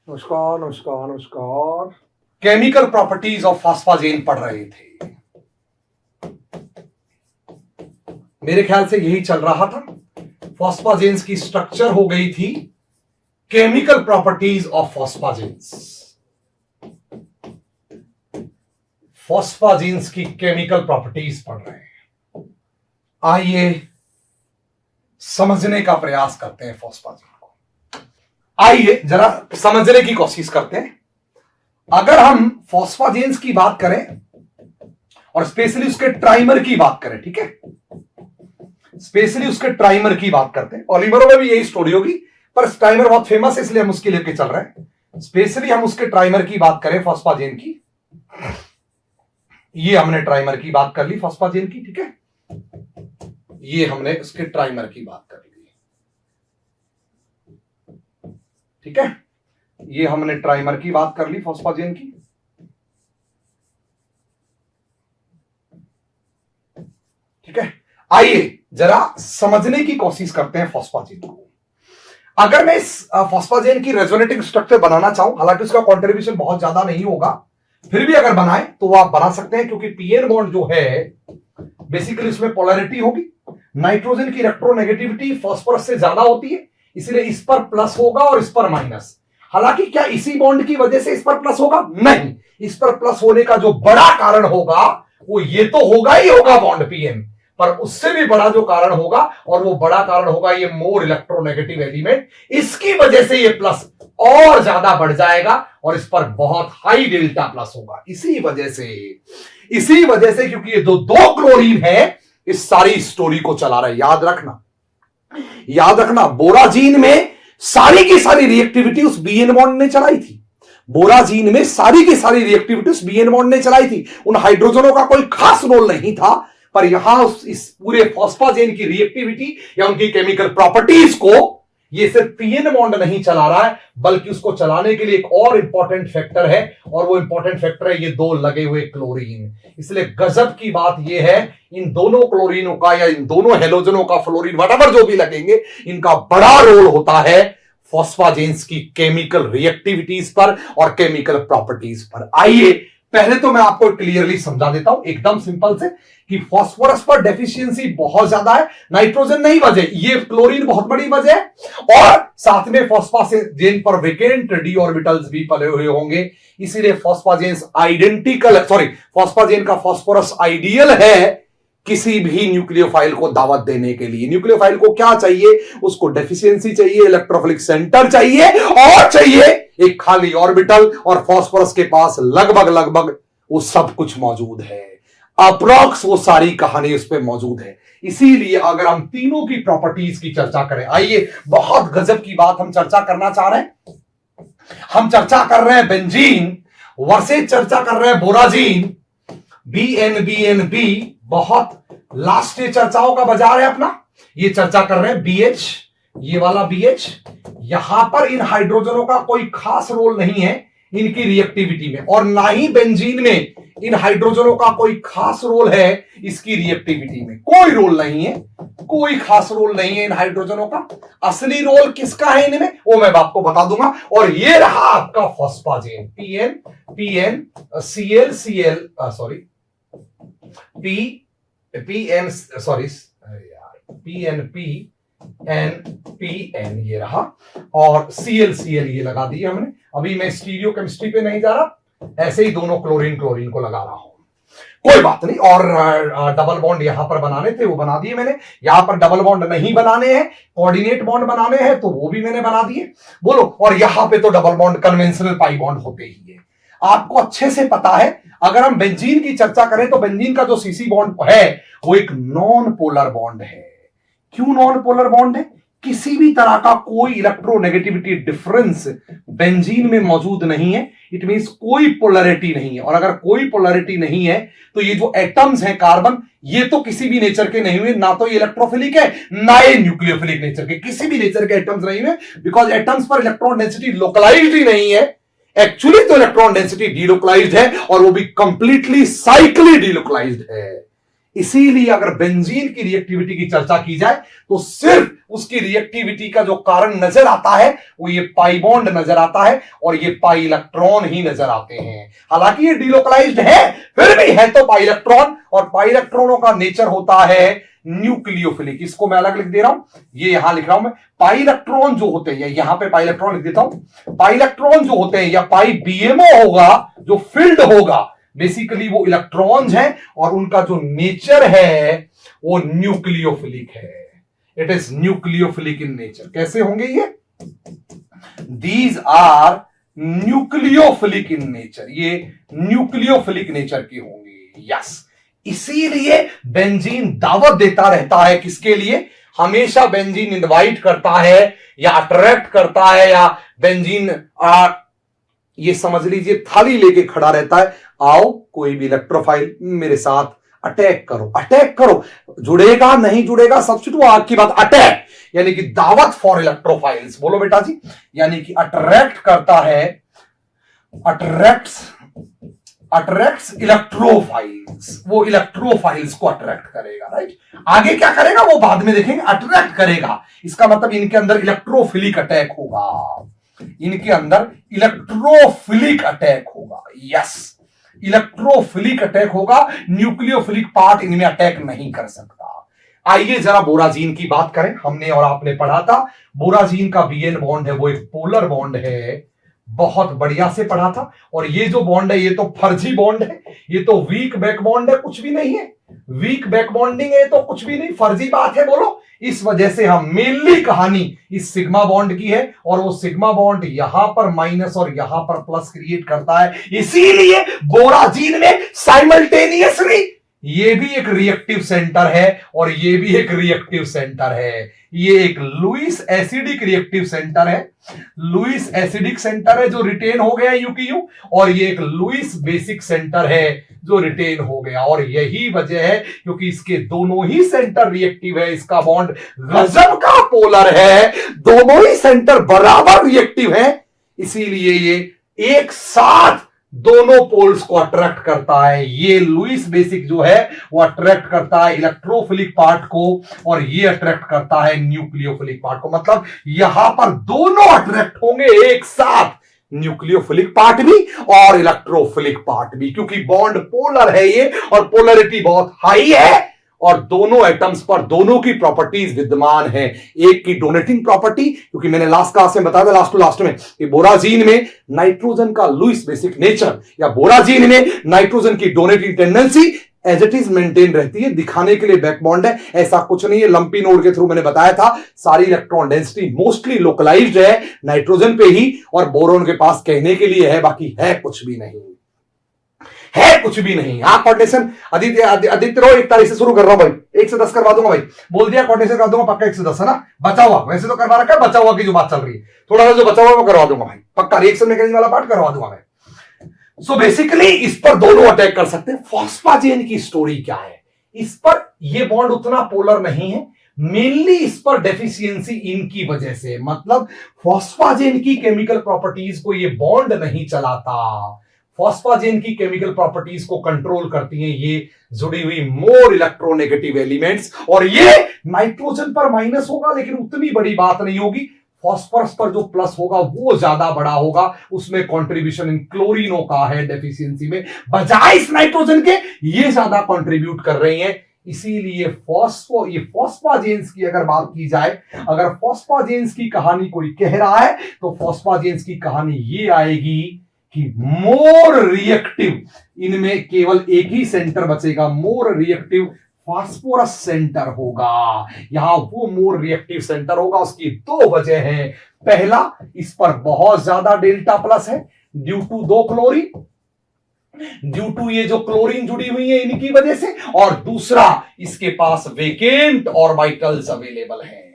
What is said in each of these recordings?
नमस्कार नमस्कार नमस्कार। केमिकल प्रॉपर्टीज ऑफ फॉस्फाजेन पढ़ रहे थे। मेरे ख्याल से यही चल रहा था। फॉस्फाजेन्स की स्ट्रक्चर हो गई थी केमिकल प्रॉपर्टीज ऑफ फॉस्फाजेन्स। फॉस्फाजेन्स की केमिकल प्रॉपर्टीज पढ़ रहे हैं। आइए समझने का प्रयास करते हैं फॉस्फाजेन को। आइए जरा समझने की कोशिश करते हैं। अगर हम फॉस्फाजेन्स की बात करें और स्पेशली उसके ट्राइमर की बात करें, ठीक है, स्पेशली उसके ट्राइमर की बात करते हैं। पॉलीमरों में भी यही स्टोरी होगी, पर ट्राइमर बहुत फेमस है इसलिए हम उसके लेके चल रहे हैं। स्पेशली हम उसके ट्राइमर की बात करें फॉस्फाजेन की। ये हमने ट्राइमर की बात कर ली फॉस्फाजेन की, ठीक है। ये हमने उसके ट्राइमर की बात कर ली, ठीक है। ये हमने ट्राइमर की बात कर ली फॉस्फाजेन की, ठीक है। आइए जरा समझने की कोशिश करते हैं फॉस्फाजेन को। अगर मैं इस फॉस्फाजेन की रेजोनेटिंग स्ट्रक्चर बनाना चाहूं, हालांकि उसका कंट्रीब्यूशन बहुत ज्यादा नहीं होगा, फिर भी अगर बनाए तो वो आप बना सकते हैं, क्योंकि पीएन बॉन्ड जो है बेसिकली इसमें पोलैरिटी होगी। नाइट्रोजन की इलेक्ट्रोनेगेटिविटी फास्फोरस से ज्यादा होती है, इसलिए इस पर प्लस होगा और इस पर माइनस। हालांकि क्या इसी बॉन्ड की वजह से इस पर प्लस होगा? नहीं, इस पर प्लस होने का जो बड़ा कारण होगा वो ये तो होगा ही होगा बॉन्ड पीएन, पर उससे भी बड़ा जो कारण होगा, और वो बड़ा कारण होगा ये मोर इलेक्ट्रोनेगेटिव एलिमेंट। इसकी वजह से ये प्लस और ज्यादा बढ़ जाएगा और इस पर बहुत हाई डेल्टा प्लस होगा। इसी वजह से क्योंकि ये दो क्लोरीन है, इस सारी स्टोरी को चला रहा है। याद रखना बोराजीन में सारी की सारी रिएक्टिविटी उस बीएन बॉन्ड ने चलाई थी। बोराजीन में सारी की सारी रिएक्टिविटी उस बीएन बॉन्ड ने चलाई थी। उन हाइड्रोजनों का कोई खास रोल नहीं था, पर यहां इस पूरे फॉस्फाजेन की रिएक्टिविटी या उनकी केमिकल प्रॉपर्टीज को ये सिर्फ पीएन बॉन्ड नहीं चला रहा है, बल्कि उसको चलाने के लिए एक और इंपॉर्टेंट फैक्टर है, और वो इंपॉर्टेंट फैक्टर है ये दो लगे हुए क्लोरीन। इसलिए गजब की बात ये है, इन दोनों क्लोरीनों का या इन दोनों हेलोजनों का, फ्लोरीन व्हाटएवर जो भी लगेंगे, इनका बड़ा रोल होता है फॉस्फाजेन्स की केमिकल रिएक्टिविटीज पर और केमिकल प्रॉपर्टीज पर। आइए पहले तो मैं आपको क्लियरली समझा देता हूं एकदम सिंपल से कि फास्फोरस पर डेफिशिएंसी बहुत ज्यादा है, नाइट्रोजन नहीं वजह, ये क्लोरीन बहुत बड़ी वजह है, और साथ में फॉस्फाजेन पर वेकेंट डी ऑर्बिटल्स भी पड़े हुए होंगे। इसीलिए फॉस्फाजेन का फास्फोरस आइडियल है किसी भी न्यूक्लियोफाइल को दावत देने के लिए। न्यूक्लियोफाइल को क्या चाहिए? उसको डेफिशिएंसी चाहिए, इलेक्ट्रोफिलिक सेंटर चाहिए, और चाहिए एक खाली ऑर्बिटल, और फास्फोरस के पास लगभग वो सब कुछ मौजूद है। अप्रॉक्स वो सारी कहानी उस पर मौजूद है। इसीलिए अगर हम तीनों की प्रॉपर्टीज की चर्चा करें, आइए बहुत गजब की बात हम चर्चा करना चाह रहे हैं। हम चर्चा कर रहे हैं बेंजीन वर्सेस चर्चा कर रहे हैं बोराजीन, BN बहुत लास्ट चर्चाओं का बाजार है अपना। ये चर्चा कर रहे हैं BH, ये वाला BH। यहां पर इन हाइड्रोजनों का कोई खास रोल नहीं है इनकी रिएक्टिविटी में, और ना ही बेंजीन में इन हाइड्रोजनों का कोई खास रोल है इसकी रिएक्टिविटी में। कोई रोल नहीं है, कोई खास रोल नहीं है इन हाइड्रोजनों का। असली रोल किसका है इनमें वो मैं आपको बता दूंगा। और ये रहा आपका फॉस्फाजेन, PNPN, ये रहा, और Cl ये लगा दिए हमने। अभी मैं स्टीरियो केमिस्ट्री पे नहीं जा रहा, ऐसे ही दोनों क्लोरीन को लगा रहा हूं, कोई बात नहीं। और डबल बॉन्ड यहां पर बनाने थे वो बना दिए मैंने। यहां पर डबल बॉन्ड नहीं बनाने हैं, कोऑर्डिनेट बॉन्ड बनाने हैं, तो वो भी मैंने बना दिए। बोलो, और यहां पे तो double bond conventional pi bond होते ही है। आपको अच्छे से पता है, अगर हम बेंजीन की चर्चा करें तो बेंजीन का जो सीसी बॉन्ड है वो एक नॉन पोलर बॉन्ड है। क्यों नॉन पोलर बॉन्ड है? किसी भी तरह का कोई इलेक्ट्रोनेगेटिविटी डिफरेंस बेंजीन में मौजूद नहीं है। इट मींस कोई पोलैरिटी नहीं है, और अगर कोई पोलैरिटी नहीं है तो ये जो एटम्स हैं कार्बन, ये तो किसी भी नेचर के नहीं हुए, ना तो ये इलेक्ट्रोफिलिक है ना ये न्यूक्लियोफिलिक नेचर के, किसी भी नेचर के एटम्स नहीं हुए, बिकॉज एटम्स पर इलेक्ट्रॉन डेंसिटी लोकलाइज्ड ही नहीं है। एक्चुअली तो इलेक्ट्रॉन डेंसिटी डीलोकलाइज्ड है, और वो भी कंप्लीटली साइक्ली डीलोकलाइज्ड है। इसीलिए अगर बेंजीन की रिएक्टिविटी की चर्चा की जाए तो सिर्फ उसकी रिएक्टिविटी का जो कारण नजर आता है वो ये पाई बॉन्ड नजर आता है और ये पाई इलेक्ट्रॉन ही नजर आते हैं। हालांकि ये डिलोकलाइज्ड है, फिर भी है तो पाई इलेक्ट्रॉन, और पाई इलेक्ट्रॉनों का नेचर होता है न्यूक्लियोफिलिक। इसको मैं अलग लिख दे रहा हूं, ये यहां लिख रहा हूं मैं। पाई इलेक्ट्रॉन जो होते हैं, यहां पे पाई इलेक्ट्रॉन लिख देता हूं। पाई इलेक्ट्रॉन जो होते हैं या पाई बीएमओ होगा, जो फील्ड होगा, बेसिकली वो इलेक्ट्रॉन्स हैं और उनका जो नेचर है वो न्यूक्लियोफिलिक है। It is nucleophilic in nature. कैसे होंगे ये? These are nucleophilic in nature, ये न्यूक्लियोफिलिक नेचर के होंगे। यस, इसीलिए बेंजीन दावत देता रहता है किसके लिए? हमेशा बेंजीन इनवाइट करता है या अट्रैक्ट करता है, या बेंजीन ये समझ लीजिए थाली लेके खड़ा रहता है, आओ कोई भी इलेक्ट्रोफाइल मेरे साथ अटैक करो, अटैक करो। जुड़ेगा नहीं जुड़ेगा सब्स्टिट्यूट आपकी बात, अटैक यानी कि दावत फॉर इलेक्ट्रोफाइल्स। बोलो बेटा जी, यानी कि अट्रैक्ट करता है, अट्रैक्ट्स इलेक्ट्रोफाइल्स, वो इलेक्ट्रोफाइल्स को अट्रैक्ट करेगा। राइट, आगे क्या करेगा वो बाद में देखेंगे। अट्रैक्ट करेगा इसका मतलब इनके अंदर इलेक्ट्रोफिलिक अटैक होगा, इनके अंदर इलेक्ट्रोफिलिक अटैक होगा। यस, इलेक्ट्रोफिलिक अटैक होगा, न्यूक्लियोफिलिक पार्ट इनमें अटैक नहीं कर सकता। आइए जरा बोराजीन की बात करें। हमने और आपने पढ़ा था बोराजीन का बीएन बॉन्ड है वो एक पोलर बॉन्ड है, बहुत बढ़िया से पढ़ा था। और ये जो बॉन्ड है ये तो फर्जी बॉन्ड है, ये तो वीक बैक बॉन्ड है, कुछ भी नहीं है। वीक बैक बॉन्डिंग है तो कुछ भी नहीं, फर्जी बात है। बोलो, इस वजह से हम मेनली कहानी इस सिग्मा बॉन्ड की है, और वो सिग्मा बॉन्ड यहां पर माइनस और यहां पर प्लस क्रिएट करता है। इसीलिए बोराजीन में साइमल्टेनियसली ये भी एक रिएक्टिव सेंटर है और ये भी एक रिएक्टिव सेंटर है। ये एक लुईस एसिडिक रिएक्टिव सेंटर है, लुईस एसिडिक सेंटर है जो रिटेन हो गया यूक्यू, और ये एक लुईस बेसिक सेंटर है जो रिटेन हो गया। और यही वजह है क्योंकि इसके दोनों ही सेंटर रिएक्टिव है, इसका बॉन्ड गजब का पोलर है, दोनों ही सेंटर बराबर रिएक्टिव है, इसीलिए ये एक साथ दोनों पोल्स को अट्रैक्ट करता है। ये लुईस बेसिक जो है वो अट्रैक्ट करता है इलेक्ट्रोफिलिक पार्ट को, और ये अट्रैक्ट करता है न्यूक्लियोफिलिक पार्ट को। मतलब यहां पर दोनों अट्रैक्ट होंगे एक साथ, न्यूक्लियोफिलिक पार्ट भी और इलेक्ट्रोफिलिक पार्ट भी, क्योंकि बॉन्ड पोलर है ये और पोलरिटी बहुत हाई है, और दोनों एटम्स पर दोनों की प्रॉपर्टीज विद्यमान है। एक की डोनेटिंग प्रॉपर्टी, क्योंकि मैंने लास्ट क्लास में बताया था लास्ट टू लास्ट में कि बोराजीन में नाइट्रोजन का लुईस बेसिक नेचर या बोराजीन में नाइट्रोजन की donating tendency as it is maintain रहती है, दिखाने के लिए बैक बॉन्ड है, ऐसा कुछ नहीं है। लंपी नोड के थ्रू मैंने बताया था सारी इलेक्ट्रॉन डेंसिटी मोस्टली लोकलाइज्ड है नाइट्रोजन पे ही, और बोरोन के पास कहने के लिए है, बाकी है कुछ भी नहीं, है कुछ भी नहीं। हाँ, कोऑर्डिनेशन आदित्य रो 1 तारीख से शुरू कर रहा हूं भाई, 1 से 10 करवा दूंगा भाई, बोल दिया कोऑर्डिनेशन कर दूंगा पक्का 1 से 10 है ना। बचा हुआ वैसे तो करवा रखा है, बचा हुआ की जो बात चल रही है, थोड़ा सा जो बचा हुआ वो करवा दूंगा भाई, पक्का रिएक्शन मैकेनिज्म वाला पार्ट करवा दूंगा मैं। सो बेसिकली इस पर दोनों अटैक कर सकते हैं। फॉस्फाजेन की स्टोरी क्या है? इस पर ये बॉन्ड उतना पोलर नहीं है, मेनली इस पर डेफिशिएंसी इनकी वजह से, मतलब फॉस्फाजेन की केमिकल प्रॉपर्टीज को ये बॉन्ड नहीं चलाता, फॉस्फाजेन की केमिकल प्रॉपर्टीज को कंट्रोल करती हैं ये जुड़ी हुई मोर इलेक्ट्रोनेगेटिव एलिमेंट्स, और ये नाइट्रोजन पर माइनस होगा लेकिन उतनी बड़ी बात नहीं होगी, फॉस्फोरस पर जो प्लस होगा वो ज्यादा बड़ा होगा, उसमें कंट्रीब्यूशन इन क्लोरीनो का है डेफिशिएंसी में, बजाय इस नाइट्रोजन के ये ज्यादा कंट्रीब्यूट कर रही हैं। इसीलिए ये फॉस्फाजेंस की अगर बात की जाए, अगर फॉस्फाजेंस की कहानी कोई कह रहा है तो फॉस्फाजेंस की कहानी ये आएगी कि मोर रिएक्टिव, इनमें केवल एक ही सेंटर बचेगा, मोर रिएक्टिव फास्फोरस सेंटर होगा, यहां वो मोर रिएक्टिव सेंटर होगा। उसकी 2 वजह हैं, पहला इस पर बहुत ज्यादा डेल्टा प्लस है due to 2 chlorine, due to ये जो क्लोरीन जुड़ी हुई है इनकी वजह से, और दूसरा इसके पास वेकेंट ऑर्बिटल्स अवेलेबल हैं,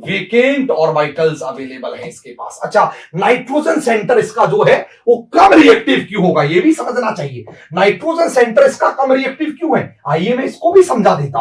वेकेंट ऑर्बिटल्स अवेलेबल है इसके पास। अच्छा, नाइट्रोजन सेंटर इसका जो है वो कम रिएक्टिव क्यों होगा ये भी समझना चाहिए। नाइट्रोजन सेंटर इसका कम रिएक्टिव क्यों है, आइए मैं इसको भी समझा देता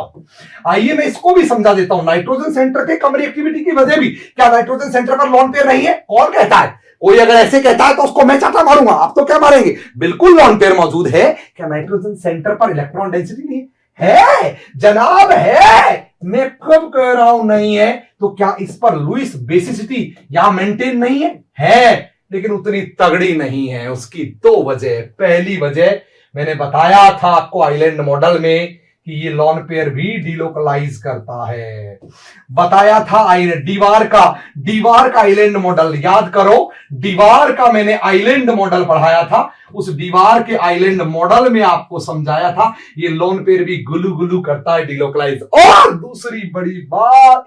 हूं, नाइट्रोजन सेंटर के कम रिएक्टिविटी की वजह भी, क्या नाइट्रोजन सेंटर पर लॉन पेयर नहीं है? कौन कहता है? कोई अगर ऐसे कहता है तो उसको मैं चाटा मारूंगा, आप तो क्या मारेंगे? बिल्कुल लॉन पेयर मौजूद है। क्या नाइट्रोजन सेंटर पर इलेक्ट्रॉन डेंसिटी नहीं है जनाब, है। मैं कब कह रहा हूं नहीं है? तो क्या इस पर लुईस बेसिसिटी या मेंटेन नहीं है, लेकिन उतनी तगड़ी नहीं है। उसकी दो वजह। पहली वजह मैंने बताया था आपको आइलैंड मॉडल में कि ये लॉन पेयर भी डिलोकलाइज करता है। बताया था दीवार का आइलैंड मॉडल याद करो। दीवार का मैंने आइलैंड मॉडल पढ़ाया था। उस दीवार के आइलैंड मॉडल में आपको समझाया था ये लोन पेयर भी गुलू गुलू करता है, डिलोकलाइज। और दूसरी बड़ी बात,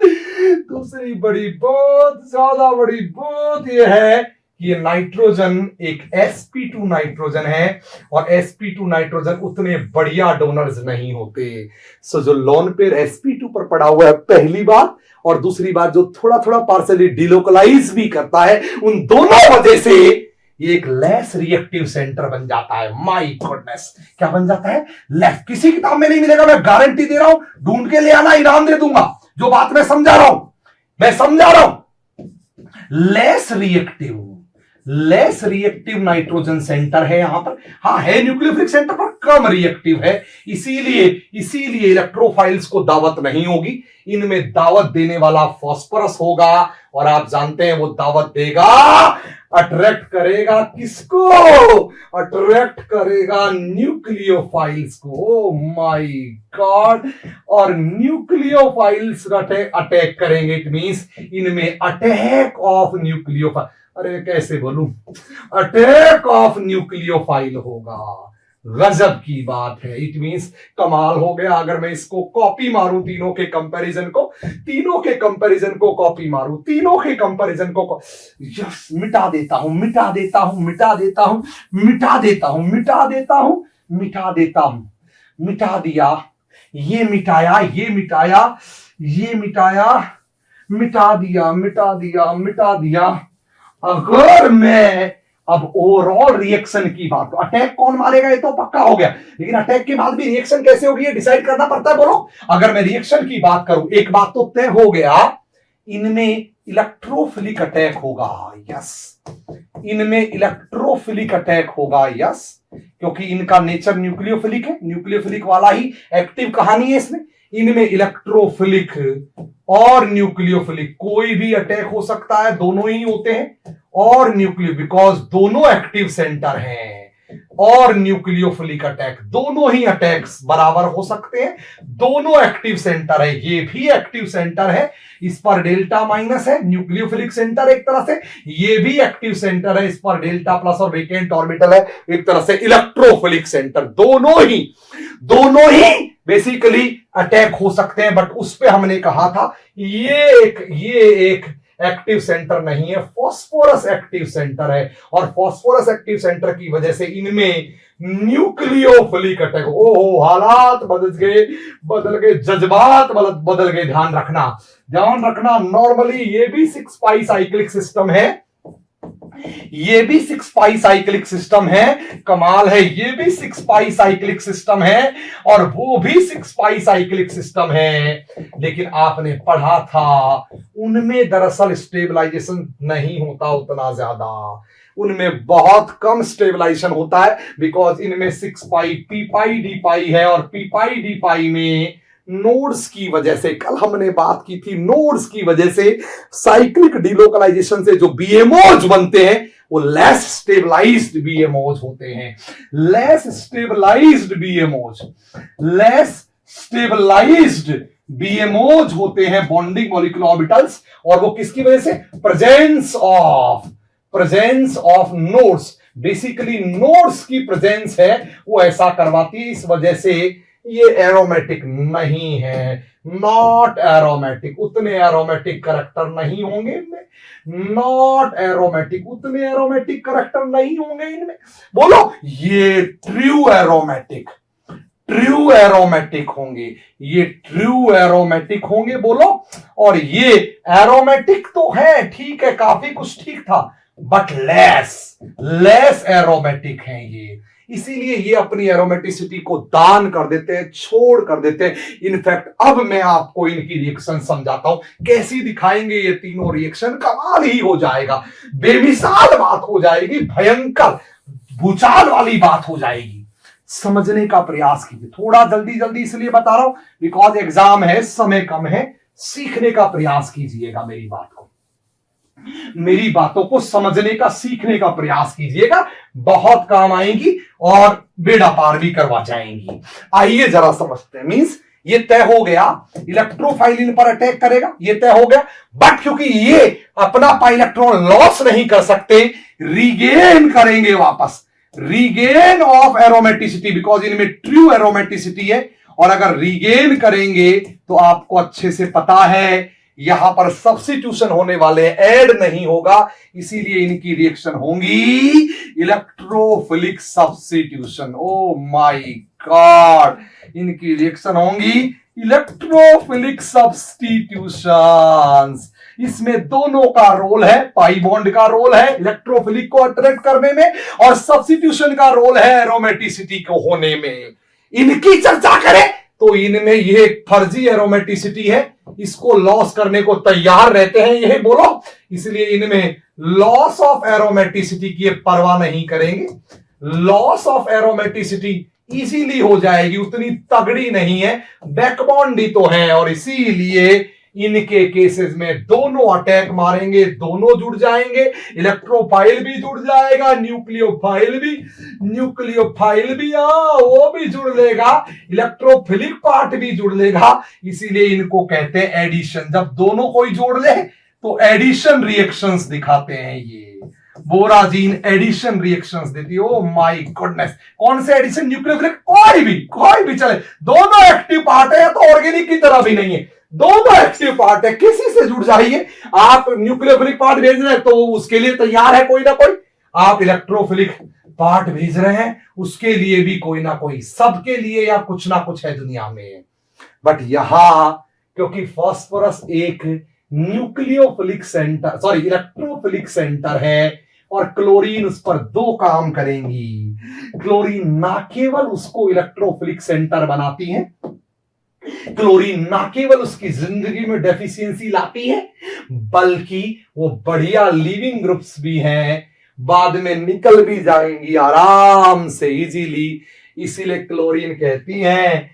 ज्यादा बड़ी बात यह है कि ये नाइट्रोजन एक sp2 नाइट्रोजन है, और sp2 नाइट्रोजन उतने बढ़िया डोनर्स नहीं होते। सो जो लोन पेयर sp2 पर पड़ा हुआ है, पहली बात, और दूसरी बात जो थोड़ा थोड़ा पार्सली डिलोकलाइज भी करता है, उन दोनों वजह से ये एक लेस रिएक्टिव सेंटर बन जाता है। माय गॉडनेस, क्या बन जाता है? लेस। किसी किताब में नहीं मिलेगा, मैं गारंटी दे रहा हूं। ढूंढ के ले आना, इनाम दे दूंगा। जो बात मैं समझा रहा हूं लेस रिएक्टिव नाइट्रोजन सेंटर है यहां पर। हाँ है, न्यूक्लियोफिलिक सेंटर पर कम रिएक्टिव है, इसीलिए इलेक्ट्रोफाइल्स को दावत नहीं होगी। इनमें दावत देने वाला फास्फोरस होगा, और आप जानते हैं वो दावत देगा, अट्रैक्ट करेगा किसको? अट्रैक्ट करेगा न्यूक्लियोफाइल्स को। Oh my God. और न्यूक्लियोफाइल्स अटैक करेंगे, इट मींस इनमें अटैक ऑफ न्यूक्लियोफाइल, अरे कैसे बोलूं, अटैक ऑफ न्यूक्लियोफाइल होगा। गजब की बात है। इट मींस कमाल हो गया। अगर मैं इसको कॉपी मारूं, तीनों के कंपैरिजन को कॉपी मारूं, तीनों के कंपैरिजन को यस, मिटा देता हूं, मिटा दिया, ये मिटाया, मिटा दिया। अगर मैं अब ओवरऑल रिएक्शन की बात, तो अटैक कौन मारेगा ये तो पक्का हो गया, लेकिन अटैक के बाद भी रिएक्शन कैसे होगी ये डिसाइड करना पड़ता है। बोलो, अगर मैं रिएक्शन की बात करूं, एक बात तो तय हो गया, इनमें इलेक्ट्रोफिलिक अटैक होगा। यस, इनमें इलेक्ट्रोफिलिक अटैक होगा। यस, क्योंकि इनका नेचर न्यूक्लियोफिलिक है, न्यूक्लियोफिलिक वाला ही एक्टिव कहानी है इसमें। इनमें इलेक्ट्रोफिलिक और न्यूक्लियोफिलिक कोई भी अटैक हो सकता है, दोनों ही होते हैं। और न्यूक्लियो, बिकॉज दोनों एक्टिव सेंटर हैं, और न्यूक्लियोफिलिक अटैक, दोनों ही अटैक्स बराबर हो सकते हैं। दोनों एक्टिव सेंटर है, ये भी एक्टिव सेंटर है, इस पर डेल्टा माइनस है, न्यूक्लियोफिलिक सेंटर एक तरह से, ये भी एक्टिव सेंटर है, इस पर डेल्टा प्लस और वेकेंट ऑर्बिटल है, एक तरह से इलेक्ट्रोफिलिक सेंटर। दोनों ही बेसिकली अटैक हो सकते हैं, बट उस पे हमने कहा था ये एक एक्टिव सेंटर नहीं है, फास्फोरस एक्टिव सेंटर है, और फास्फोरस एक्टिव सेंटर की वजह से इनमें न्यूक्लियोफिलिक अटैक। ओहो, हालात बदल गए, जज्बात बदल गए। ध्यान रखना। नॉर्मली ये भी 6 पाई साइक्लिक सिस्टम है, कमाल है, ये भी 6 पाई साइक्लिक सिस्टम है, और वो भी 6 पाई साइक्लिक सिस्टम है। लेकिन आपने पढ़ा था उनमें दरअसल स्टेबलाइजेशन नहीं होता उतना ज्यादा, उनमें बहुत कम स्टेबलाइजेशन होता है, बिकॉज इनमें 6 पाई पी पाई डी पाई है, और पी पाई डी पाई में नोड्स की वजह से, कल हमने बात की थी, नोड्स की वजह से साइक्लिक डिलोकलाइजेशन से जो बीएमओज बनते हैं वो लेस स्टेबलाइज्ड बीएमओज होते हैं। लेस स्टेबलाइज्ड बीएमओज होते हैं, बॉन्डिंग मॉलिक्यूलर ऑर्बिटल्स, और वो किसकी वजह से? Presence of nodes. Basically nodes की प्रेजेंस है वो ऐसा करवाती है, इस वजह से ये एरोमेटिक नहीं है, नॉट एरोमेटिक, उतने एरोमेटिक करैक्टर नहीं होंगे इनमें, नॉट एरोमेटिक, उतने एरोमेटिक करैक्टर नहीं होंगे इनमें। बोलो, ये ट्रू एरोमेटिक होंगे, बोलो। और ये एरोमेटिक तो है, ठीक है, काफी कुछ ठीक था, बट लेस एरोमेटिक हैं ये, इसीलिए ये अपनी एरोमेटिसिटी को दान कर देते हैं, छोड़ कर देते हैं। इनफैक्ट अब मैं आपको इनकी रिएक्शन समझाता हूं, कैसी दिखाएंगे ये तीनों रिएक्शन, कमाल ही हो जाएगा, बेमिसाल बात हो जाएगी, भयंकर भूचाल वाली बात हो जाएगी। समझने का प्रयास कीजिए। थोड़ा जल्दी जल्दी इसलिए बता रहा हूं बिकॉज एग्जाम है, समय कम है। सीखने का प्रयास कीजिएगा, मेरी बातों को समझने का, सीखने का प्रयास कीजिएगा, बहुत काम आएंगी और बेड़ा पार भी करवा जाएंगी। आइए जरा समझते हैं। मींस ये तय हो गया इलेक्ट्रोफाइल इन पर अटैक करेगा, ये तय हो गया। बट क्योंकि ये अपना पाइलेक्ट्रॉन लॉस नहीं कर सकते, रीगेन करेंगे वापस, रीगेन ऑफ एरोमेटिसिटी, बिकॉज इनमें ट्रू एरोमेटिसिटी है। और अगर रीगेन करेंगे तो आपको अच्छे से पता है यहां पर सब्स्टिट्यूशन होने वाले, ऐड नहीं होगा, इसीलिए इनकी रिएक्शन होंगी electrophilic substitution. Oh my God, इनकी रिएक्शन होंगी इलेक्ट्रोफिलिक सब्स्टिट्यूशंस। इसमें दोनों का रोल है, पाई बॉन्ड का रोल है इलेक्ट्रोफिलिक को अट्रैक्ट करने में, और सब्स्टिट्यूशन का रोल है एरोमेटिसिटी को होने में। इनकी चर्चा करें तो इनमें यह फर्जी एरोमेटिसिटी है, इसको लॉस करने को तैयार रहते हैं, यही बोलो, इसलिए इनमें लॉस ऑफ एरोमेटिसिटी की परवाह नहीं करेंगे। लॉस ऑफ एरोमेटिसिटी इजीली हो जाएगी, उतनी तगड़ी नहीं है, बैकबॉन्ड ही तो है, और इसीलिए इनके केसेस में दोनों अटैक मारेंगे, दोनों जुड़ जाएंगे, इलेक्ट्रोफाइल भी जुड़ जाएगा, न्यूक्लियोफाइल भी वो भी जुड़ लेगा, इलेक्ट्रोफिलिक पार्ट भी जुड़ लेगा। इसीलिए इनको कहते हैं एडिशन। जब दोनों कोई जोड़ ले तो एडिशन रिएक्शंस दिखाते हैं। ये बोराजीन एडिशन रिएक्शंस देती है। ओ माय गॉडनेस, कौन से एडिशन? न्यूक्लियोफिलिक, कोई भी चले, दोनों एक्टिव पार्ट है, तो ऑर्गेनिक की तरह भी नहीं है, दोनों एक्टिव पार्ट है, किसी से जुड़ जाइए। आप न्यूक्लियोफिलिक पार्ट भेज रहे हैं तो उसके लिए तैयार है कोई ना कोई, आप इलेक्ट्रोफिलिक पार्ट भेज रहे हैं उसके लिए भी कोई ना कोई, सबके लिए या कुछ ना कुछ है दुनिया में। बट यहां क्योंकि फास्फोरस एक न्यूक्लियोफिलिक सेंटर, इलेक्ट्रोफिलिक सेंटर है, और क्लोरीन उस पर दो काम करेंगी। क्लोरीन ना केवल उसको इलेक्ट्रोफिलिक सेंटर बनाती है, क्लोरीन ना केवल उसकी जिंदगी में डेफिशिएंसी लाती है, बल्कि वो बढ़िया लिविंग ग्रुप्स भी हैं, बाद में निकल भी जाएंगी आराम से, इजीली। इसीलिए क्लोरीन कहती हैं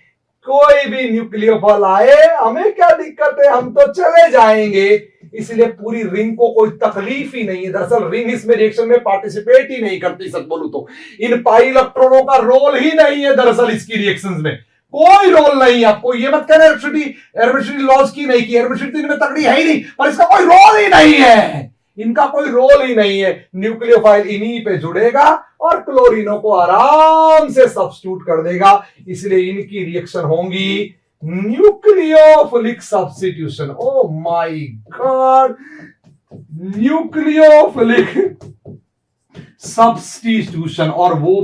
कोई भी न्यूक्लियोफाइल आए हमें क्या दिक्कत है, हम तो चले जाएंगे। इसलिए पूरी रिंग को कोई तकलीफ ही नहीं है। दरअसल रिंग इसमें रिएक्शन में पार्टिसिपेट ही नहीं करती, सच बोलूं तो इन पाई इलेक्ट्रॉनों का रोल ही नहीं है दरअसल इसकी रिएक्शंस में, कोई रोल नहीं। आपको ये मत कहना एरोमेटिसिटी लॉस की नहीं की, एरोमेटिसिटी इनमें तगड़ी है ही नहीं, पर इसका कोई रोल ही नहीं है, इनका कोई रोल ही नहीं है। न्यूक्लियोफाइल इन्हीं पे जुड़ेगा और क्लोरीनों को आराम से सब्स्टिट्यूट कर देगा। इसलिए इनकी रिएक्शन होंगी nucleophilic substitution. Oh my God, nucleophilic substitution, और वो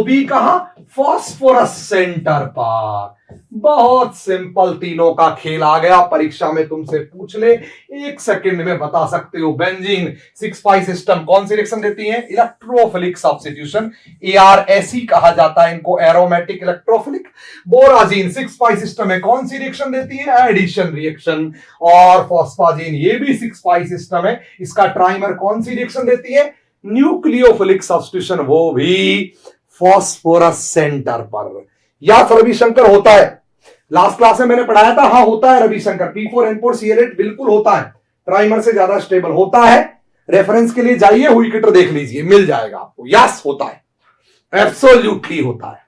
भी कहा फास्फोरस सेंटर पर। बहुत सिंपल, तीनों का खेल आ गया। परीक्षा में तुमसे पूछ ले, 1 सेकंड में बता सकते हो। बेंजीन 6 सिस्टम कौन सी रिएक्शन देती है? इलेक्ट्रोफिलिक सब्स्टिट्यूशन, ARSE कहा जाता है इनको, एरोमेटिक इलेक्ट्रोफिलिक। बोराजीन 6 सिस्टम है, कौन सी रिएक्शन देती है? Addition reaction. और फॉस्फाजीन ये भी 6 सिस्टम है, इसका ट्राइमर कौन सी रिएक्शन देती है? न्यूक्लियोफिलिक सब्स्टिट्यूशन, वो भी फास्फोरस सेंटर पर। या रविशंकर होता है, लास्ट क्लास में मैंने पढ़ाया था, हाँ होता है रविशंकर, P4N4Cl8 बिल्कुल होता है, ट्राइमर से ज्यादा स्टेबल होता है। रेफरेंस के लिए जाइए, हुईकेटर देख लीजिए, मिल जाएगा आपको। यस होता है, एब्सोल्युटली होता है।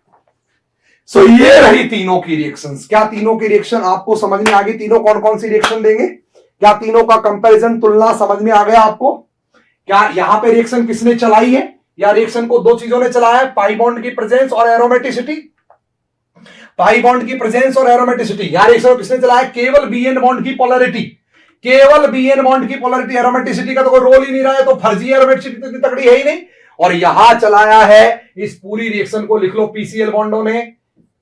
सो ये रही तीनों की रिएक्शंस। क्या तीनों की रिएक्शन आपको समझ में आ गई? तीनों कौन कौन सी रिएक्शन देंगे? क्या तीनों का कंपैरिजन, तुलना समझ में आ गया आपको? क्या यहां पे रिएक्शन किसने चलाई है? या रिएक्शन को दो चीजों ने चलाया है, पाई बॉन्ड की प्रेजेंस और एरोमेटिसिटी। पाई बॉन्ड की प्रेजेंस और एरोमेटिसिटी। यार रिएक्शन को किसने चलाया? केवल BN बॉन्ड की पोलैरिटी, केवल BN बॉन्ड की पोलैरिटी। एरोमेटिसिटी का तो कोई रोल ही नहीं रहा है, तो फर्जी एरोमेटिसिटी तो इतनी तगड़ी है ही नहीं। और यहां चलाया है इस पूरी रिएक्शन को, लिख लो, PCl बॉन्डों ने।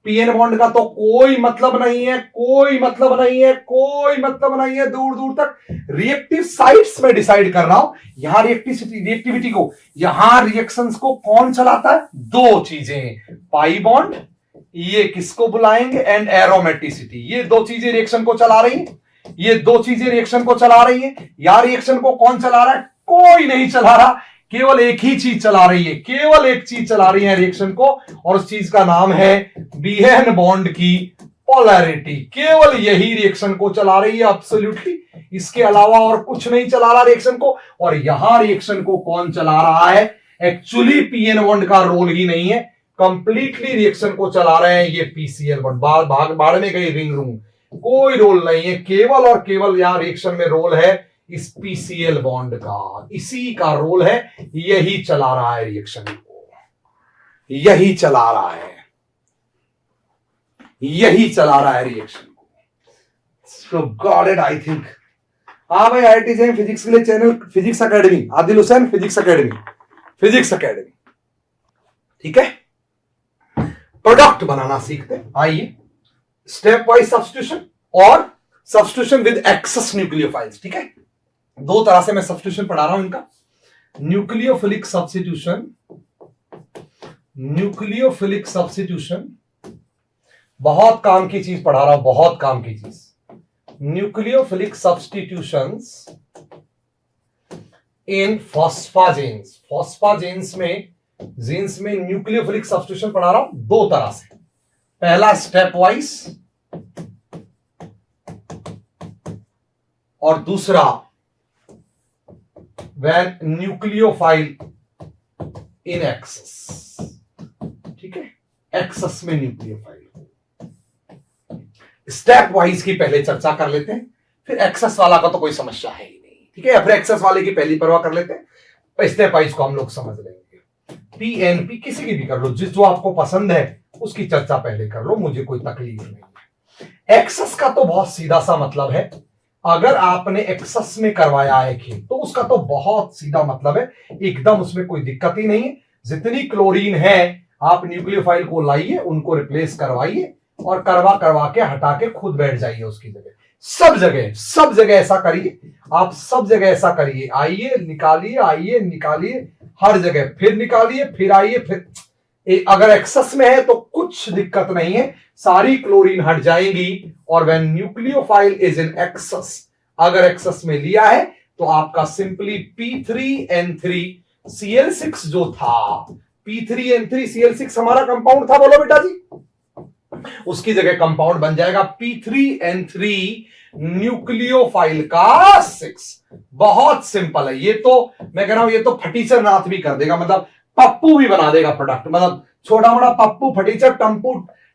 PN बॉन्ड का तो कोई मतलब नहीं है, कोई मतलब नहीं है, कोई मतलब नहीं है दूर दूर तक। रिएक्टिव साइट्स में डिसाइड कर रहा हूं यहां रिएक्टिविटी को, यहां रिएक्शंस को कौन चलाता है? दो चीजें, पाई बॉन्ड, ये किसको बुलाएंगे, एंड एरोमेटिसिटी। ये दो चीजें रिएक्शन को चला रही हैं, ये दो चीजें रिएक्शन को चला रही हैं। या रिएक्शन को कौन चला रहा है? कोई नहीं चला रहा, केवल एक ही चीज चला रही है, केवल एक चीज चला रही है रिएक्शन को, और उस चीज का नाम है बीहेन बॉन्ड की पोलैरिटी। केवल यही रिएक्शन को चला रही है एब्सोल्युटली, इसके अलावा और कुछ नहीं चला रहा रिएक्शन को। और यहां रिएक्शन को कौन चला रहा है? एक्चुअली पीएन बॉन्ड का रोल ही नहीं है, कंप्लीटली रिएक्शन को चला रहे हैं ये पीसीएल बॉन्ड। बाहर में गई रिंग रूम, कोई रोल नहीं है, केवल और केवल यहां रिएक्शन में रोल है इस पीसीएल बॉन्ड का, इसी का रोल है, यही चला रहा है रिएक्शन को, यही चला रहा है, यही चला रहा है रिएक्शन को। सो गॉट इट आई थिंक। हाँ भाई, आईआईटी जेएम फिजिक्स के लिए channel physics academy, Adil Hussain physics academy, physics academy, ठीक है। प्रोडक्ट बनाना सीखते हैं, आइए स्टेप वाइज सब्स्टिट्यूशन और सब्स्टिट्यूशन विद एक्सेस न्यूक्लियोफाइल्स, ठीक है। दो तरह से मैं सब्स्टिट्यूशन पढ़ा रहा हूं इनका, न्यूक्लियोफिलिक सब्स्टिट्यूशन, न्यूक्लियोफिलिक सब्स्टिट्यूशन, बहुत काम की चीज पढ़ा रहा हूं, बहुत काम की चीज। न्यूक्लियोफिलिक सब्स्टिट्यूशंस इन फॉस्फाजेन्स, फॉस्फाजेन्स में, जीन्स में न्यूक्लियोफिलिक सब्स्टिट्यूशन पढ़ा रहा हूं दो तरह से। पहला स्टेप वाइज और दूसरा व्हेन न्यूक्लियोफाइल इन एक्सेस, ठीक है, एक्सेस में न्यूक्लियोफाइल। स्टेप वाइज की पहले चर्चा कर लेते हैं, फिर एक्सेस वाला का तो कोई समस्या है ही नहीं, ठीक है। फिर एक्सेस वाले की पहली परवाह कर लेते हैं, स्टेप वाइज को हम लोग समझ लेंगे। पीएनपी किसी की भी कर लो, जिस जो आपको पसंद है उसकी चर्चा पहले कर लो, मुझे कोई तकलीफ नहीं है। एक्सेस का तो बहुत सीधा सा मतलब है, अगर आपने एक्सेस में करवाया है खेल तो उसका तो बहुत सीधा मतलब है, एकदम उसमें कोई दिक्कत ही नहीं है। जितनी क्लोरीन है आप न्यूक्लियोफाइल को लाइए, उनको रिप्लेस करवाइए और करवा के हटा के खुद बैठ जाइए उसकी जगह। सब जगह ऐसा करिए, आप सब जगह ऐसा करिए, आइए निकालिए, हर जगह फिर निकालिए, फिर आइए, फिर अगर एक्सेस में है तो कुछ दिक्कत नहीं है, सारी क्लोरीन हट जाएंगी। और when nucleophile is in access, अगर एक्सेस में लिया है तो आपका सिंपली P3N3Cl6 जो था, P3N3Cl6 हमारा कंपाउंड था, बोलो बेटा जी, उसकी जगह कंपाउंड बन जाएगा P3N3 न्यूक्लियोफाइल का 6। बहुत सिंपल है ये तो, मैं कह रहा हूं ये तो फटीचर नाथ भी कर देगा, मतलब पप्पू भी बना देगा प्रोडक्ट, मतलब छोटा मोटा पप्पू, फटीचर,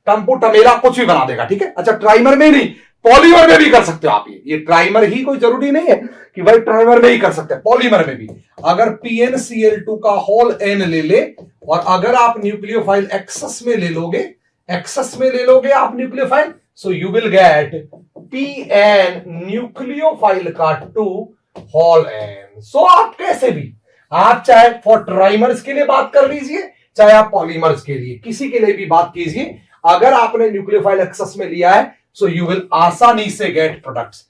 टम्पू टमेला कुछ भी बना देगा, ठीक है। अच्छा, ट्राइमर में नहीं, पॉलीमर में भी कर सकते हो आप। ये ट्राइमर ही कोई जरूरी नहीं है कि भाई ट्राइमर में ही कर सकते हैं, पॉलीमर में भी। अगर PnCl2 का होल n ले ले और अगर आप न्यूक्लियोफाइल एक्सेस में ले लोगे आप nucleophile, so you will get Pn nucleophile का 2 होल n। सो आप कैसे भी, आप चाहे फॉर ट्राइमर्स के लिए बात कर लीजिए, चाहे आप पॉलीमर्स के लिए, किसी के लिए भी बात कीजिए, अगर आपने न्यूक्लियोफाइल एक्सेस में लिया है सो यू विल आसानी से गेट प्रोडक्ट्स,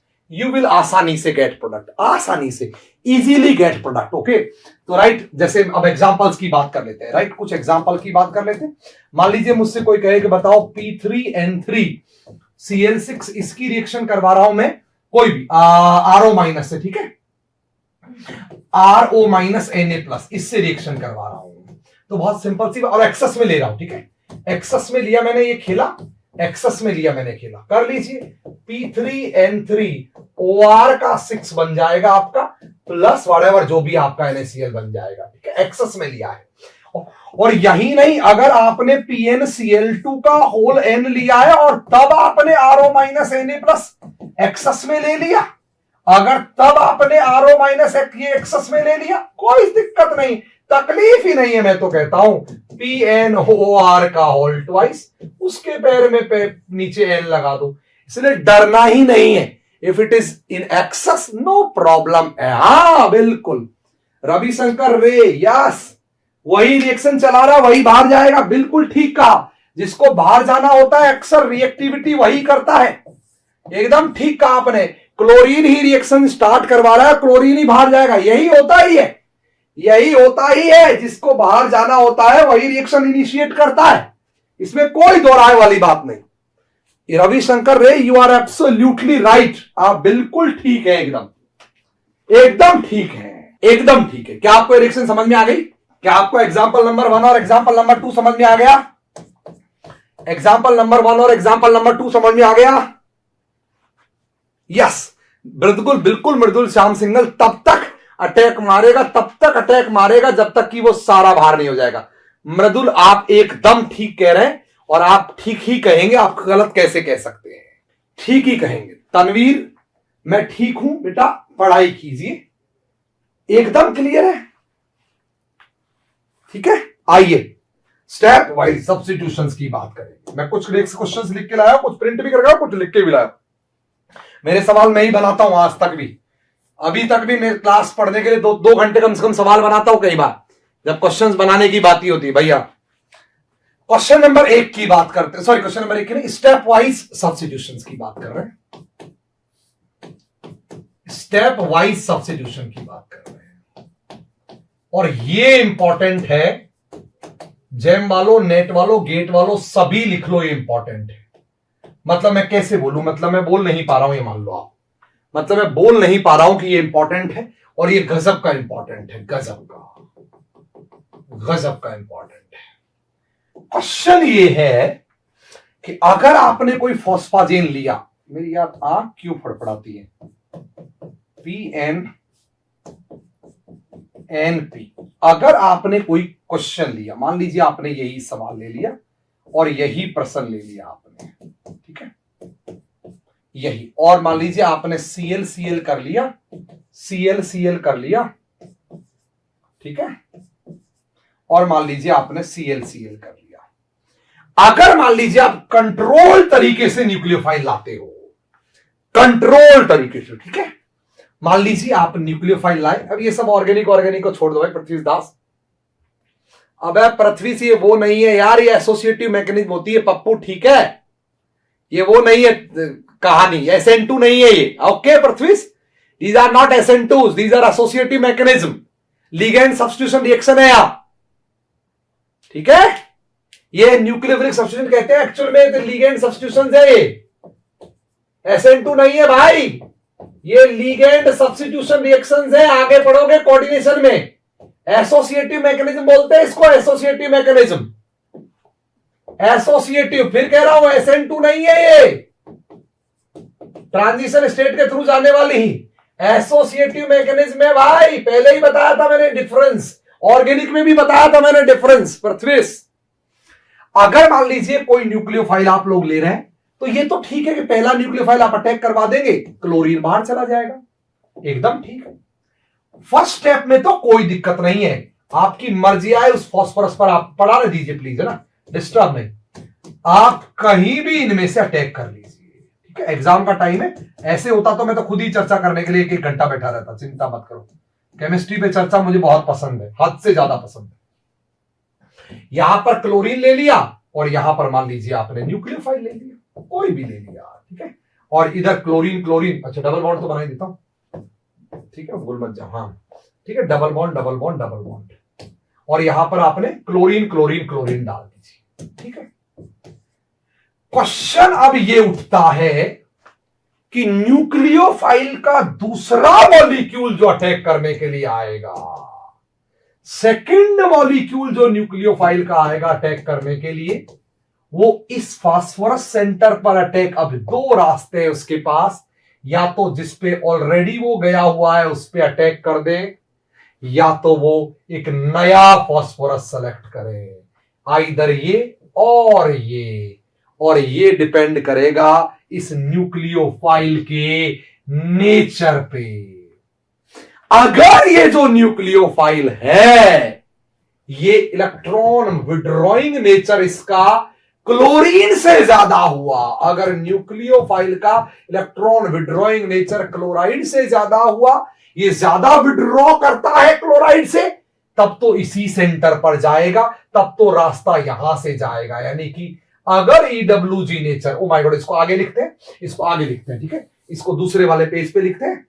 आसानी से इजीली गेट प्रोडक्ट, ओके। तो राइट, जैसे अब एग्जांपल्स की बात कर लेते हैं, राइट, कुछ एग्जांपल की बात कर लेते हैं। मान लीजिए मुझसे कोई कहे कि बताओ P3N3Cl6, इसकी रिएक्शन करवा रहा हूं मैं, कोई भी RO माइनस से, ठीक है, RO माइनस Na+, इससे रिएक्शन करवा रहा हूं, तो बहुत सिंपल सी, और एक्सेस में ले रहा हूं, ठीक है, एक्सेस में लिया मैंने, ये खेला, एक्सेस में लिया मैंने, खेला, कर लीजिए। P3N3OR का 6 बन जाएगा आपका, प्लस व्हाटएवर जो भी आपका NaCl बन जाएगा, ठीक है, एक्सेस में लिया है। और यही नहीं, अगर आपने PnCl2 का होल n लिया है और तब आपने RO माइनस Na+ एक्सेस में ले लिया, अगर तब आपने RO माइनस एक्सेस में ले लिया, कोई दिक्कत नहीं, तकलीफ ही नहीं है। मैं तो कहता हूं PnOR का होल ट्वाइस, उसके पैर में नीचे n लगा दो, इसलिए डरना ही नहीं है। If it is in excess no problem है। हाँ बिल्कुल, रविशंकर रे, यस, वही रिएक्शन चला रहा, वही बाहर जाएगा, बिल्कुल ठीक कहा। जिसको बाहर जाना होता है अक्सर रिएक्टिविटी वही करता है, एकदम ठीक कहा आपने। क्लोरीन ही रिएक्शन स्टार्ट करवा रहा है, क्लोरीन ही बाहर जाएगा, यही होता ही है, जिसको बाहर जाना होता है वही रिएक्शन इनिशिएट करता है, इसमें कोई दो राय वाली बात नहीं। रविशंकर रे, यू आर एब्सोल्युटली राइट, आप बिल्कुल ठीक है, एकदम ठीक है। एकदम ठीक है। क्या आपको रिएक्शन समझ में आ गई? क्या आपको एग्जाम्पल नंबर 1 और एग्जाम्पल नंबर 2 समझ में आ गया? एग्जाम्पल नंबर 1 और एग्जाम्पल नंबर 2 समझ में आ गया? यस, बिल्कुल बिल्कुल मृदुल श्याम सिंगल तब तक अटैक मारेगा, तब तक अटैक मारेगा जब तक कि वो सारा बाहर नहीं हो जाएगा। मृदुल आप एकदम ठीक कह रहे हैं और आप ठीक ही कहेंगे, आप गलत कैसे कह सकते हैं? ठीक ही कहेंगे। तनवीर मैं ठीक हूं बेटा, पढ़ाई कीजिए, एकदम क्लियर है। ठीक है, आइए स्टेप वाइज सब्स्टिट्यूशंस की बात करेंगे। मैं कुछ क्वेश्चंस लिख के लाया, कुछ प्रिंट भी करके, कुछ लिख के भी लाया। मेरे सवाल मैं ही बनाता हूं आज तक भी, अभी तक भी मैं क्लास पढ़ने के लिए 2 घंटे कम से कम सवाल बनाता हूं कई बार, जब क्वेश्चंस बनाने की बात ही होती है। भैया क्वेश्चन नंबर 1 की बात करते हैं, सॉरी क्वेश्चन नंबर 1 की नहीं, स्टेप वाइज सब्स्टिट्यूशंस की बात कर रहे हैं, स्टेप वाइज सब्स्टिट्यूशन की बात कर रहे हैं। और ये इंपॉर्टेंट है, जेम वालों, नेट वालों, गेट वालों सभी लिख लो, ये इंपॉर्टेंट है। मतलब मैं कैसे बोलूं, मतलब मैं बोल नहीं पा रहा हूं, ये मान लो आप, मतलब मैं बोल नहीं पा रहा हूं कि ये इंपॉर्टेंट है और ये गजब का इंपॉर्टेंट है, गजब का इंपॉर्टेंट है। क्वेश्चन ये है कि अगर आपने कोई फॉस्फाजेन लिया, मेरी यार आंख क्यों फड़फड़ाती है, PNNP, अगर आपने कोई क्वेश्चन लिया, मान लीजिए आपने यही सवाल ले लिया और यही प्रश्न ले लिया आपने, ठीक है, यही, और मान लीजिए आपने CL कर लिया, CL कर लिया, ठीक है, और मान लीजिए आपने CL कर लिया। अगर मान लीजिए आप कंट्रोल तरीके से न्यूक्लियोफाइल लाते हो, कंट्रोल तरीके से, ठीक है, मान लीजिए आप न्यूक्लियोफाइल लाए, अब ये सब ऑर्गेनिक को छोड़ दो भाई पृथ्वी दास, अब पृथ्वी से ये वो नहीं है यार, ये एसोसिएटिव मैकेनिज्म होती है पप्पू, ठीक है, ये वो नहीं है कहानी, SN2 नहीं है ये, okay Prithvi, these are not SN2s, these are associative mechanism, ligand substitution reaction है यहां, ठीक है, ये न्यूक्लियोफिलिक सब्स्टिट्यूशन कहते हैं एक्चुअल में, लिगेंड सब्स्टिट्यूशन है ये, SN2 नहीं है भाई, ये लिगेंड सब्स्टिट्यूशन रिएक्शंस है, आगे पढ़ोगे कोऑर्डिनेशन में, एसोसिएटिव मैकेनिज्म बोलते हैं इसको, एसोसिएटिव मैकेनिज्म, एसोसिएटिव, फिर कह रहा हूं SN2 नहीं है ये, ट्रांजिशन स्टेट के थ्रू जाने वाली ही एसोसिएटिव मैकेनिज्म है भाई, पहले ही बताया था मैंने डिफरेंस, ऑर्गेनिक में भी बताया था मैंने डिफरेंस पृथ्वी। अगर मान लीजिए कोई न्यूक्लियोफाइल आप लोग ले रहे हैं, तो ये तो ठीक है कि पहला न्यूक्लियोफाइल आप अटैक करवा देंगे, क्लोरीन बाहर चला जाएगा, एकदम ठीक है। फर्स्ट स्टेप में तो कोई दिक्कत नहीं है, आपकी मर्जी आए उस फॉस्फोरस पर आप पढ़ा दीजिए प्लीज, है ना, डिस्टर्ब नहीं, आप कहीं भी इनमें से अटैक कर लीजिए, ठीक है, एग्जाम का टाइम है, ऐसे होता तो मैं तो खुद ही चर्चा करने के लिए 1 घंटा बैठा रहता, चिंता मत करो, केमिस्ट्री पे चर्चा मुझे बहुत पसंद है, हद से ज्यादा पसंद है। यहां पर क्लोरीन ले लिया और यहां पर मान लीजिए आपने न्यूक्लियोफाइल ले लिया, कोई भी ले लिया, ठीक है, और इधर क्लोरीन, अच्छा डबल बॉन्ड तो बना ही देता हूं, ठीक है, भूल मत जाओ, हाँ ठीक है, डबल बॉन्ड, और यहां पर आपने क्लोरीन डाल दीजिए, ठीक है। क्वेश्चन अब ये उठता है कि न्यूक्लियोफाइल का दूसरा मॉलिक्यूल जो अटैक करने के लिए आएगा, सेकंड मॉलिक्यूल जो न्यूक्लियोफाइल का आएगा अटैक करने के लिए, वो इस फास्फोरस सेंटर पर अटैक, अब 2 रास्ते हैं उसके पास, या तो जिसपे ऑलरेडी वो गया हुआ है उस पे अटैक कर दे, या तो वो एक नया फॉस्फोरस सेलेक्ट करे, आइदर ये और ये डिपेंड करेगा इस न्यूक्लियोफाइल के नेचर पे। अगर ये जो न्यूक्लियोफाइल है, ये इलेक्ट्रॉन विड्रॉइंग नेचर इसका क्लोरीन से ज्यादा हुआ, अगर न्यूक्लियोफाइल का इलेक्ट्रॉन विड्रॉइंग नेचर क्लोराइड से ज्यादा हुआ, ये ज्यादा विड्रॉ करता है क्लोराइड से, तब तो इसी सेंटर पर जाएगा, तब तो रास्ता यहां से जाएगा, यानी कि अगर EWG nature, oh my God, इसको आगे लिखते हैं, ठीक है, इसको दूसरे वाले पेज पे लिखते हैं,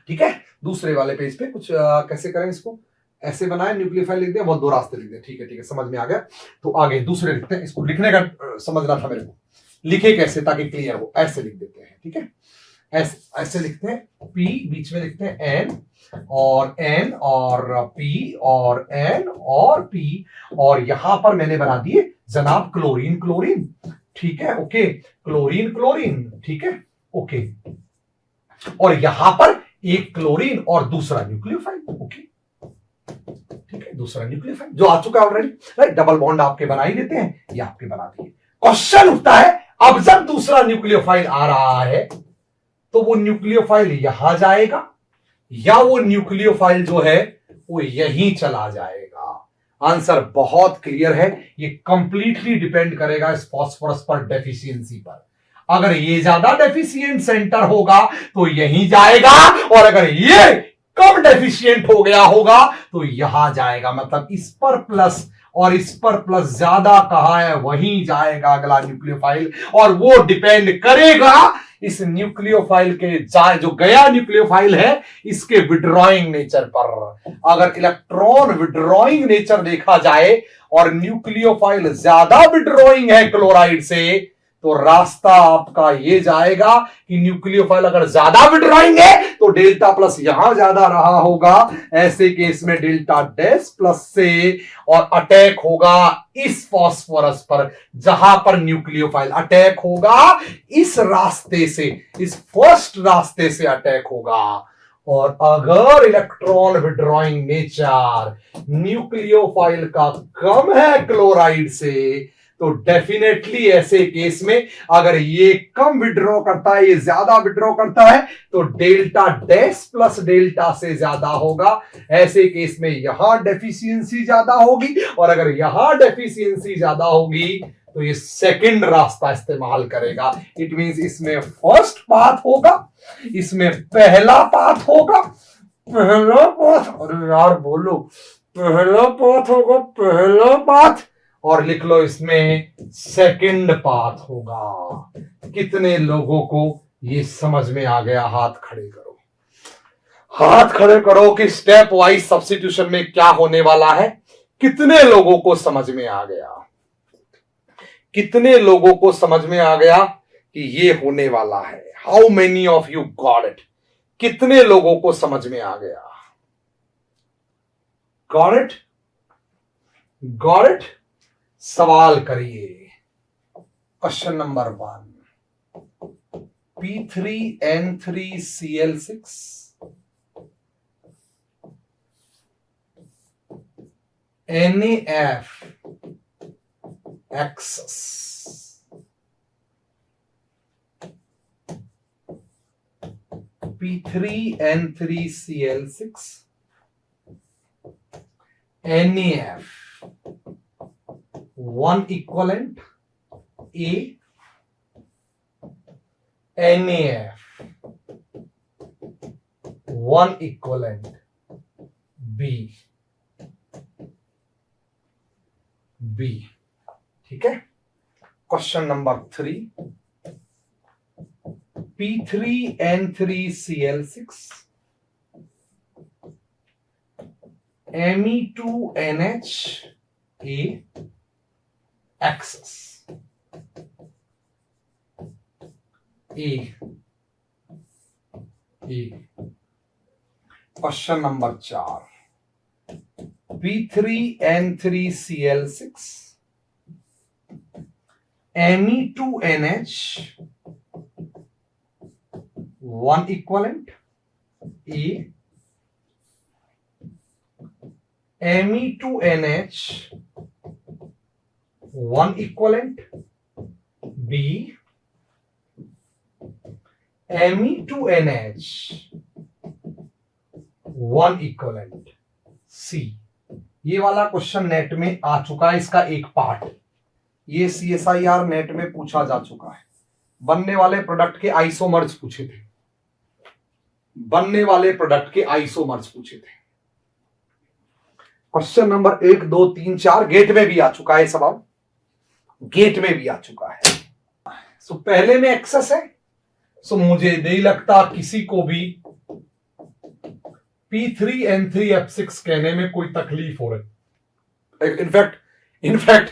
ठीक है, दूसरे वाले पेज पे कुछ कैसे करें, इसको ऐसे बनाए, न्यूक्लियोफाइल लिख दें, बहुत 2 रास्ते लिख दें, ठीक है, समझ में आ गया। तो आगे दूसरे लिखते हैं, इसको लिखने का समझना था मेरे को, लिखे कैसे ताकि क्लियर हो, ऐसे लिख देते हैं, ठीक है, ऐसे लिखते हैं, P बीच में लिखते हैं N और N और P और N और P, और यहां पर मैंने बना दिए जनाब क्लोरीन क्लोरीन, ठीक है, ओके, क्लोरीन क्लोरीन, ठीक है, ओके, और यहां पर एक क्लोरीन और दूसरा न्यूक्लियोफाइल, ओके, ठीक है, दूसरा न्यूक्लियोफाइल जो आ चुका है ऑलरेडी, राइट, डबल बॉन्ड आपके बना ही देते हैं, ये आपके बना दिए। क्वेश्चन उठता है, अब जब दूसरा न्यूक्लियोफाइल आ रहा है तो वो न्यूक्लियोफाइल यहां जाएगा या वो न्यूक्लियोफाइल जो है वो यहीं चला जाएगा? आंसर बहुत क्लियर है, ये कंप्लीटली डिपेंड करेगा इस फास्फोरस पर डेफिशिएंसी पर। अगर ये ज्यादा डेफिशिएंट सेंटर होगा तो यहीं जाएगा, और अगर ये कम डेफिशिएंट हो गया होगा तो यहां जाएगा, मतलब इस पर प्लस और इस पर प्लस ज्यादा कहां है वहीं जाएगा अगला न्यूक्लियोफाइल, और वो डिपेंड करेगा इस न्यूक्लियोफाइल के जो गया न्यूक्लियोफाइल है इसके विड्रॉइंग नेचर पर। अगर इलेक्ट्रॉन विड्रॉइंग नेचर देखा जाए और न्यूक्लियोफाइल ज्यादा विड्रॉइंग है क्लोराइड से, तो रास्ता आपका ये जाएगा कि न्यूक्लियोफाइल अगर ज्यादा विड्रॉइंग है तो डेल्टा प्लस यहां ज्यादा रहा होगा, ऐसे केस में डेल्टा डैश प्लस से, और अटैक होगा इस फास्फोरस पर जहां पर न्यूक्लियोफाइल अटैक होगा इस रास्ते से, इस फर्स्ट रास्ते से अटैक होगा। और अगर इलेक्ट्रॉन विड्रॉइंग नेचर न्यूक्लियोफाइल का कम है क्लोराइड से, तो डेफिनेटली ऐसे केस में अगर ये कम विड्रॉ करता है, ये ज्यादा विड्रॉ करता है, तो डेल्टा डैश प्लस डेल्टा से ज्यादा होगा। ऐसे केस में यहां डेफिशिएंसी ज्यादा होगी, और अगर यहां डेफिशिएंसी ज्यादा होगी तो ये सेकंड रास्ता इस्तेमाल करेगा। इट मींस इसमें फर्स्ट पाथ होगा, इसमें पहला पाथ होगा, पहला पाथ, अरे यार बोलो, पहला पाथ होगा, पहला पाथ, और लिख लो इसमें सेकंड पाथ होगा। कितने लोगों को ये समझ में आ गया? हाथ खड़े करो, हाथ खड़े करो कि स्टेप वाइज सब्स्टिट्यूशन में क्या होने वाला है। कितने लोगों को समझ में आ गया? कितने लोगों को समझ में आ गया कि ये होने वाला है? How many of you got it? कितने लोगों को समझ में आ गया? Got it? Got it? सवाल करिए। Question number 1, P3N3Cl6 NaF excess P3N3Cl6 NaF 1 equivalent A, NaF 1 equivalent B, ठीक है। Question number 3, P3N3Cl6 Me2NH A excess A। Question number 4, P3N3Cl6 Me2NH 1 equivalent A, Me2NH 1 equivalent B, Me2NH 1 equivalent C। ये वाला question net में आ चुका है, इसका एक part ये CSIR नेट में पूछा जा चुका है। बनने वाले प्रोडक्ट के आइसोमर्स पूछे थे, बनने वाले प्रोडक्ट के आइसोमर्स पूछे थे। क्वेश्चन नंबर 1, 2, 3, 4 गेट में भी आ चुका है सवाल, गेट में भी आ चुका है। सो पहले में एक्सेस है, सो मुझे नहीं लगता किसी को भी P3N3F6 कहने में कोई तकलीफ हो रही। इनफैक्ट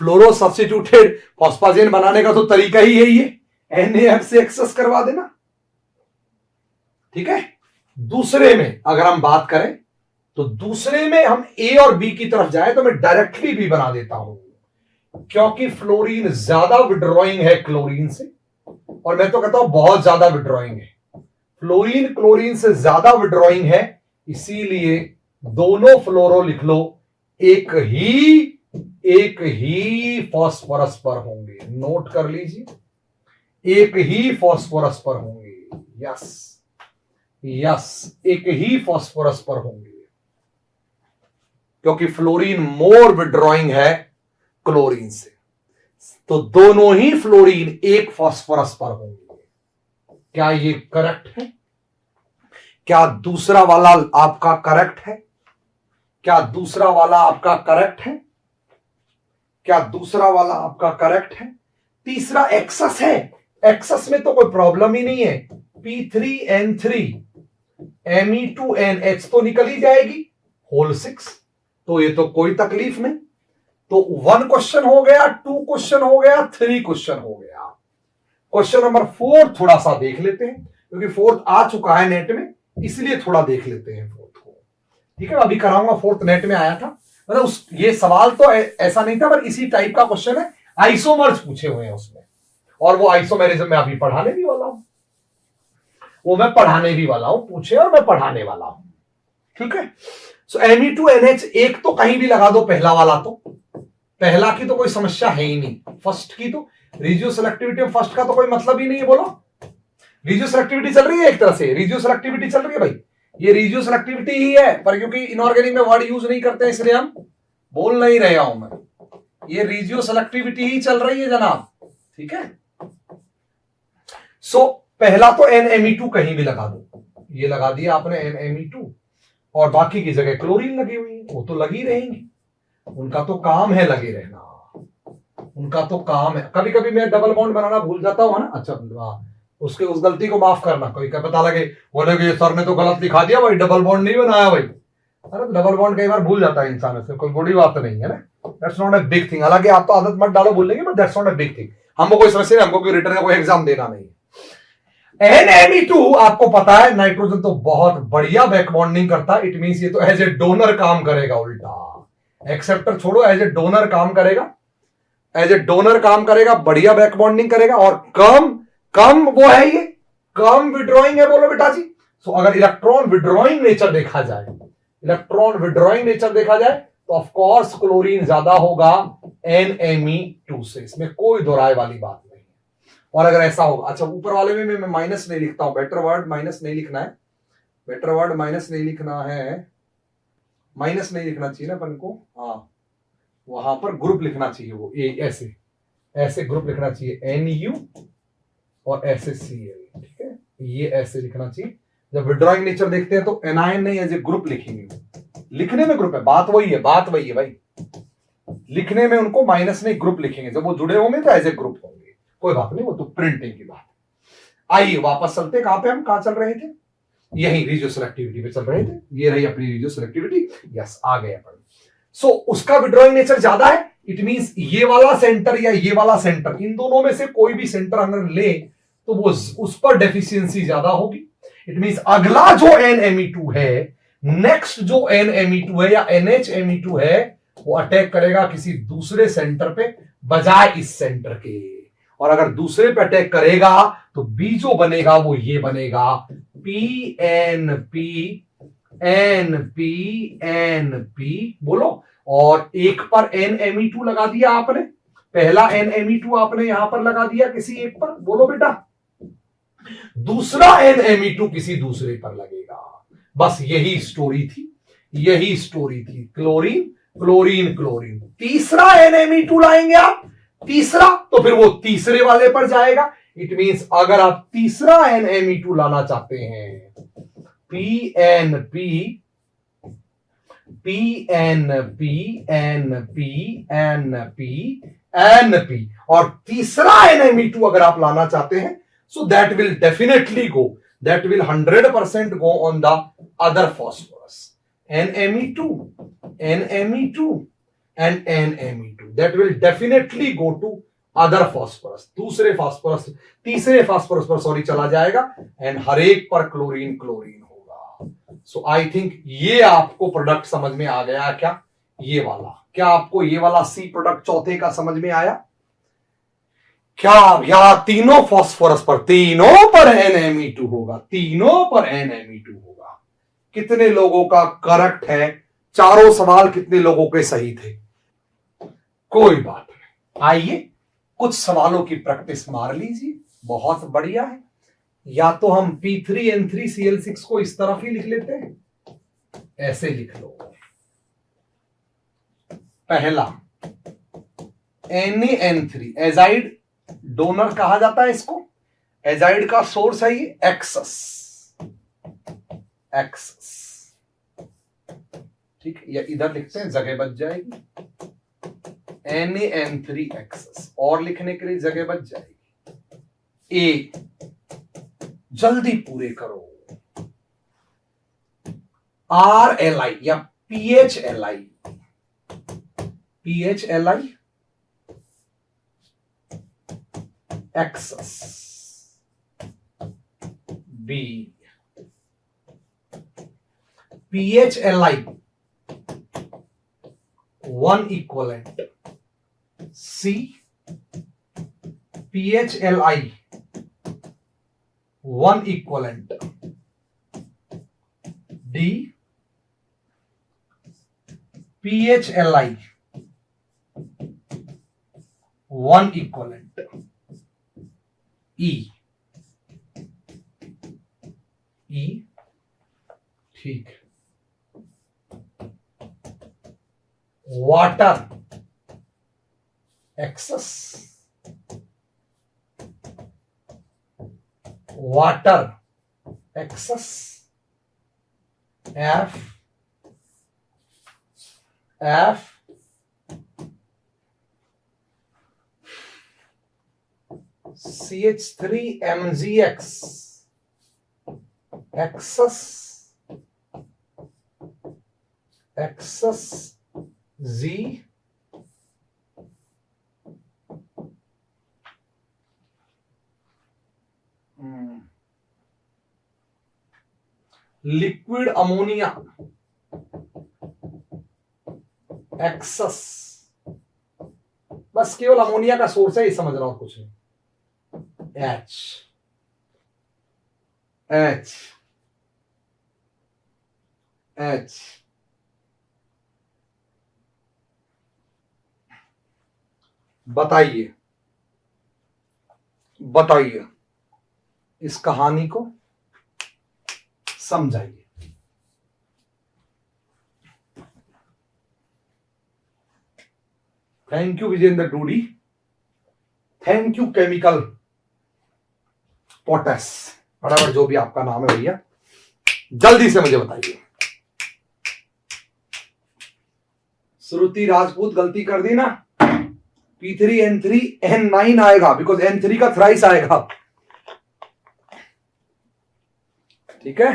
फ्लोरो सब्स्टिट्यूटेड फॉस्फाजेन बनाने का तो तरीका ही है ये, NaF से एक्सेस करवा देना। ठीक है, दूसरे में अगर हम बात करें तो दूसरे में हम A और B की तरफ जाए तो मैं डायरेक्टली B बना देता हूं, क्योंकि फ्लोरीन ज्यादा विड्रॉइंग है क्लोरीन से, और मैं तो कहता हूं बहुत ज्यादा विड्रॉइंग है। फ्लोरीन क्लोरीन से ज्यादा विड्रॉइंग है, इसीलिए दोनों फ्लोरो लिख लो एक ही फास्फोरस पर होंगे। नोट कर लीजिए, एक ही फास्फोरस पर होंगे। यस, एक ही फास्फोरस पर होंगे, क्योंकि फ्लोरीन मोर विड्रॉइंग है क्लोरीन से, तो दोनों ही फ्लोरीन एक फास्फोरस पर होंगे। क्या ये करेक्ट है? क्या दूसरा वाला आपका करेक्ट है? क्या दूसरा वाला आपका करेक्ट है? क्या दूसरा वाला आपका करेक्ट है? तीसरा एक्सेस है, एक्सेस में तो कोई प्रॉब्लम ही नहीं है। P3N3 Me2NH तो निकल ही जाएगी होल 6, तो ये तो कोई तकलीफ नहीं। तो 1 क्वेश्चन हो गया, 2 क्वेश्चन हो गया, 3 क्वेश्चन हो गया। क्वेश्चन नंबर 4 थोड़ा सा देख लेते हैं, क्योंकि 4th आ चुका है नेट में, इसलिए थोड़ा देख लेते हैं 4th को। ठीक है, अभी कराऊंगा, 4th नेट में आया था। मतलब ये सवाल तो ऐसा नहीं था, पर इसी टाइप का क्वेश्चन है। आइसोमर्स पूछे हुए हैं उसमें, और वो आइसोमेरिज्म में अभी पढ़ाने भी वाला हूं, पूछे और मैं पढ़ाने वाला हूं। ठीक है, सो Me2NH एक तो कहीं भी लगा दो, पहला वाला तो, पहला की तो कोई समस्या है ही नहीं। फर्स्ट की तो रिजियो सेलेक्टिविटी में फर्स्ट का तो कोई मतलब ही नहीं है। बोलो, रिजियो सेलेक्टिविटी चल रही है, एक तरह से रिजियो सेलेक्टिविटी चल रही है भाई, ये रिजियो सेलेक्टिविटी ही है, पर क्योंकि इनऑर्गेनिक में वर्ड यूज नहीं करते इसलिए हम बोल नहीं रहा हूं मैं। ये रिजियो सेलेक्टिविटी ही चल रही है जनाब। ठीक है, सो पहला तो NMe2 कहीं भी लगा दो, ये लगा दिया आपने NMe2, और बाकी की जगह क्लोरीन लगी हुई है, वो तो लगी रहेंगी, उनका तो काम है लगे रहना, उनका तो काम है। कभी कभी मैं डबल बॉन्ड बनाना भूल जाता हूं ना, अच्छा उसके उस गलती को माफ करना। कोई क्या पता लगे बोले कि सर ने तो गलत लिखा दिया भाई, डबल बॉन्ड नहीं बनाया भाई। अरे डबल बॉन्ड कई बार भूल जाता है इंसान, से कोई बड़ी बात नहीं है ना, that's not a big thing. हालांकि आप तो आदत मत डालो भूलने, but that's not a big thing. हमको कोई समस्या नहीं, हमको कोई रिटर्न का कोई एग्जाम देना नहीं। NMe2 आपको पता है नाइट्रोजन तो बहुत बढ़िया बैक बॉन्डिंग करता है, इट मींस ये तो एज ए डोनर काम करेगा, उल्टा एक्सेप्टर छोड़ो, एज ए डोनर काम करेगा, एज ए डोनर काम करेगा, बढ़िया बैक बॉन्डिंग करेगा, और कम वो है, ये कम विड्रॉइंग है। बोलो बेटा जी, सो अगर इलेक्ट्रॉन विड्रॉइंग नेचर देखा जाए, तो ऑफ कोर्स क्लोरीन ज्यादा होगा NMe2 से, इसमें कोई दो राय वाली बात नहीं। और अगर ऐसा होगा, अच्छा ऊपर वाले में मैं माइनस नहीं लिखता हूं, बेटर वर्ड माइनस नहीं लिखना है, माइनस नहीं लिखना चाहिए ना अपन को, हाँ वहां पर ग्रुप लिखना चाहिए, वो ऐसे ग्रुप लिखना चाहिए, NU और ऐसे Cl। ठीक है, ये ऐसे लिखना चाहिए। जब विड्रॉइंग नेचर देखते हैं तो एनायन नहीं एज ए ग्रुप लिखेंगे, लिखने में ग्रुप है, बात वही है भाई, लिखने में उनको माइनस नहीं ग्रुप लिखेंगे, जब वो जुड़े होंगे तो एज ए ग्रुप होंगे, कोई बात नहीं, वो तो प्रिंटिंग की बात। आइए वापस चलते, कहां पे हम कहां चल रहे थे, यही रिजियो सेलेक्टिविटी पे चल रहे थे। ये रही अपनी रिजियो सेलेक्टिविटी, यस आ गए अपन। सो उसका विड्रॉइंग नेचर ज्यादा है, इट मींस ये वाला सेंटर या ये वाला सेंटर, इन दोनों में से कोई भी सेंटर अगर ले तो वो उस पर डेफिशिएंसी ज्यादा होगी। इट मींस अगला जो NMe2 है, नेक्स्ट जो NMe2 है या NHMe2 है, वो अटैक करेगा किसी दूसरे सेंटर पे बजाय इस सेंटर के, और अगर दूसरे पे अटैक करेगा तो बी जो बनेगा वो ये बनेगा PNP बोलो, और एक पर NMe2 लगा दिया आपने, पहला NMe2 आपने यहां पर लगा दिया किसी एक पर, बोलो बेटा, दूसरा NMe2 किसी दूसरे पर लगेगा। बस यही स्टोरी थी, क्लोरीन। तीसरा NMe2 लाएंगे आप, तीसरा तो फिर वो तीसरे वाले पर जाएगा। इट मींस अगर आप तीसरा NMe2 लाना चाहते हैं, PNP और तीसरा NMe2 अगर आप लाना चाहते हैं, so that will definitely go, that will 100% go on the other phosphorus, NMe2 and NMe2, that will definitely go to other phosphorus, दूसरे फास्फोरस, तीसरे फास्फोरस पर सॉरी चला जाएगा एंड हर एक पर क्लोरीन क्लोरीन होगा। सो आई थिंक ये आपको प्रोडक्ट समझ में आ गया क्या? ये वाला, क्या आपको ये वाला सी प्रोडक्ट चौथे का समझ में आया क्या? या तीनों फास्फोरस पर, तीनों पर NMe2 होगा, तीनों पर NMe2 होगा। कितने लोगों का करेक्ट है? चारों सवाल कितने लोगों के सही थे? कोई बात नहीं, आइए कुछ सवालों की प्रैक्टिस मार लीजिए। बहुत बढ़िया है। या तो हम P3N3Cl6 को इस तरफ ही लिख लेते हैं, ऐसे लिख लो। पहला NaN3 एजाइड डोनर कहा जाता है इसको, एजाइड का सोर्स है ये एक्सेस, एक्सेस, ठीक है, या इधर लिखते हैं जगह बच जाएगी, NaN3 एक्सेस, और लिखने के लिए जगह बच जाएगी। ए, जल्दी पूरे करो। RLi या PHLi, PHLi excess, B, PHLi 1 equivalent, C, PHLi 1 equivalent, D, PHLi 1 equivalent, E, E, ठीक। Water excess, water excess, F, F, CH3MgX excess, excess Z, liquid ammonia excess, बस केवल अमोनिया का सोर्स है ये समझ रहा हूं, कुछ नहीं। H, H, H, बताइए, बताइए इस कहानी को समझाइए। Thank you Vijendra Doodi, thank you chemical pots, बराबर जो भी आपका नाम है भैया, जल्दी से मुझे बताइए। श्रुति राजपूत गलती कर दी ना, P3N3N9 आएगा, बिकॉज N3 का थ्राइस आएगा, ठीक है।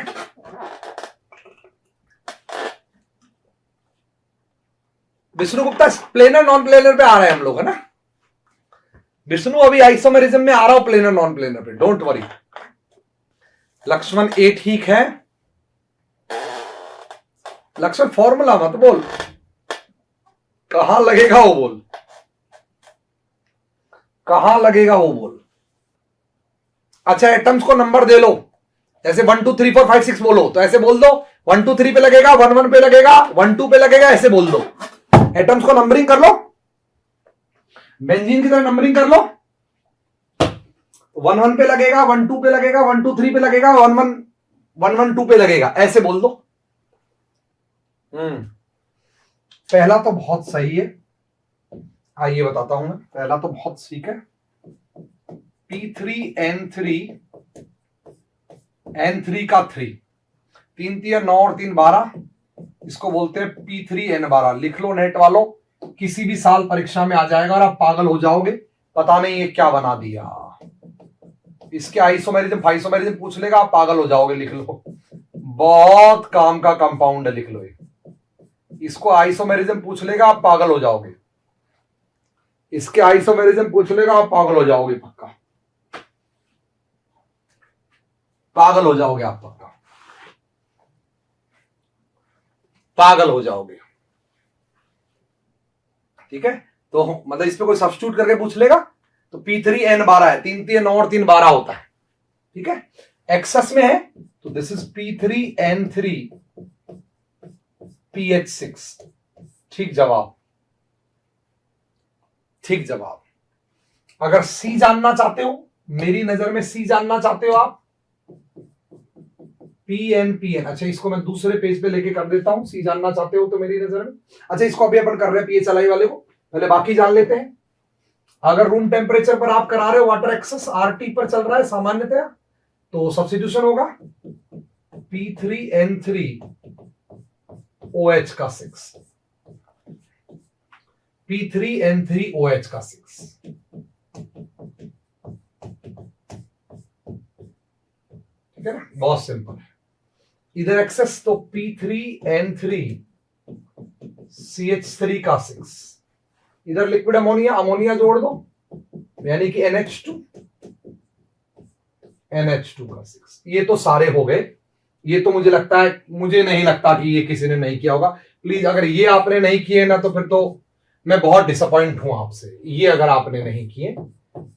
Vishnu Gupta planar non planar पे आ रहे हैं हम लोग, है ना। विष्णु अभी आइसोमेरिज्म में आ रहा हूं, प्लेनर नॉन प्लेनर पे, डोंट वरी। लक्ष्मण ए ठीक है। लक्ष्मण फॉर्मूला मत बोल, कहां लगेगा वो बोल, कहां लगेगा वो बोल। अच्छा एटम्स को नंबर दे लो, जैसे 1 2 3 4 5 6 बोलो तो ऐसे बोल दो, 1 2 3 पे लगेगा, 1 1 पे लगेगा, 1 2 पे लगेगा, ऐसे बोल दो। एटम्स को नंबरिंग कर लो, बेंजीन की तरह नंबरिंग कर लो। 1 1 पे लगेगा, 1 2 पे लगेगा, 1 2 3 पे लगेगा, 1 1 2 पे लगेगा, ऐसे बोल दो। पहला तो बहुत सही है, आइए बताता हूं मैं। पहला तो बहुत ठीक है, P3N3 N3 का 3, 3 3 9 और 3 12, इसको बोलते हैं P3N12। लिख लो नेट वालों, किसी भी साल परीक्षा में आ जाएगा और आप पागल हो जाओगे, पता नहीं ये क्या बना दिया। इसके आइसोमेरिज्म फाइसोमेरिज्म पूछ लेगा, आप पागल हो जाओगे। लिख लो, बहुत काम का कंपाउंड है, लिख लो। इसको आइसोमेरिज्म पूछ लेगा, आप पागल हो जाओगे। इसके आइसोमेरिज्म पूछ लेगा, आप पागल हो जाओगे पक्का, पागल हो जाओगे आप पक्का, पागल हो जाओगे। ठीक है, तो मतलब इस पे कोई सब्स्टिट्यूट करके पूछ लेगा तो P3N12 है, 3 और 3 12 होता है। ठीक है, एक्सेस में है तो दिस इज P3N3 PH6। ठीक जवाब, ठीक जवाब। अगर सी जानना चाहते हो, मेरी नजर में सी जानना चाहते हो आप, PN। अच्छा, इसको मैं दूसरे पेज पे लेके कर देता हूं, सी जानना चाहते हो तो मेरी नजर में। अच्छा, इसको अभी अपन कर रहे हैं PHLI वाले को, पहले बाकी जान लेते हैं। अगर रूम टेम्परेचर पर आप करा रहे हो, वाटर एक्सेस RT पर चल रहा है सामान्यतया, तो सब्स्टिट्यूशन होगा P3N3 OH का 6, P3N3 OH का 6। ठीक है ना, बहुत सिंपल है। इधर एक्सेस तो P3N3 CH3 का 6, इधर लिक्विड अमोनिया, अमोनिया जोड़ दो यानी कि NH2 का 6। ये तो सारे हो गए। ये तो मुझे लगता है, मुझे नहीं लगता कि ये किसी ने नहीं किया होगा। प्लीज अगर ये आपने नहीं किए ना तो फिर तो मैं बहुत डिसअपॉइंट हूं आपसे। ये अगर आपने नहीं किए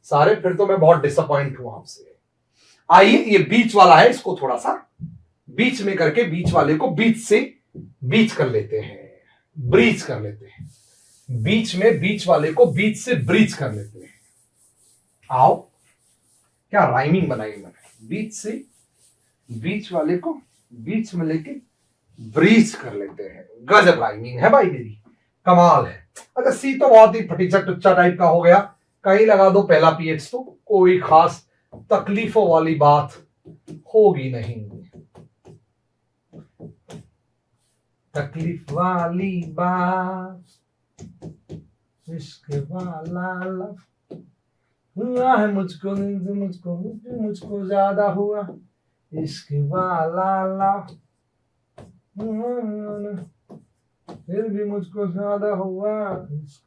सारे, फिर तो मैं बहुत डिसअपॉइंट हूं आपसे। आइए, ये बीच वाला है, इसको थोड़ा सा बीच में करके बीच वाले को बीच से बीच कर लेते हैं, ब्रीच कर लेते हैं। बीच में बीच वाले को बीच से ब्रीच कर लेते हैं। आओ, क्या राइमिंग बनाई मैंने, बीच से बीच वाले को बीच में लेके ब्रीच कर लेते हैं। गजब राइमिंग है भाई मेरी, कमाल है। अच्छा, सी तो बहुत ही फटीचा टुच्चा टाइप का हो गया, कहीं लगा दो पहला PH, तो कोई खास तकलीफों वाली बात होगी नहीं। तकलीफ वाली बात, इश्क वाला लव हुआ है मुझको, मुझको ज्यादा हुआ इश्क वाला लव, फिर भी मुझको ज्यादा हुआ इश्क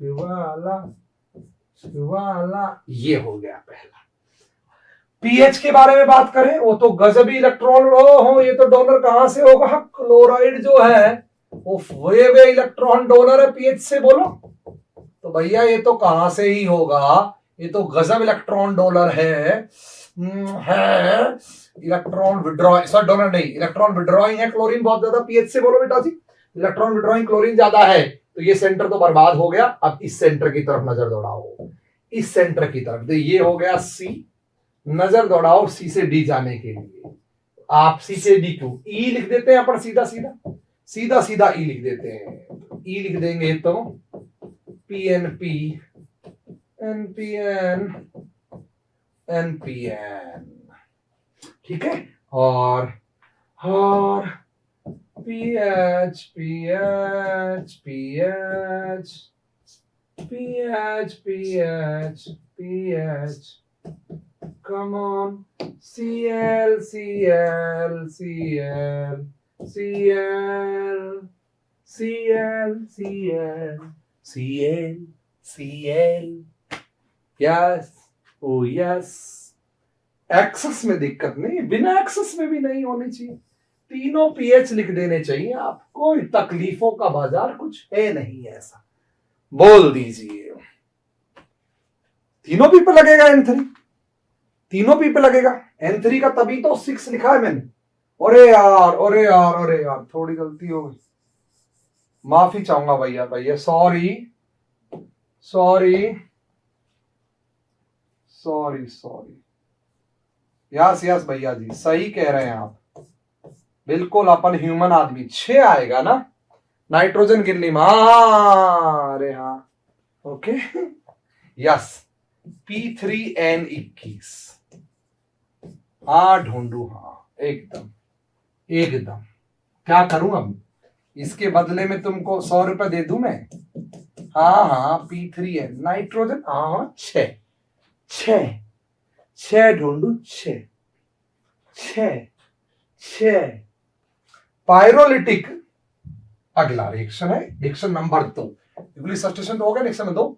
वाला। ये हो गया पहला। पीएच के बारे में बात करें, वो तो गजबी इलेक्ट्रॉन, हो ये तो डोनर कहां से होगा, क्लोराइड जो है वो वे इलेक्ट्रॉन डोनर है पीएच से, बोलो तो भैया ये तो कहां से ही होगा, ये तो गजब इलेक्ट्रॉन डोनर है इलेक्ट्रॉन विड्रॉइंग, सॉरी डोनर नहीं, इलेक्ट्रॉन विड्रॉइंग है क्लोरीन बहुत ज्यादा पीएच से, बोलो बेटा जी। इलेक्ट्रॉन विड्रॉइंग क्लोरीन ज्यादा है तो ये सेंटर तो बर्बाद हो गया। अब इस सेंटर की तरफ नजर दौड़ाओ, इस सेंटर की तरफ, तो ये हो गया सी, नजर दौड़ाओ सी से डी जाने के लिए। आप सी से डी क्यों, ई लिख देते हैं अपन, सीधा सीधा ई लिख देते हैं। ई लिख देंगे तो PNP NPN NPN, ठीक है, और PH PH PH PH PH PH, come on, Cl Cl Cl Cl Cl Cl Cl Cl, yes oh yes. Access में दिक्कत नहीं, बिना एक्सेस में भी नहीं होनी चाहिए, तीनों पीएच लिख देने चाहिए आप, कोई तकलीफों का बाजार कुछ है नहीं ऐसा, बोल दीजिए। तीनों पी पे लगेगा N3, तीनों पी पे लगेगा N3 का, तभी तो 6 लिखा है मैंने। अरे यार थोड़ी गलती हो गई, माफी चाहूंगा भैया, सॉरी यस भैया जी, सही कह रहे हैं आप, बिल्कुल अपन ह्यूमन आदमी 6 आएगा ना, नाइट्रोजन गिनली में, अरे हाँ ओके यस, P3N21, ढूंढू, एकदम क्या करूं अब, इसके बदले में तुमको 100 रुपए दे दूं मैं। हाँ P3N नाइट्रोजन, 6 ढूंढू, 6 पायरोलिटिक अगला रिएक्शन है, रिएक्शन नंबर 2, सब्स्टिट्यूशन तो हो गया, reaction 2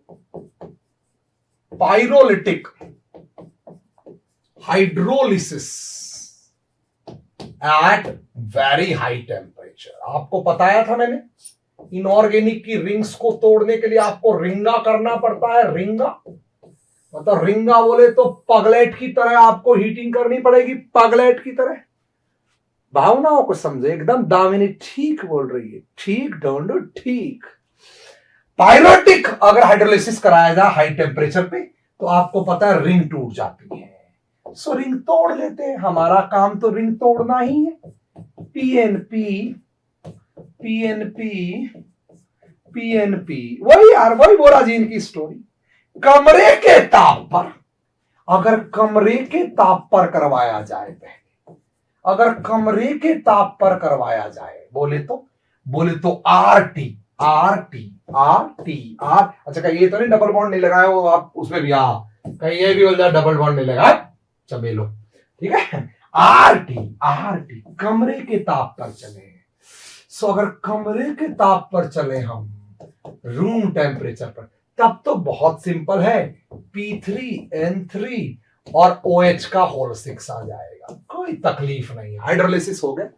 pyrolytic hydrolysis at very high temperature. आपको बताया था मैंने, इनऑर्गेनिक की रिंग्स को तोड़ने के लिए आपको रिंगा करना पड़ता है। रिंगा मतलब रिंगा बोले तो पगलेट की तरह आपको हीटिंग करनी पड़ेगी, पगलेट की तरह। भावनाओं को समझे, एकदम दामिनी ठीक बोल रही है, ठीक ढूंढो, ठीक। पायरोटिक अगर हाइड्रोलिसिस कराया जाए हाई टेम्परेचर पे तो आपको पता है रिंग टूट जाती है। सो रिंग तोड़ लेते हैं, हमारा काम तो रिंग तोड़ना ही है। पीएनपी पीएनपी पीएनपी, वही यार, वही बोराजीन की स्टोरी। कमरे के ताप पर, अगर कमरे के ताप पर करवाया जाए, पहले अगर कमरे के ताप पर करवाया जाए, बोले तो आरटी आरटी आरटी आर। अच्छा कहीं ये तो नहीं डबल बॉन्ड नहीं लगाया हो आप उसमें भी, कहीं ये भी बोल जाए डबल बॉन्ड नहीं लगाया, चमेलो, ठीक है। आरटी आरटी कमरे के ताप पर चले। सो अगर कमरे के ताप पर चले हम, रूम टेम्परेचर पर, तब तो बहुत सिंपल है, P3N3 और OH का होल 6 आ जाएगा, कोई तकलीफ नहीं है, हाइड्रोलिसिस हो गया।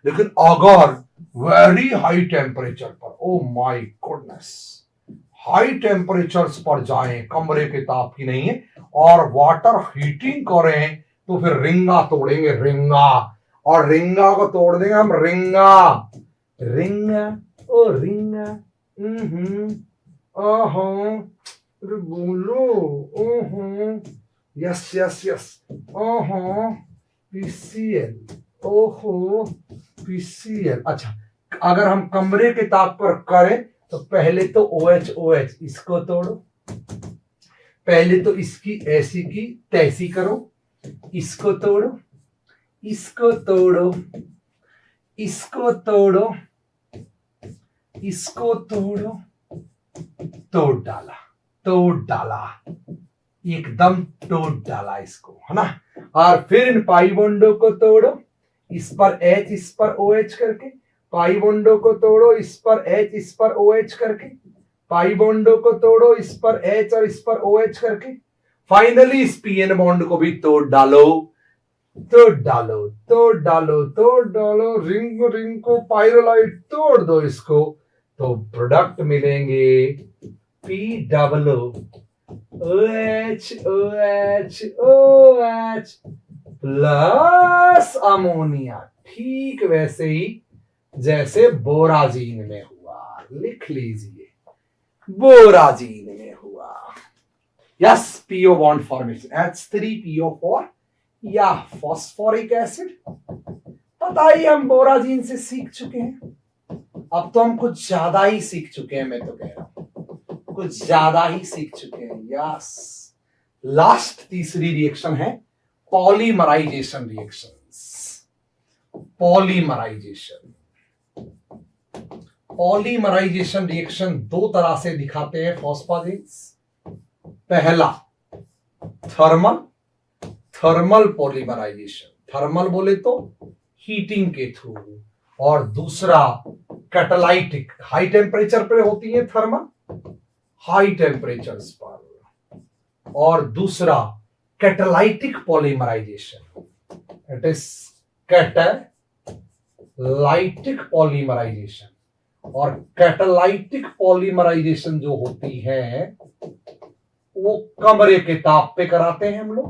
लेकिन अगर वेरी हाई टेम्परेचर पर, oh my goodness, high temperatures पर जाएं, कमरे के ताप की नहीं है, और वाटर हीटिंग करें, तो फिर रिंगा तोड़ेंगे, रिंगा। और रिंगा को तोड़ देंगे हम, रिंगा रिंगा ओ रिंगा। ओहो बोलो, ओहो यस यस यस, ओहो PCl, ओहो PCl। अच्छा अगर हम कमरे के ताप पर करें तो पहले तो OH इसको तोड़ो, पहले तो इसकी ऐसी की तैसी करो, इसको तोड़ो, इसको तोड़ो, इसको तोड़ो, इसको तोड़ो, तोड़ डाला, तोड़ डाला, एकदम तोड़ डाला इसको, है ना। और फिर इन पाई बॉन्डों को तोड़ो, इस पर H इस पर OH करके, पाई बॉन्डों को तोड़ो, इस पर H इस पर OH करके, पाई बॉन्डों को तोड़ो, इस पर H और इस पर OH करके, फाइनली इस PN बॉन्ड को भी तोड़ डालो, तोड़ डालो, तोड़ डालो, तोड़ डालो, रिंग को पायरोलाइट तोड़ दो इसको, तो प्रोडक्ट मिलेंगे POO OH OH OH plus ammonia, ठीक वैसे ही जैसे बोराजीन में हुआ। लिख लीजिए, बोराजीन में हुआ। Yes, PO bond formation, H3PO4 या फॉस्फोरिक एसिड। पता ही हम बोराजीन से सीख चुके हैं, अब तो हम कुछ ज्यादा ही सीख चुके हैं, मैं तो कह रहा हूं कुछ ज्यादा ही सीख चुके हैं। यस, लास्ट तीसरी रिएक्शन है polymerisation reactions. Polymerisation, polymerisation reaction दो तरह से दिखाते हैं फॉस्फोजिन्स। पहला थर्मल, थर्मल पॉलीमराइजेशन, थर्मल बोले तो हीटिंग के थ्रू, और दूसरा कैटालाइटिक, हाई टेम्परेचर पर होती है थर्मल, हाई टेम्परेचर्स पर, और दूसरा catalytic polymerisation, it is catalytic polymerisation. और कैटालाइटिक पॉलीमराइजेशन जो होती है वो कमरे के ताप पे कराते हैं हम लोग,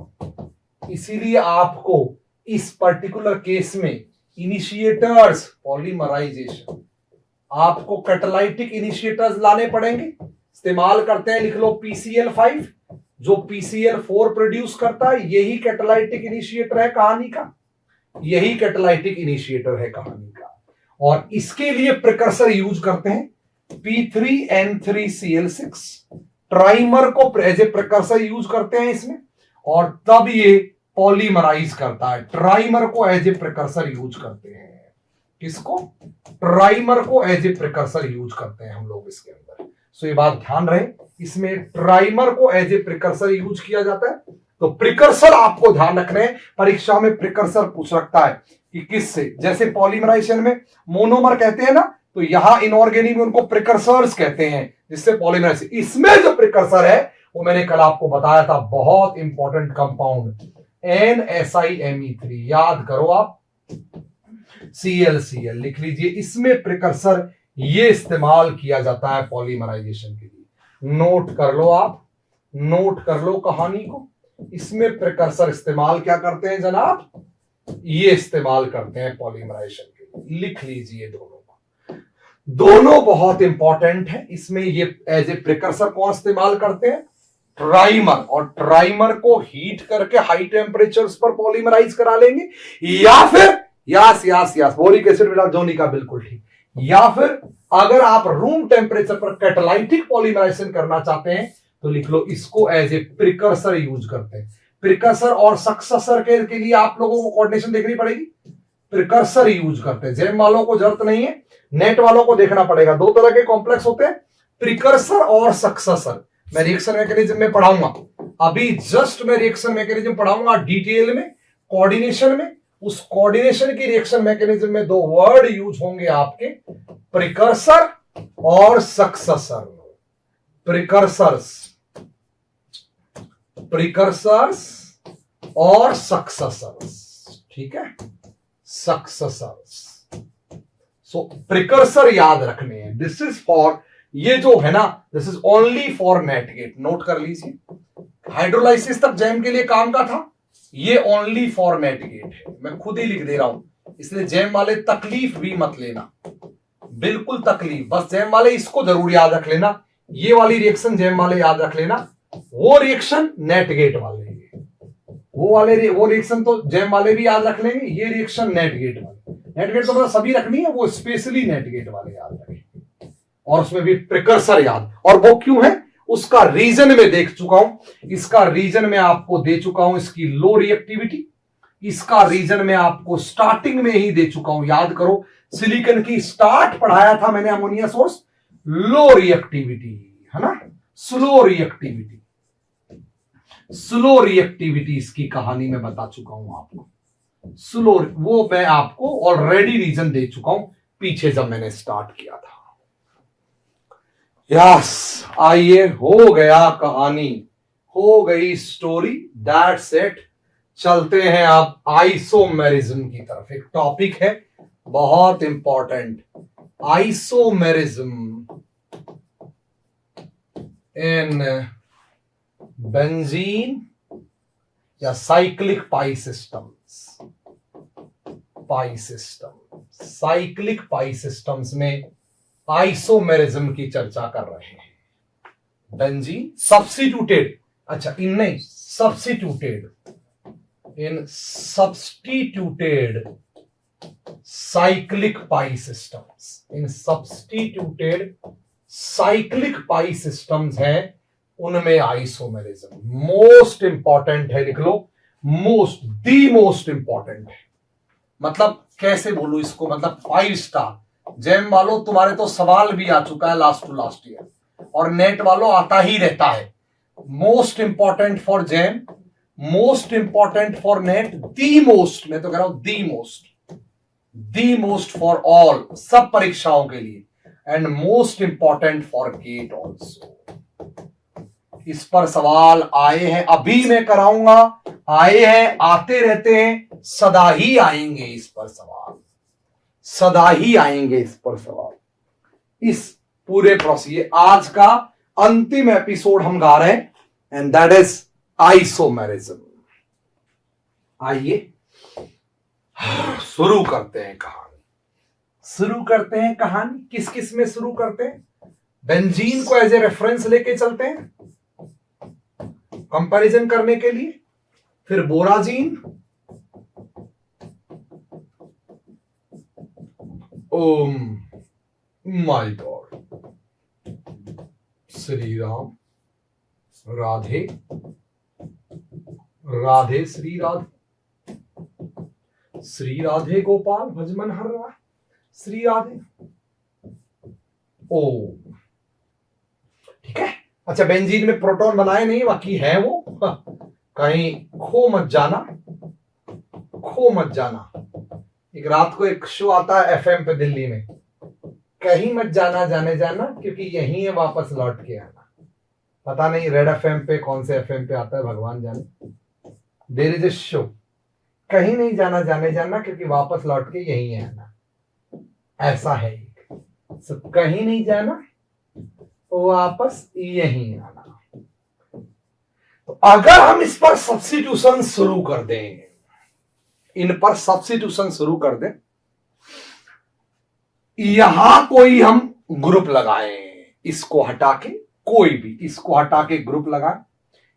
इसीलिए आपको इस पर्टिकुलर केस में इनिशिएटर्स पॉलीमराइजेशन, आपको कैटालाइटिक इनिशिएटर्स लाने पड़ेंगे। इस्तेमाल करते हैं, लिख लो PCl5, जो PCl4 प्रोड्यूस करता है, यही कैटालाइटिक इनिशिएटर है कहानी का, यही कैटालाइटिक इनिशिएटर है कहानी का। और इसके लिए प्रिकर्सर यूज करते हैं P3N3Cl6, ट्राइमर को एज ए प्रिकर्सर यूज करते हैं इसमें, और तब ये पॉलीमराइज करता है। ट्राइमर को एज ए प्रिकर्सर यूज करते हैं, किसको? ट्राइमर को एज ए प्रिकर्सर यूज करते हैं हम लोग इसके अंदर। सो ये बात ध्यान रहे, इसमें ट्राइमर को एज ए प्रिकर्सर यूज किया जाता है। तो प्रिकर्सर आपको ध्यान रखने, परीक्षा में प्रिकर्सर पूछ रखता है कि किससे, जैसे पॉलीमराइजेशन में मोनोमर कहते हैं ना, तो यहां इनऑर्गेनिक में उनको प्रिकर्सर्स कहते हैं, जिससे पॉलीमराइजेशन। इसमें जो प्रिकर्सर है वो मैंने कल आपको बताया था, बहुत इंपॉर्टेंट कंपाउंड NSIMe3, याद करो आप, ClCl लिख लीजिए। इसमें प्रिकर्सर ये इस्तेमाल किया जाता है पॉलीमराइजेशन के लिए। नोट कर लो आप, नोट कर लो कहानी को। इसमें प्रिकर्सर इस्तेमाल क्या करते हैं जनाब, ये इस्तेमाल करते हैं पॉलीमराइजेशन के लिए। लिख लीजिए दोनों बहुत इंपॉर्टेंट है। इसमें ये एज ए प्रिकर्सर कौन इस्तेमाल करते हैं, ट्राइमर, और ट्राइमर को हीट करके हाई टेम्परेचर्स पर पॉलीमराइज करा लेंगे, या फिर yes boric acid without Jonika, बिल्कुल ठीक, या फिर अगर आप रूम टेम्परेचर पर कैटालाइटिक पॉलीमराइजेशन करना चाहते हैं तो लिख लो, इसको एज ए प्रिकर्सर यूज करते हैं। प्रिकर्सर और सक्सेसर के लिए आप लोगों को कोऑर्डिनेशन देखनी पड़ेगी। प्रिकर्सर यूज करते हैं, जेम वालों को जरूरत नहीं है, नेट वालों को देखना पड़ेगा। दो तरह के कॉम्प्लेक्स होते हैं, प्रिकर्सर और सक्सेसर। मैं रिएक्शन मैकेनिज्म में पढ़ाऊंगा, अभी जस्ट मैं रिएक्शन मैकेनिज्म पढ़ाऊंगा डिटेल में, कोऑर्डिनेशन में। उस कोऑर्डिनेशन की रिएक्शन मैकेनिज्म में दो वर्ड यूज होंगे आपके, प्रिकर्सर और सक्सेसर। प्रिकर्सर्स और सक्सेसर्स, ठीक है, सक्सेसर्स। सो प्रिकर्सर याद रखने हैं, दिस इज फॉर, ये जो है ना, this is only for NET GATE, note कर लीजिए। हाइड्रोलाइसिस तक जैम के लिए काम का था, ये ओनली फॉर नेट गेट है, मैं खुद ही लिख दे रहा हूं, इसलिए जैम वाले तकलीफ भी मत लेना, बिल्कुल तकलीफ, बस जैम वाले इसको जरूर याद रख लेना, ये वाली रिएक्शन जैम वाले याद रख लेना, वो रिएक्शन नेट गेट वाले, वो रिएक्शन तो जैम वाले भी याद रख लेंगे, ये रिएक्शन नेट गेट वाले। नेट गेट तो मतलब सभी रखनी है, वो स्पेशली नेट गेट वाले याद रखें, और उसमें भी प्रिकर्सर याद। और वो क्यों है उसका रीजन में देख चुका हूं, इसका रीजन में आपको दे चुका हूं, इसकी लो रिएक्टिविटी, इसका रीजन में आपको स्टार्टिंग में ही दे चुका हूं। याद करो, सिलिकॉन की स्टार्ट पढ़ाया था मैंने, अमोनिया सोर्स, लो रिएक्टिविटी है ना, स्लो रिएक्टिविटी, स्लो रिएक्टिविटी इसकी कहानी में बता चुका हूं आपको, स्लो, वो मैं आपको ऑलरेडी रीजन दे चुका हूं पीछे जब मैंने स्टार्ट किया था। यस, आइए, हो गया कहानी, हो गई स्टोरी, दैट्स इट। चलते हैं आप आइसोमेरिज्म की तरफ, एक टॉपिक है बहुत इंपॉर्टेंट, आइसोमेरिज्म इन बेंजीन या साइक्लिक पाई सिस्टम्स, साइक्लिक पाई सिस्टम्स में आइसोमेरिज्म की चर्चा कर रहे हैं। बेंजीन सब्स्टिट्यूटेड, अच्छा इन नहीं, सब्स्टिट्यूटेड, इन सब्स्टिट्यूटेड साइक्लिक पाई सिस्टम्स, इन सब्स्टिट्यूटेड साइक्लिक पाई सिस्टम्स हैं, उनमें आइसोमेरिज्म मोस्ट इंपॉर्टेंट है, लिख लो, मोस्ट, दी मोस्ट इंपॉर्टेंट है। मतलब कैसे बोलूं इसको, मतलब 5 स्टार। जैम वालों तुम्हारे तो सवाल भी आ चुका है लास्ट टू लास्ट ईयर, और नेट वालों आता ही रहता है। Most important for jam, most important for net, the most, मैं तो कह रहा हूं दी मोस्ट फॉर ऑल, सब परीक्षाओं के लिए, and most important for GATE also. इस पर सवाल आए हैं, अभी मैं कराऊंगा, आए हैं, आते रहते हैं, सदा ही आएंगे इस पर सवाल, सदा ही आएंगे इस पर सवाल। इस पूरे प्रोसेस, आज का अंतिम एपिसोड हम गा रहे हैं, एंड दैट इज आइसोमेरिज्म। आइए शुरू करते हैं कहानी, शुरू करते हैं कहानी। किस किस में शुरू करते हैं, बेंजीन को एज ए रेफरेंस लेके चलते हैं कंपैरिजन करने के लिए, फिर बोराजीन, ओम माय गॉड, श्री राम, राधे राधे, श्री राधे, श्री राधे गोपाल भजमन हर रहा, श्री राधे, ओ ठीक है। अच्छा, बेंजीन में प्रोटॉन बनाए नहीं, बाकी है वो, कहीं खो मत जाना, खो मत जाना। एक रात को एक शो आता है एफएम पे दिल्ली में, कहीं मत जाना जाने जाना, क्योंकि यहीं है वापस लौट के आना। पता नहीं रेड एफएम पे कौन से एफएम पे आता है भगवान जाने। देयर इज अ शो, कहीं नहीं जाना जाने जाना, क्योंकि वापस लौट के यही आना, ऐसा है। सब कहीं नहीं जाना, वापस यही आना। तो अगर हम इस पर सब्स्टिट्यूशन शुरू कर दें, इन पर सब्स्टिट्यूशन शुरू कर दें, यहां कोई हम ग्रुप लगाएं, इसको हटा के, कोई भी इसको हटा के ग्रुप लगाएं,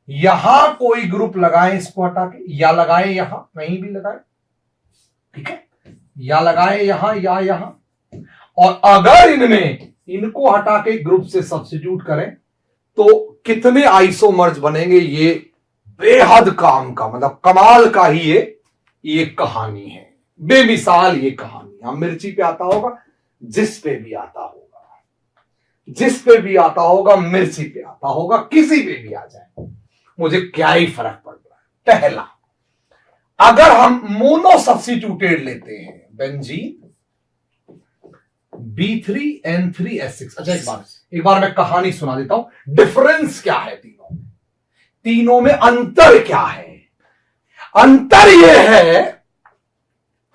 यहां कोई ग्रुप लगाएं इसको हटा के, या लगाएं यहां, कहीं भी लगाएं, ठीक है, या लगाएं यहां या यहां। और अगर इनमें इनको हटा के ग्रुप से सब्स्टिट्यूट करें तो कितने आइसोमर्स बनेंगे, ये बेहद काम का, मतलब कमाल का ही ये कहानी है, बेमिसाल ये कहानी। हम मिर्ची पे आता होगा, जिस पे भी आता होगा, जिस पे भी आता होगा, मिर्ची पे आता होगा, किसी पे भी आ जाए, मुझे क्या ही फर्क पड़ रहा है। पहला, अगर हम मोनो सब्स्टिट्यूटेड लेते हैं, बेंजीन B3N3S6। अच्छा, एक बार मैं कहानी सुना देता हूं, डिफरेंस क्या है तीनों में अंतर क्या है। अंतर यह है,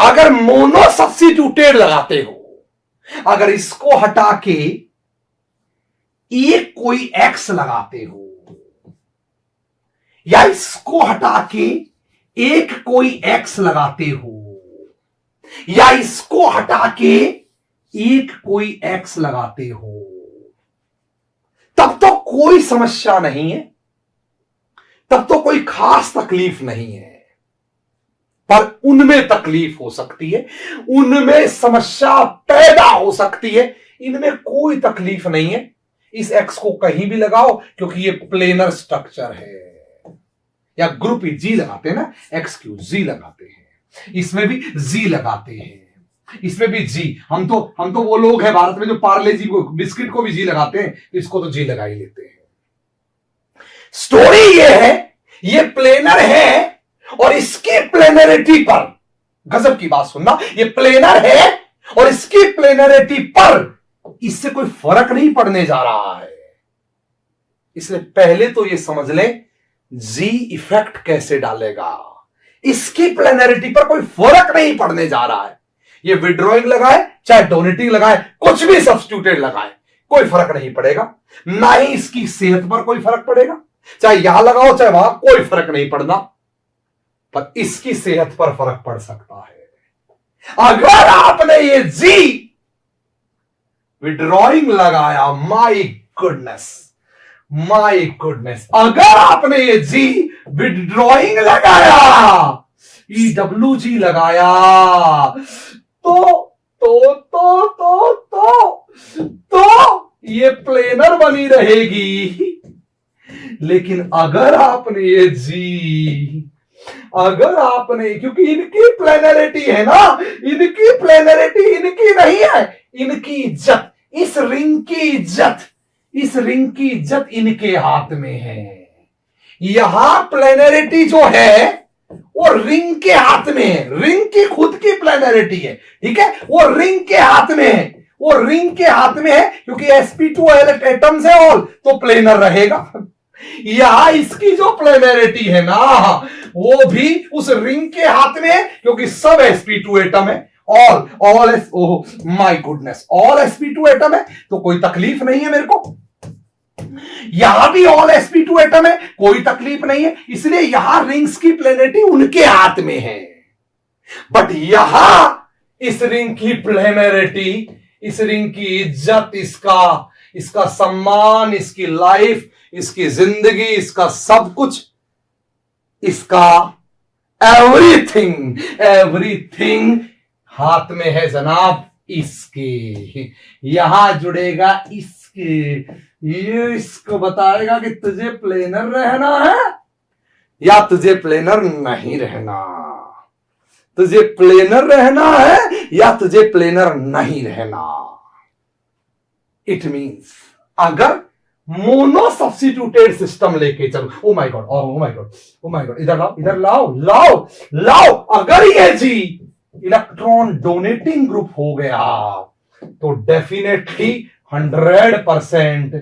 अगर मोनो सब्स्टिट्यूटेड लगाते हो, अगर इसको हटा के एक कोई एक्स लगाते हो, या इसको हटा के एक कोई एक्स लगाते हो, या इसको हटा के एक कोई एक्स लगाते हो, तब तो कोई समस्या नहीं है, तब तो कोई खास तकलीफ नहीं है। पर उनमें तकलीफ हो सकती है, उनमें समस्या पैदा हो सकती है, इनमें कोई तकलीफ नहीं है। इस एक्स को कहीं भी लगाओ, क्योंकि ये प्लेनर स्ट्रक्चर है। या ग्रुप जी लगाते हैं ना, एक्स क्यू जी लगाते हैं, इसमें भी जी लगाते हैं, इसमें भी जी। हम तो वो लोग हैं भारत में जो पार्ले जी को, बिस्किट को भी जी लगाते हैं, इसको तो जी लगा ही लेते हैं। स्टोरी ये है, ये प्लेनर है, और इसकी प्लेनरिटी पर, गजब की बात सुनना, ये प्लेनर है और इसकी प्लेनरिटी पर इससे कोई फर्क नहीं पड़ने जा रहा है। इसलिए पहले तो ये समझ लें जी इफेक्ट कैसे डालेगा। इसकी प्लेनरिटी पर कोई फर्क नहीं पड़ने जा रहा है। ये विड्रॉइंग लगाए चाहे डोनेटिंग लगाए, कुछ भी सब्स्टिट्यूटेड लगाए, कोई फर्क नहीं पड़ेगा। ना ही इसकी सेहत पर कोई फर्क पड़ेगा, चाहे यहां लगाओ चाहे वहां, कोई फर्क नहीं पड़ना। पर इसकी सेहत पर फर्क पड़ सकता है। अगर आपने ये जी विड्रॉइंग लगाया, माय गुडनेस, अगर आपने ये जी विड्रॉइंग लगाया, EWG लगाया, तो ये प्लेनर बनी रहेगी। लेकिन अगर आपने ये जी, अगर आपने, क्योंकि इनकी प्लेनरिटी है ना, इनकी प्लेनरिटी इनकी नहीं है, इनकी इज्जत, इस रिंग की इज्जत इनके हाथ में है। यहां प्लेनरिटी जो है वो रिंग के हाथ में है, रिंग की खुद की प्लेनरिटी है, ठीक है, वो रिंग के हाथ में है, वो रिंग के हाथ में है, क्योंकि sp2 एटम्स है ऑल, तो प्लेनर रहेगा। यहां इसकी जो प्लेनरिटी है ना, वो भी उस रिंग के हाथ में है, क्योंकि सब sp2 एटम है, all my goodness, all sp2 atom है, तो कोई तकलीफ नहीं है मेरे को। यहां भी ऑल sp2 एटम है, कोई तकलीफ नहीं है, इसलिए यहां रिंग्स की प्लेनरिटी उनके हाथ में है। बट यहां इस रिंग की प्लेनरिटी, इस रिंग की इज्जत, इसका सम्मान, इसकी लाइफ, इसकी जिंदगी, इसका सब कुछ, इसका एवरीथिंग हाथ में है जनाब इसके। यहां जुड़ेगा इसके, ये इसको बताएगा कि तुझे प्लेनर रहना है या तुझे प्लेनर नहीं रहना, तुझे प्लेनर रहना है या तुझे प्लेनर नहीं रहना। इट मींस अगर मोनो सब्स्टिट्यूटेड सिस्टम लेके चलो, oh my God, oh my God, oh my God, इधर लाओ, अगर ये जी इलेक्ट्रॉन डोनेटिंग ग्रुप हो गया तो डेफिनेटली 100%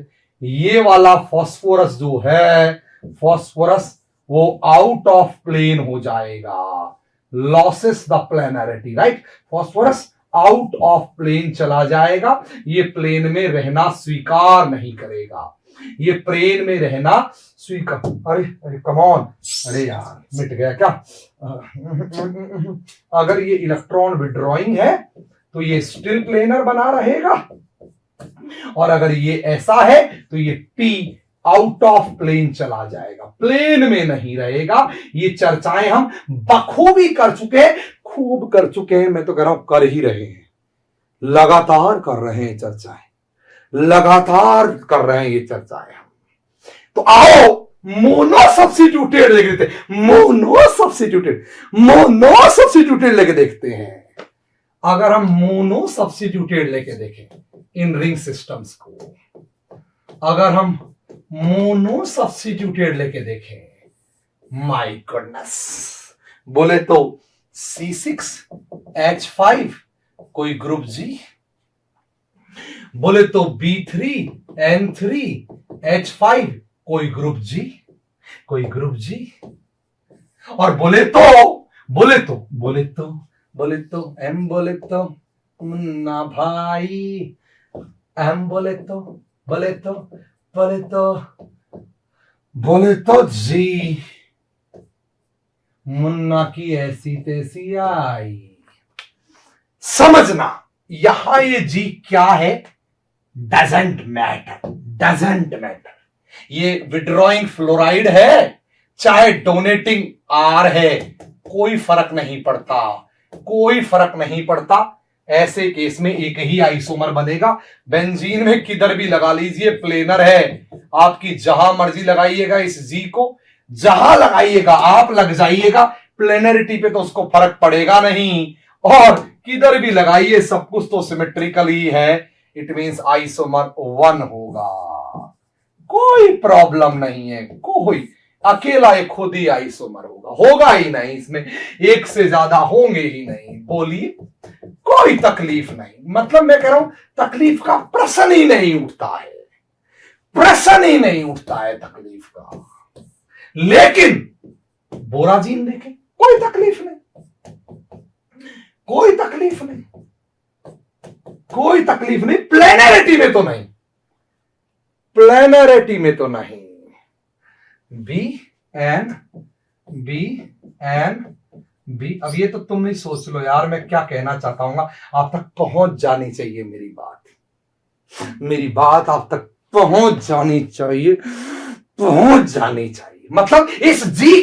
ये वाला फास्फोरस जो है, फास्फोरस वो आउट ऑफ प्लेन हो जाएगा, loses the planarity, right. Phosphorus out of plane चला जाएगा, ये प्लेन में रहना स्वीकार नहीं करेगा, ये प्लेन में रहना स्वीकार, अरे अरे कम ऑन, अरे यार मिट गया क्या। अगर ये इलेक्ट्रॉन विड्रॉइंग है तो ये स्टिल प्लेनर बना रहेगा, और अगर ये ऐसा है तो ये p आउट ऑफ प्लेन चला जाएगा, प्लेन में नहीं रहेगा। ये चर्चाएं हम बखूबी कर चुके हैं, खूब कर चुके हैं, मैं तो कह रहा हूं कर ही रहे हैं, लगातार कर रहे हैं चर्चाएं, लगातार कर रहे हैं ये चर्चाएं हम। तो आओ मोनो सब्स्टिट्यूटेड देख लेते हैं, मोनो सब्स्टिट्यूटेड लेके देखते हैं। अगर हम मोनो सब्स्टिट्यूटेड लेके देखें इन रिंग सिस्टम्स को, अगर हम मोनो सब्स्टिट्यूटेड लेके देखें, माय गॉडनेस, बोले तो C6H5 कोई ग्रुप G, बोले तो B3N3H5 कोई ग्रुप G, और बोले तो M बोले तो मुन्ना भाई, M बोले तो जी, मुन्ना की ऐसी तैसी आई। समझना यहां ये जी क्या है, डजंट मैटर। ये विड्रॉइंग फ्लोराइड है चाहे डोनेटिंग आर है, कोई फर्क नहीं पड़ता। ऐसे केस में एक ही आइसोमर बनेगा। बेंजीन में किधर भी लगा लीजिए प्लेनर है, आपकी जहां मर्जी लगाइएगा, इस जी को जहां लगाइएगा आप लग जाइएगा, प्लेनरिटी पे तो उसको फर्क पड़ेगा नहीं, और किधर भी लगाइए सब कुछ तो सिमेट्रिकल ही है, इट मींस आइसोमर 1 होगा, कोई प्रॉब्लम नहीं है, कोई अकेला एक खुद ही आइसोमर होगा ही नहीं, इसमें एक से ज्यादा होंगे ही नहीं। बोलिए कोई तकलीफ नहीं, मतलब मैं कह रहा हूं तकलीफ का प्रश्न ही नहीं उठता है तकलीफ का। लेकिन बोराजीन देखें, कोई तकलीफ नहीं, प्लेनरिटी में तो नहीं, बी। अब ये तो तुम नहीं सोच लो यार मैं क्या कहना चाहता हूं, आप तक पहुंच जानी चाहिए मेरी बात आप तक पहुंच जानी चाहिए। मतलब इस जी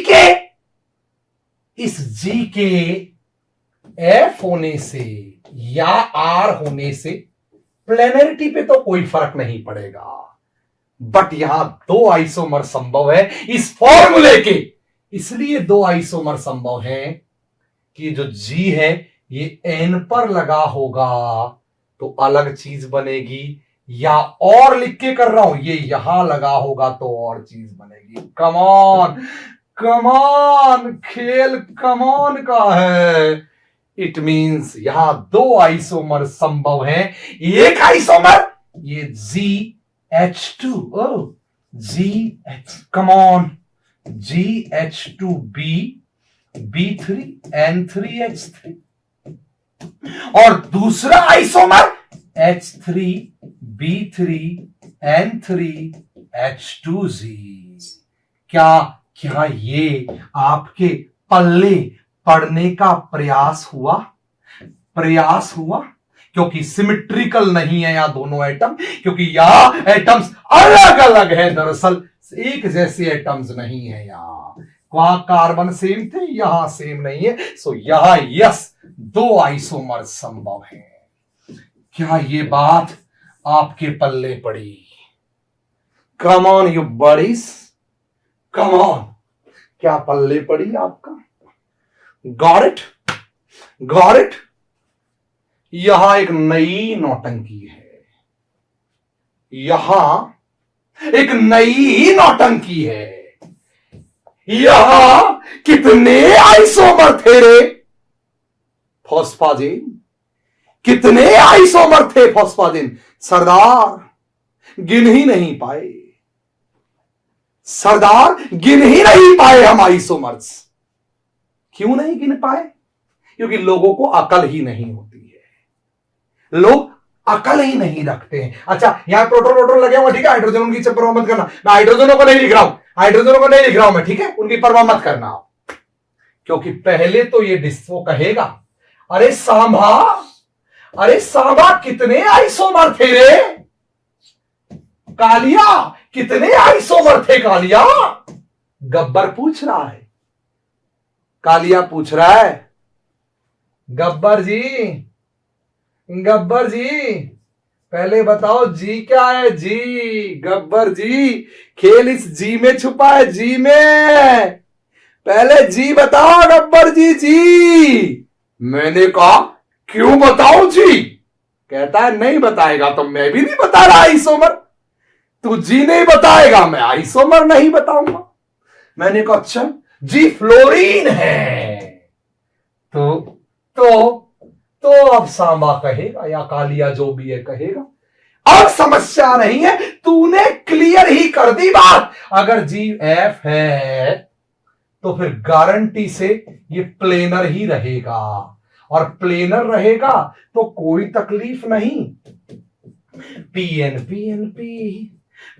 के एफ होने से या आर होने से प्लेनरिटी पे तो कोई फर्क नहीं पड़ेगा, बट यहां 2 आइसोमर संभव है इस फॉर्मूले के, इसलिए 2 आइसोमर संभव है कि जो G है ये N पर लगा होगा तो अलग चीज बनेगी, या और लिख के कर रहा हूं ये यहां लगा होगा तो और चीज बनेगी। कमॉन खेल कमॉन का है। इट मींस यहां 2 आइसोमर संभव है, एक आइसोमर ये GH2 GH2B B3N3H3, और दूसरा आइसोमर H3B3N3H2G। क्या ये आपके पल्ले पढ़ने का प्रयास हुआ? क्योंकि सिमेट्रिकल नहीं है यहां दोनों एटम, क्योंकि यहां एटम्स अलग अलग है, दरअसल एक जैसे एटम्स नहीं है। वहां कार्बन सेम थे, यहां सेम नहीं है, सो यहां यस 2 आइसोमर संभव है। क्या ये बात आपके पल्ले पड़ी? Come on you buddies, come on, क्या पल्ले पड़ी आपका? Got it. यहां एक नई नौटंकी है, यहां कितने आइसोमर थे रे फॉस्फाजिन? कितने आइसोमर थे फॉस्फाजिन? सरदार गिन ही नहीं पाए सरदार, गिन ही नहीं पाए हम आइसोमर्स। क्यों नहीं गिन पाए? क्योंकि लोगों को अकल ही नहीं होती है, लोग अकल ही नहीं रखते हैं। अच्छा, यहां प्रोटॉन वोटॉन लगे हुए, ठीक है, हाइड्रोजन उनकी परवाह मत करना, मैं हाइड्रोजनों को नहीं लिख रहा हूं, हाइड्रोजनों को नहीं लिख रहा हूं मैं, ठीक है, उनकी परवाह मत करना आप। क्योंकि पहले तो ये डिस्को कहेगा, अरे सांभा, अरे सांभा कितने आइसोमर थे रे कालिया, कितने आइसोमर थे कालिया? गब्बर पूछ रहा है, कालिया पूछ रहा है, गब्बर जी, गब्बर जी पहले बताओ जी क्या है जी? गब्बर जी, खेल इस जी में छुपा है, जी में, पहले जी बताओ गब्बर जी। जी मैंने कहा क्यों बताऊं जी? कहता है नहीं बताएगा तो मैं भी नहीं बता रहा आइसोमर, तू जी नहीं बताएगा मैं आइसोमर नहीं बताऊंगा। मैंने कहा अच्छा जी फ्लोरीन है, तो अब सांबा कहेगा या कालिया जो भी है कहेगा, अब समस्या नहीं है, तूने क्लियर ही कर दी बात। अगर जी एफ है तो फिर गारंटी से ये प्लेनर ही रहेगा, और प्लेनर रहेगा तो कोई तकलीफ नहीं। P N P N P,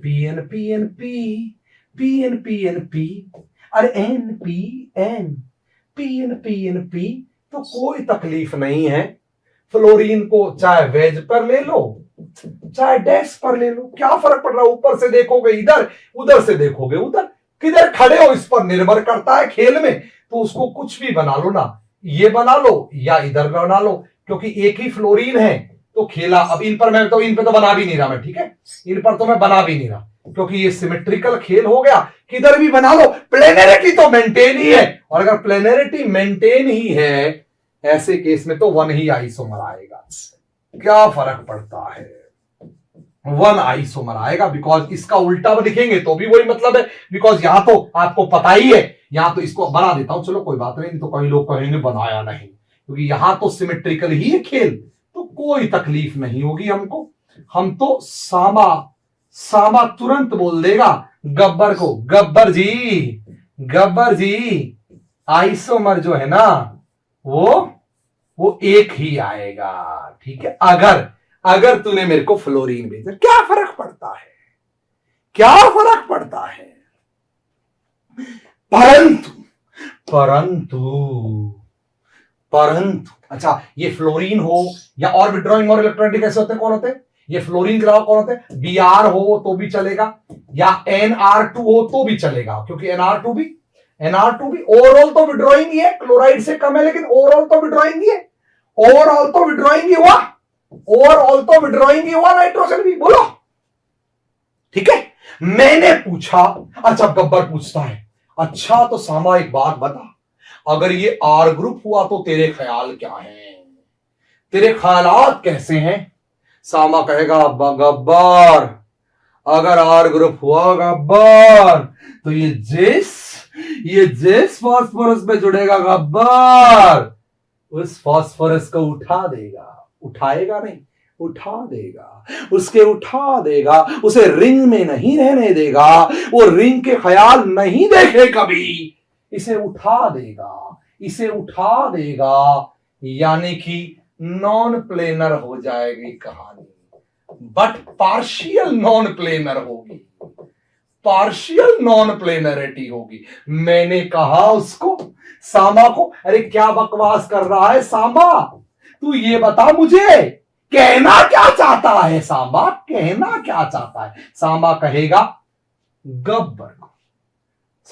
P N P N P, P N P N P, अरे N P N, P N P N P, तो कोई तकलीफ नहीं है। फ्लोरीन को चाहे वेज पर ले लो चाहे डैश पर ले लो, क्या फर्क पड़ रहा है? ऊपर से देखोगे इधर, उधर से देखोगे उधर, किधर खड़े हो इस पर निर्भर करता है खेल में। तो उसको कुछ भी बना लो ना, ये बना लो या इधर बना लो, क्योंकि एक ही फ्लोरीन है तो खेला। अब इन पे तो बना भी नहीं रहा मैं, ठीक है, इन पर तो मैं बना भी नहीं रहा क्योंकि ये सिमेट्रिकल खेल हो गया, किधर भी बना लो, प्लेनरिटी तो मेंटेन ही है। और अगर प्लेनरिटी मेंटेन ही है ऐसे केस में तो वन ही आइसोमर आएगा, क्या फर्क पड़ता है, वन आइसोमर आएगा। बिकॉज इसका उल्टा लिखेंगे तो भी वही मतलब है, बिकॉज यहां तो आपको पता ही है, यहां तो इसको बना देता हूं, चलो कोई बात नहीं, तो कई लोग कहेंगे बनाया नहीं, क्योंकि यहां तो सिमेट्रिकल ही है खेल, तो कोई तकलीफ नहीं होगी हमको। हम तो सामा तुरंत बोल देगा गब्बर को, गब्बर जी आइसोमर जो है ना वो एक ही आएगा, ठीक है, अगर तूने मेरे को फ्लोरीन भेजा, क्या फर्क पड़ता है, क्या फर्क पड़ता है? परंतु अच्छा, ये फ्लोरीन हो या और विड्रॉइंग और इलेक्ट्रॉनिक कैसे होते हैं, कौन होते हैं? ये फ्लोरीन के अलावा कौन होते हैं? Br हो तो भी चलेगा या Nr2 हो तो भी चलेगा, क्योंकि Nr2 भी ओवरऑल तो विड्रॉइंग ही है, क्लोराइड से कम है लेकिन ओवरऑल तो विड्रॉइंग ही है, ओवरऑल तो विड्रॉइंग ही हुआ नाइट्रोजन भी, बोलो, ठीक है। मैंने पूछा, अच्छा गब्बर पूछता है, अच्छा तो सामा एक बात बता, अगर ये आर ग्रुप हुआ तो तेरे ख्याल क्या हैं, तेरे ख्यालात कैसे हैं? सामा कहेगा गब्बर, अगर आर ग्रुप हुआ गब्बर तो ये जिस फास्फोरस में जुड़ेगा गब्बर, उस फास्फोरस को उठा देगा, उठाएगा नहीं, उठा देगा, उसके उठा देगा, उसे रिंग में नहीं रहने देगा, वो रिंग के ख्याल नहीं देखे कभी, इसे उठा देगा, यानी कि नॉन प्लेनर हो जाएगी कहानी, बट पार्शियल नॉन प्लेनर होगी, पार्शियल नॉन प्लेनरिटी होगी। मैंने कहा उसको, सामा को, अरे क्या बकवास कर रहा है सामा, तू ये बता मुझे कहना क्या चाहता है, सामा कहना क्या चाहता है? सामा कहेगा गब्बर को,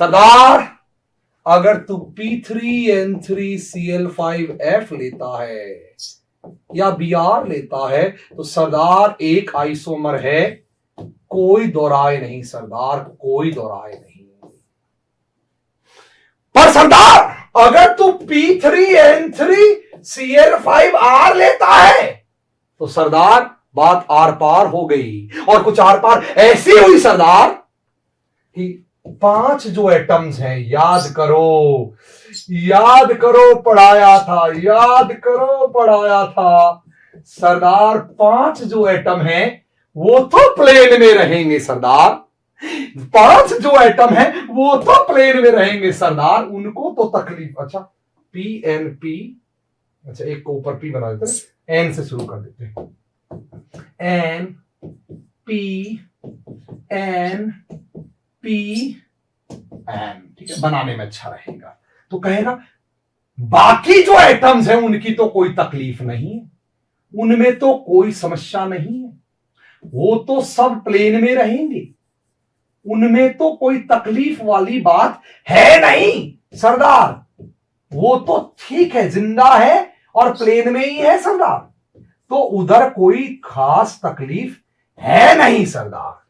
सरदार अगर तू P3N3Cl5F लेता है या Br लेता है तो सरदार एक आइसोमर है, कोई दो राय नहीं सरदार, कोई दो राय नहीं। पर सरदार अगर तू P3N3Cl5R लेता है तो सरदार बात आर पार हो गई, और कुछ आर पार ऐसी हुई सरदार कि 5 जो एटम्स हैं, याद करो पढ़ाया था सरदार, 5 जो एटम हैं वो तो प्लेन में रहेंगे सरदार। 5 जो एटम है वो तो प्लेन में रहेंगे सरदार, उनको तो तकलीफ। अच्छा पी एन पी, अच्छा एक को ऊपर पी बना देते हैं, एन से शुरू कर देते हैं। N P N P N, ठीक है, बनाने में अच्छा रहेगा। तो कहेगा बाकी जो एटम्स हैं उनकी तो कोई तकलीफ नहीं है, उनमें तो कोई समस्या नहीं है, वो तो सब प्लेन में रहेंगे, उनमें तो कोई तकलीफ वाली बात है नहीं सरदार, वो तो ठीक है, जिंदा है और प्लेन में ही है सरदार, तो उधर कोई खास तकलीफ है नहीं सरदार।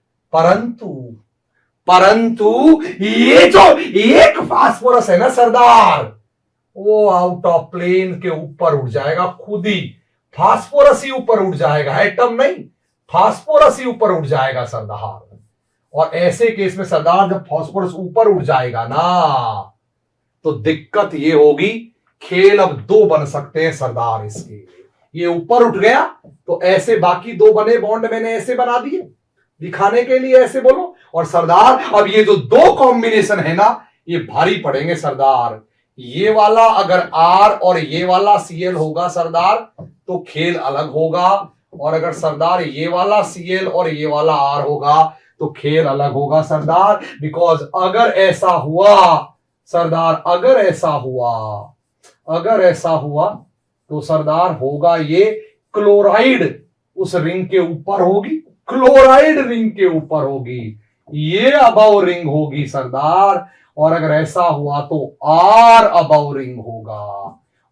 परंतु ये जो एक फास्फोरस है ना सरदार, वो आउट ऑफ प्लेन के ऊपर उड़ जाएगा खुद ही, फास्फोरस ही ऊपर उड़ जाएगा, एटम नहीं, फास्फोरस ही ऊपर उड़ जाएगा सरदार। और ऐसे केस में सरदार जब फास्फोरस ऊपर उड़ जाएगा ना, तो दिक्कत ये होगी, खेल अब 2 बन सकते हैं सरदार इसके। ये ऊपर उठ गया तो ऐसे बाकी 2 बने बॉन्ड मैंने ऐसे बना दिए दिखाने के लिए, ऐसे बोलो। और सरदार अब ये जो 2 कॉम्बिनेशन है ना, ये भारी पड़ेंगे सरदार। ये वाला अगर R और ये वाला Cl होगा सरदार तो खेल अलग होगा, और अगर सरदार ये वाला Cl और ये वाला R होगा तो खेल अलग होगा सरदार। बिकॉज अगर ऐसा हुआ सरदार, अगर ऐसा हुआ तो सरदार होगा ये क्लोराइड उस रिंग के ऊपर होगी, क्लोराइड रिंग के ऊपर होगी, ये अबव रिंग होगी सरदार। और अगर ऐसा हुआ तो R अबव रिंग होगा,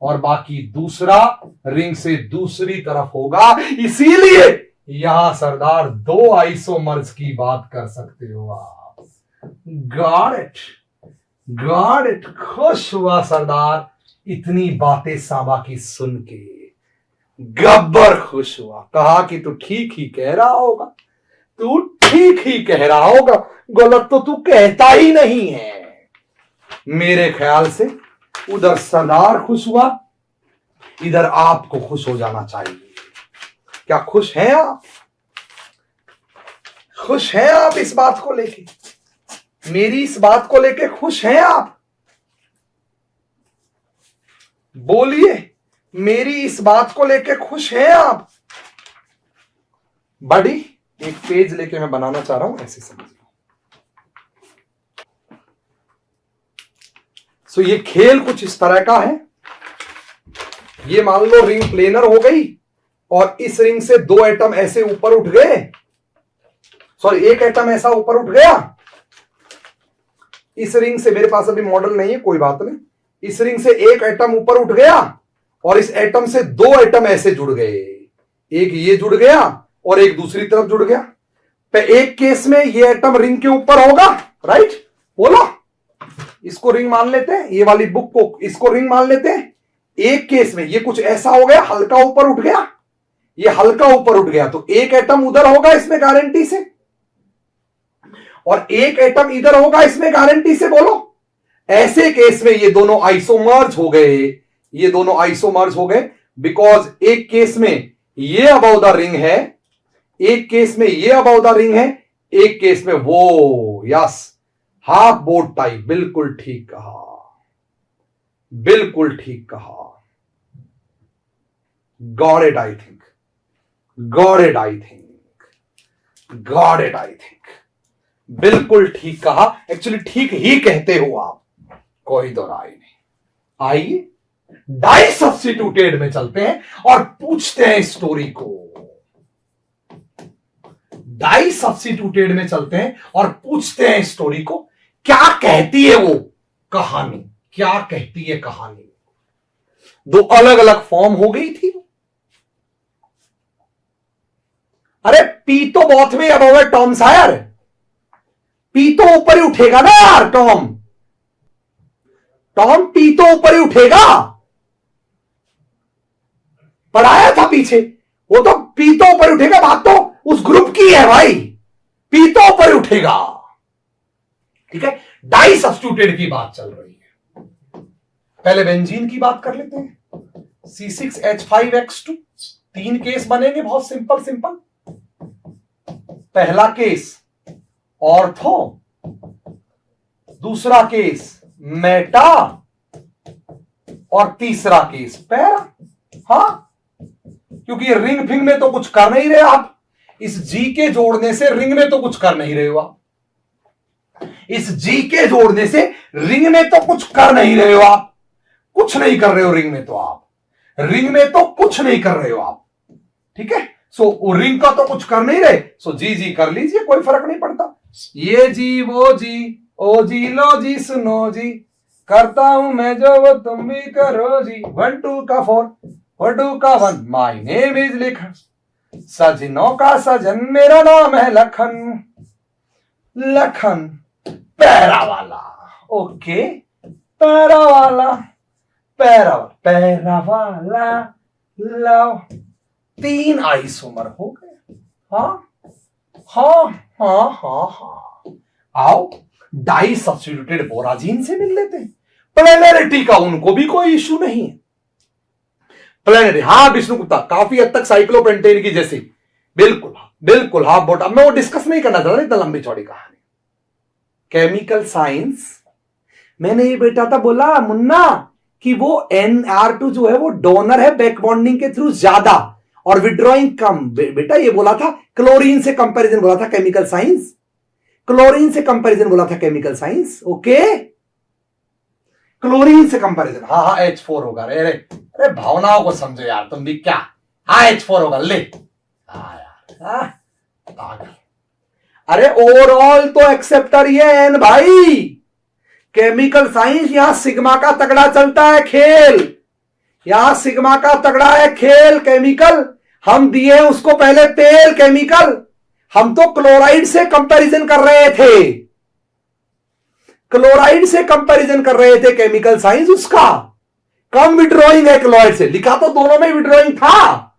और बाकी दूसरा रिंग से दूसरी तरफ होगा। इसीलिए यहां सरदार 2 आइसोमर्स की बात कर सकते हो आप। Got it. खुश हुआ सरदार इतनी बातें साबा की सुन के, गब्बर खुश हुआ, कहा कि तू ठीक ही कह रहा होगा, तू ठीक ही कह रहा होगा, गलत तो तू कहता ही नहीं है। मेरे ख्याल से उधर सरदार खुश हुआ, इधर आपको खुश हो जाना चाहिए। क्या खुश हैं आप? खुश हैं आप इस बात को लेके? मेरी इस बात को लेके खुश हैं आप? बोलिए, मेरी इस बात को लेके खुश हैं आप? बड़ी एक पेज लेके मैं बनाना चाह रहा हूं, ऐसे समझ लो। सो ये खेल कुछ इस तरह का है। ये मान लो रिंग प्लेनर हो गई और इस रिंग से 2 एटम ऐसे ऊपर उठ गए, सॉरी 1 एटम ऐसा ऊपर उठ गया। इस रिंग से, मेरे पास अभी मॉडल नहीं है, कोई बात नहीं, इस रिंग से 1 एटम ऊपर उठ गया और इस एटम से 2 एटम ऐसे जुड़ गए, एक ये जुड़ गया और एक दूसरी तरफ जुड़ गया। एक केस में ये एटम रिंग के ऊपर होगा, राइट? बोलो, इसको रिंग मान लेते हैं, ये वाली बुक को इसको रिंग मान लेते हैं। एक केस में ये कुछ ऐसा हो गया, हल्का ऊपर उठ गया, ये हल्का ऊपर उठ गया, तो 1 एटम उधर होगा इसमें गारंटी से, और 1 एटम इधर होगा इसमें गारंटी से। बोलो, ऐसे केस में ये दोनों आइसोमर्ज हो गए, ये दोनों आइसोमर्ज हो गए, बिकॉज एक केस में ये अबव द रिंग है, एक केस में ये अबव द रिंग है, एक केस में वो, यस, हाफ बोट टाइप। बिल्कुल ठीक कहा, बिल्कुल ठीक कहा। Got it I think, got it I think, got it I think. बिल्कुल ठीक कहा, एक्चुअली ठीक ही कहते हो आप, कोई दो राय नहीं। आइए डाई सब्स्टिट्यूटेड में चलते हैं और पूछते हैं स्टोरी को। डाई सब्स्टिट्यूटेड में चलते हैं और पूछते हैं स्टोरी को, क्या कहती है वो कहानी, क्या कहती है कहानी। 2 अलग अलग फॉर्म हो गई थी। अरे पी तो बहुत में अब होगा टॉम सायर, पी तो ऊपर ही उठेगा ना यार, टॉम पी तो ऊपर ही उठेगा, पढ़ाया था पीछे, वो तो पी तो ऊपर उठेगा, बात तो उस ग्रुप की है भाई, पी तो ऊपर उठेगा। ठीक है, डाई सब्स्टिट्यूटेड की बात चल रही है। पहले बेंजीन की बात कर लेते हैं। C6H5X2, 3 केस बनेंगे, बहुत सिंपल सिंपल। पहला केस ऑर्थो, दूसरा केस मेटा और तीसरा केस पैरा। हां, क्योंकि रिंग फिंग में तो कुछ कर नहीं रहे आप, इस जी के जोड़ने से रिंग में तो कुछ कर नहीं रहे हो आप, इस जी के जोड़ने से रिंग में तो कुछ कर नहीं रहे हो आप, कुछ नहीं कर रहे हो रिंग में, तो आप रिंग में तो कुछ नहीं कर रहे हो आप। ठीक है, सो रिंग का तो कुछ कर नहीं रहे, सो जी जी कर लीजिए, कोई फर्क नहीं पड़ता। ये जी वो जी, ओ जी लो जी सुनो जी, करता हूं मैं जो वो तुम भी करो जी, 1 2 का 4 4 2 का 1, माय नेम इज लिखन, सजनों का सजन मेरा नाम है लखन, लखन पैरा वाला। ओके, पैरा वाला, पैरा पैरा वाला लव, 3 आइसोमर हो गए। हाँ हाँ हाँ हाँ हाँ, आओ डाई सब्स्टिट्यूटेड बोराजीन से मिल लेते हैं। प्लेनरिटी का उनको भी कोई इश्यू नहीं है। प्लेनरिटी, हाँ विष्णु गुप्ता, काफी हद तक साइक्लोपेंटेन की जैसी, बिल्कुल बिल्कुल। हाँ बोट, अब मैं वो डिस्कस नहीं करना चाहता, इतना लंबी चौड़ी कहानी। केमिकल साइंस, मैंने ये बेटा था बोला मुन्ना कि वो NR2 जो है वो डोनर है बैक बॉन्डिंग के थ्रू ज्यादा और विड्रॉइंग कम। बेटा ये बोला था, क्लोरीन से कंपैरिजन बोला था केमिकल साइंस, क्लोरीन से कंपैरिजन बोला था केमिकल साइंस। ओके, क्लोरीन से कंपैरिजन। हाँ हाँ H4 होगा। अरे अरे भावनाओं को समझो यार तुम भी क्या। हाँ H4 होगा, ले। हाँ यार, पागल। अरे ओवरऑल तो एक्सेप्टर ये एन भाई, केमिकल साइंस यहां सिग्मा का तगड़ा चलता है खेल, यहां सिग्मा का तगड़ा है खेल। केमिकल हम दिए उसको पहले तेल, केमिकल हम तो क्लोराइड से कंपैरिजन कर रहे थे, क्लोराइड से कंपैरिजन कर रहे थे केमिकल साइंस। उसका कम विड्रॉइंग है क्लोराइड से, लिखा तो दोनों में विड्रॉइंग था,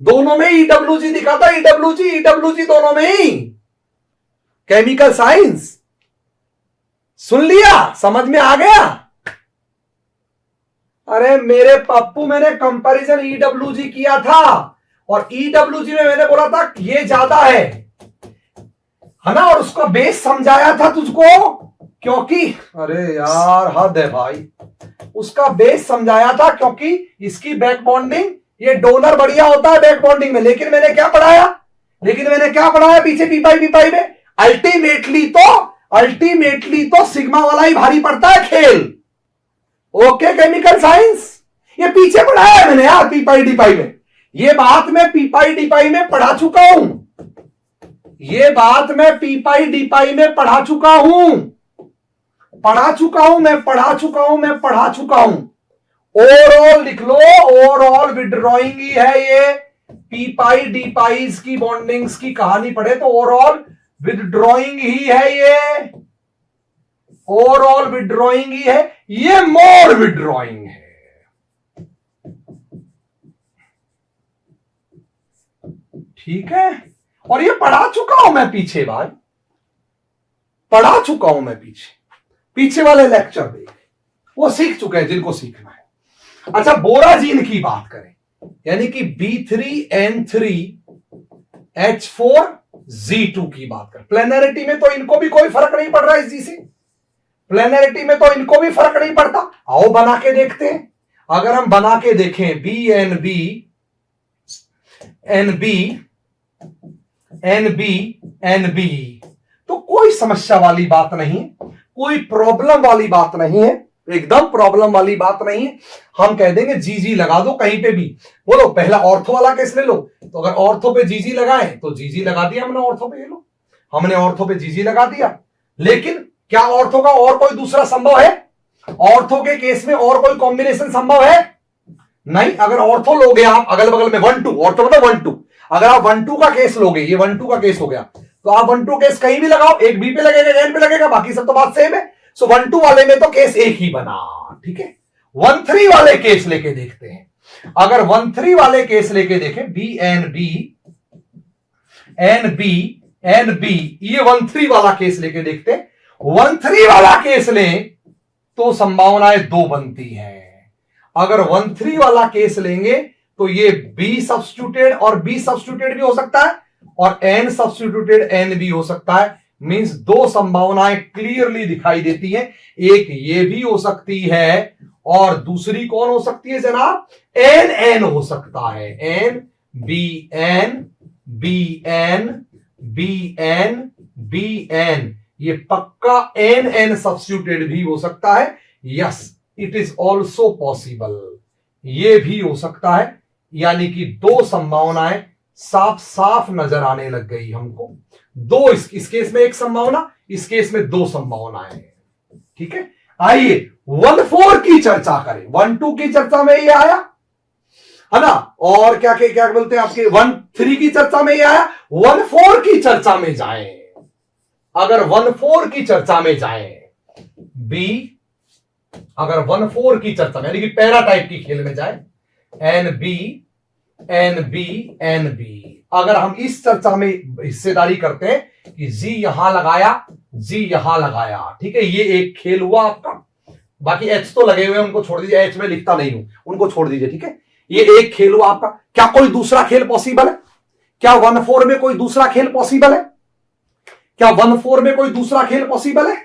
दोनों में EWG दिखा था, EWG दोनों में ही। केमिकल साइंस सुन लिया, समझ में आ गया। अरे मेरे पप्पू, मैंने कंपैरिजन EWG किया था और EWG में मैंने बोला था ये ज्यादा है ना, और उसका बेस समझाया था तुझको, क्योंकि अरे यार हद है भाई, उसका बेस समझाया था क्योंकि इसकी बैक बॉन्डिंग, ये डोनर बढ़िया होता है बैक बॉन्डिंग में। लेकिन मैंने क्या पढ़ाया, पीछे पीपाई में, अल्टीमेटली तो सिग्मा वाला ही भारी पड़ता है खेल। ओके केमिकल साइंस, ये पीछे पढ़ाया है मैंने यार पीपाई डीपाई में, ये बात मैं पीपाई डीपाई में पढ़ा चुका हूं, ये बात मैं पीपाई डीपाई में पढ़ा चुका हूं। ओवरऑल लिख लो, ओवरऑल विड्रॉइंग ही है ये, पीपाई डीपाइज की बॉन्डिंग्स की कहानी पढ़े तो ओवरऑल विड्रॉइंग ही है ये, ओवरऑल विड्रॉइंग ही है ये, मोर विड्रॉइंग है। ठीक है, और ये पढ़ा चुका हूं मैं पीछे भाई, पढ़ा चुका हूं मैं पीछे वाले लेक्चर देख, वो सीख चुके हैं जिनको सीखना है। अच्छा बोराजीन की बात करें, यानी कि B3N3H4Z2 की बात करें, प्लेनरिटी में तो इनको भी कोई फर्क नहीं पड़ रहा है इस जी से, प्लेनरिटी में तो इनको भी फर्क नहीं पड़ता। आओ बना के देखते हैं, अगर हम बना के देखें BNB NB तो कोई समस्या वाली बात नहीं है, कोई प्रॉब्लम वाली बात नहीं है, एकदम प्रॉब्लम वाली बात नहीं है। हम कह देंगे जीजी लगा दो कहीं पे भी, बोलो पहला ऑर्थो वाला केस ले लो, तो अगर ऑर्थो पे जीजी लगाए तो जीजी लगा दिया हमने ऑर्थो पे, ये लो हमने ऑर्थो पे जीजी लगा दिया। लेकिन क्या ऑर्थो का और कोई दूसरा संभव है? ऑर्थो के केस में और कोई कॉम्बिनेशन संभव है? नहीं। अगर ऑर्थो लोगे आप अगल बगल में 1 2, ऑर्थो मतलब 1 2, अगर आप 1 2 का केस लोगे, ये 1 2 का केस हो गया, तो आप 1 2 केस कहीं भी लगाओ, एक बी पे लगेगा, एन पे लगेगा, बाकी सब तो बात सेम है। सो 1 2 वाले में तो केस एक ही बना। ठीक है, 1 3 वाले केस लेके देखते हैं। अगर 1 3 वाले केस लेके देखें, NB, ये 1 3 वाला केस लेके देखते हैं। 1 3 वाला केस लें तो संभावनाएं 2 बनती हैं। अगर 1 3 वाला केस लेंगे तो ये B सब्स्टिट्यूटेड और B सब्स्टिट्यूटेड भी हो सकता है, और n सब्स्टिट्यूटेड n भी हो सकता है। मींस दो संभावनाएं क्लियरली दिखाई देती हैं, एक ये भी हो सकती है और दूसरी कौन हो सकती है जनाब, n हो सकता है, n bn bn bn bn, ये पक्का n सब्स्टिट्यूटेड भी हो सकता है। Yes, it is also possible, ये भी हो सकता है। यानी कि दो संभावनाएं साफ साफ नजर आने लग गई हमको। दो इस केस में एक संभावना, इस केस में दो संभावनाएं हैं। ठीक है, आइए 1-4 की चर्चा करें। 1-2 की चर्चा में ये आया है ना, और क्या क्या बोलते हैं आपके 1-3 की चर्चा में ये आया। 1-4 की चर्चा में जाएं, अगर 1-4 की चर्चा में जाएं बी, अगर 1-4 की चर्चा में यानी कि पैरा टाइप की खेल में जाए N B N B N B, अगर हम इस चर्चा में हिस्सेदारी करते हैं कि जी यहां लगाया जी यहां लगाया, ठीक है, ये एक खेल हुआ आपका। बाकी एच तो लगे हुए हैं, उनको छोड़ दीजिए, एच में लिखता नहीं हूं, उनको छोड़ दीजिए। ठीक है, ये एक खेल हुआ आपका। क्या कोई दूसरा खेल पॉसिबल है? क्या 1-4 में कोई दूसरा खेल पॉसिबल है? क्या 1-4 में कोई दूसरा खेल पॉसिबल है?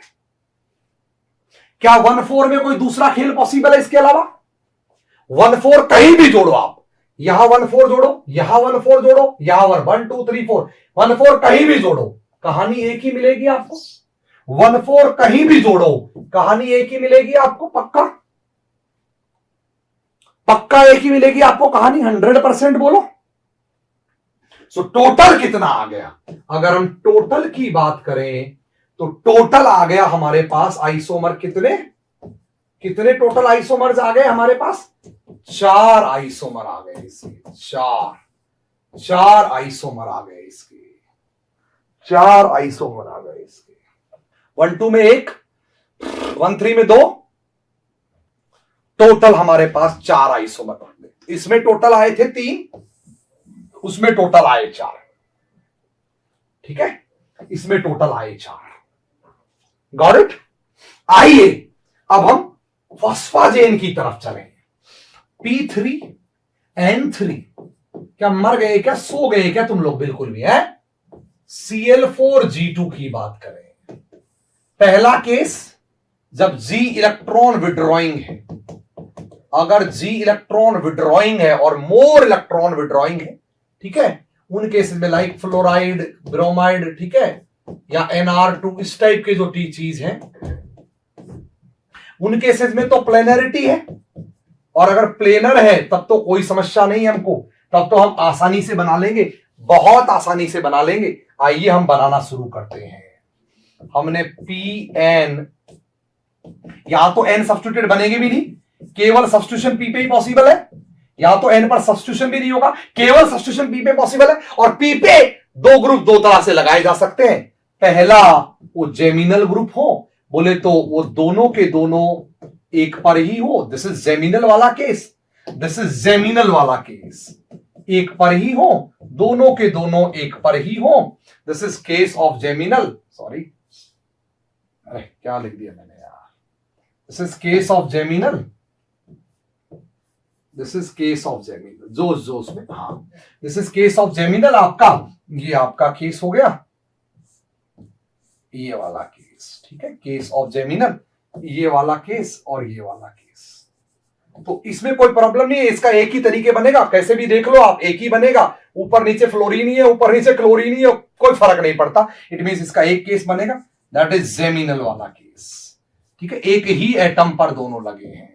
क्या 1-4 में कोई दूसरा खेल पॉसिबल है इसके अलावा? 1-4 कहीं भी जोड़ो आप, यहां 1-4 जोड़ो, यहां 1-4 जोड़ो, यहां 1 2 3 4 1-4 कहीं भी जोड़ो, कहानी एक ही मिलेगी आपको। 1-4 कहीं भी जोड़ो, कहानी एक ही मिलेगी आपको, पक्का पक्का एक ही मिलेगी आपको कहानी, 100% बोलो। सो टोटल कितना आ गया? अगर हम टोटल की बात करें तो टोटल आ गया हमारे पास आइसोमर कितने कितने टोटल आइसोमर्स आ गए हमारे पास? 4 आइसोमर आ गए इसके, चार आइसोमर आ गए इसके, 4 आइसोमर आ गए इसके। 1-2 में 1, 1-3 में 2, टोटल हमारे पास 4 आइसोमर। इसमें टोटल आए थे 3, उसमें टोटल आए 4। ठीक है, इसमें टोटल आए 4। Got it? आइए अब हम फॉस्फाजेन की तरफ चलें। P3N3, क्या मर गए क्या, सो गए क्या तुम लोग बिल्कुल भी है? Cl4G2 की बात करें। पहला केस जब G इलेक्ट्रॉन विड्रॉइंग है, अगर G इलेक्ट्रॉन विड्रॉइंग है और मोर इलेक्ट्रॉन विड्रॉइंग है, ठीक है, उन केसेस में लाइक फ्लोराइड, ब्रोमाइड, ठीक है, या Nr2, इस टाइप के जो टी चीज है, उन केसेस में तो प्लेनरिटी है। और अगर प्लेनर है तब तो कोई समस्या नहीं है हमको, तब तो हम आसानी से बना लेंगे, बहुत आसानी से बना लेंगे। आइए हम बनाना शुरू करते हैं। हमने Pn, यहां तो n सब्स्टिट्यूटेड बनेंगे भी नहीं, केवल सब्स्टिट्यूशन P पे ही पॉसिबल है। यहां तो n पर सब्स्टिट्यूशन भी नहीं होगा, केवल सब्स्टिट्यूशन P पे पॉसिबल है। और P पे दो ग्रुप दो तरह से लगाए जा सकते हैं। पहला वो जेमिनल ग्रुप हो, बोले तो वो दोनों के दोनों एक पर ही हो, दिस इज जेमिनल वाला केस, दिस इज जेमिनल वाला केस, एक पर ही हो, दोनों के दोनों एक पर ही हो, this is case of geminal. Sorry, अरे क्या लिख दिया मैंने यार, this is case of geminal, this is case of geminal, जोश में, हाँ, this is case of geminal. आपका ये आपका केस हो गया, ये वाला केस, ठीक है, केस ऑफ जेमिनल, ये वाला केस और ये वाला केस। तो इसमें कोई प्रॉब्लम नहीं है, इसका एक ही तरीके बनेगा, कैसे भी देख लो आप, एक ही बनेगा। ऊपर नीचे फ्लोरीन ही है, ऊपर नीचे क्लोरीन ही है, कोई फर्क नहीं पड़ता। इट मींस इसका एक केस बनेगा, दैट इज जेमिनल वाला केस। ठीक है, एक ही एटम पर दोनों लगे हैं।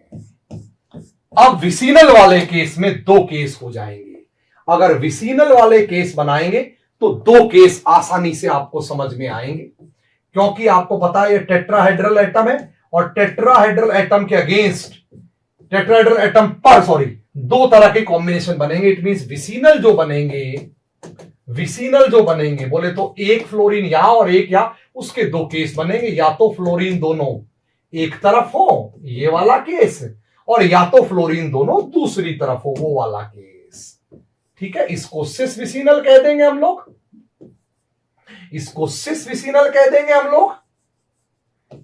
अब विसिनल वाले केस में 2 केस हो जाएंगे। अगर विसिनल वाले केस बनाएंगे तो 2 केस आसानी से आपको समझ में आएंगे, क्योंकि आपको पता है ये टेट्राहेड्रल एटम है और टेट्राहेड्रल एटम के अगेंस्ट, टेट्राहेड्रल एटम पर, सॉरी, 2 तरह के कॉम्बिनेशन बनेंगे। इट मींस विसिनल जो बनेंगे बोले तो एक फ्लोरीन यहां और एक यहां, उसके 2 केस बनेंगे। या तो फ्लोरीन दोनों एक तरफ हो, ये वाला केस, और या तो फ्लोरीन दोनों दूसरी तरफ हो, वो वाला केस। ठीक है, इसको सिस विसिनल कह देंगे हम लोग, इसको सिस विसिनल कह देंगे हम लोग,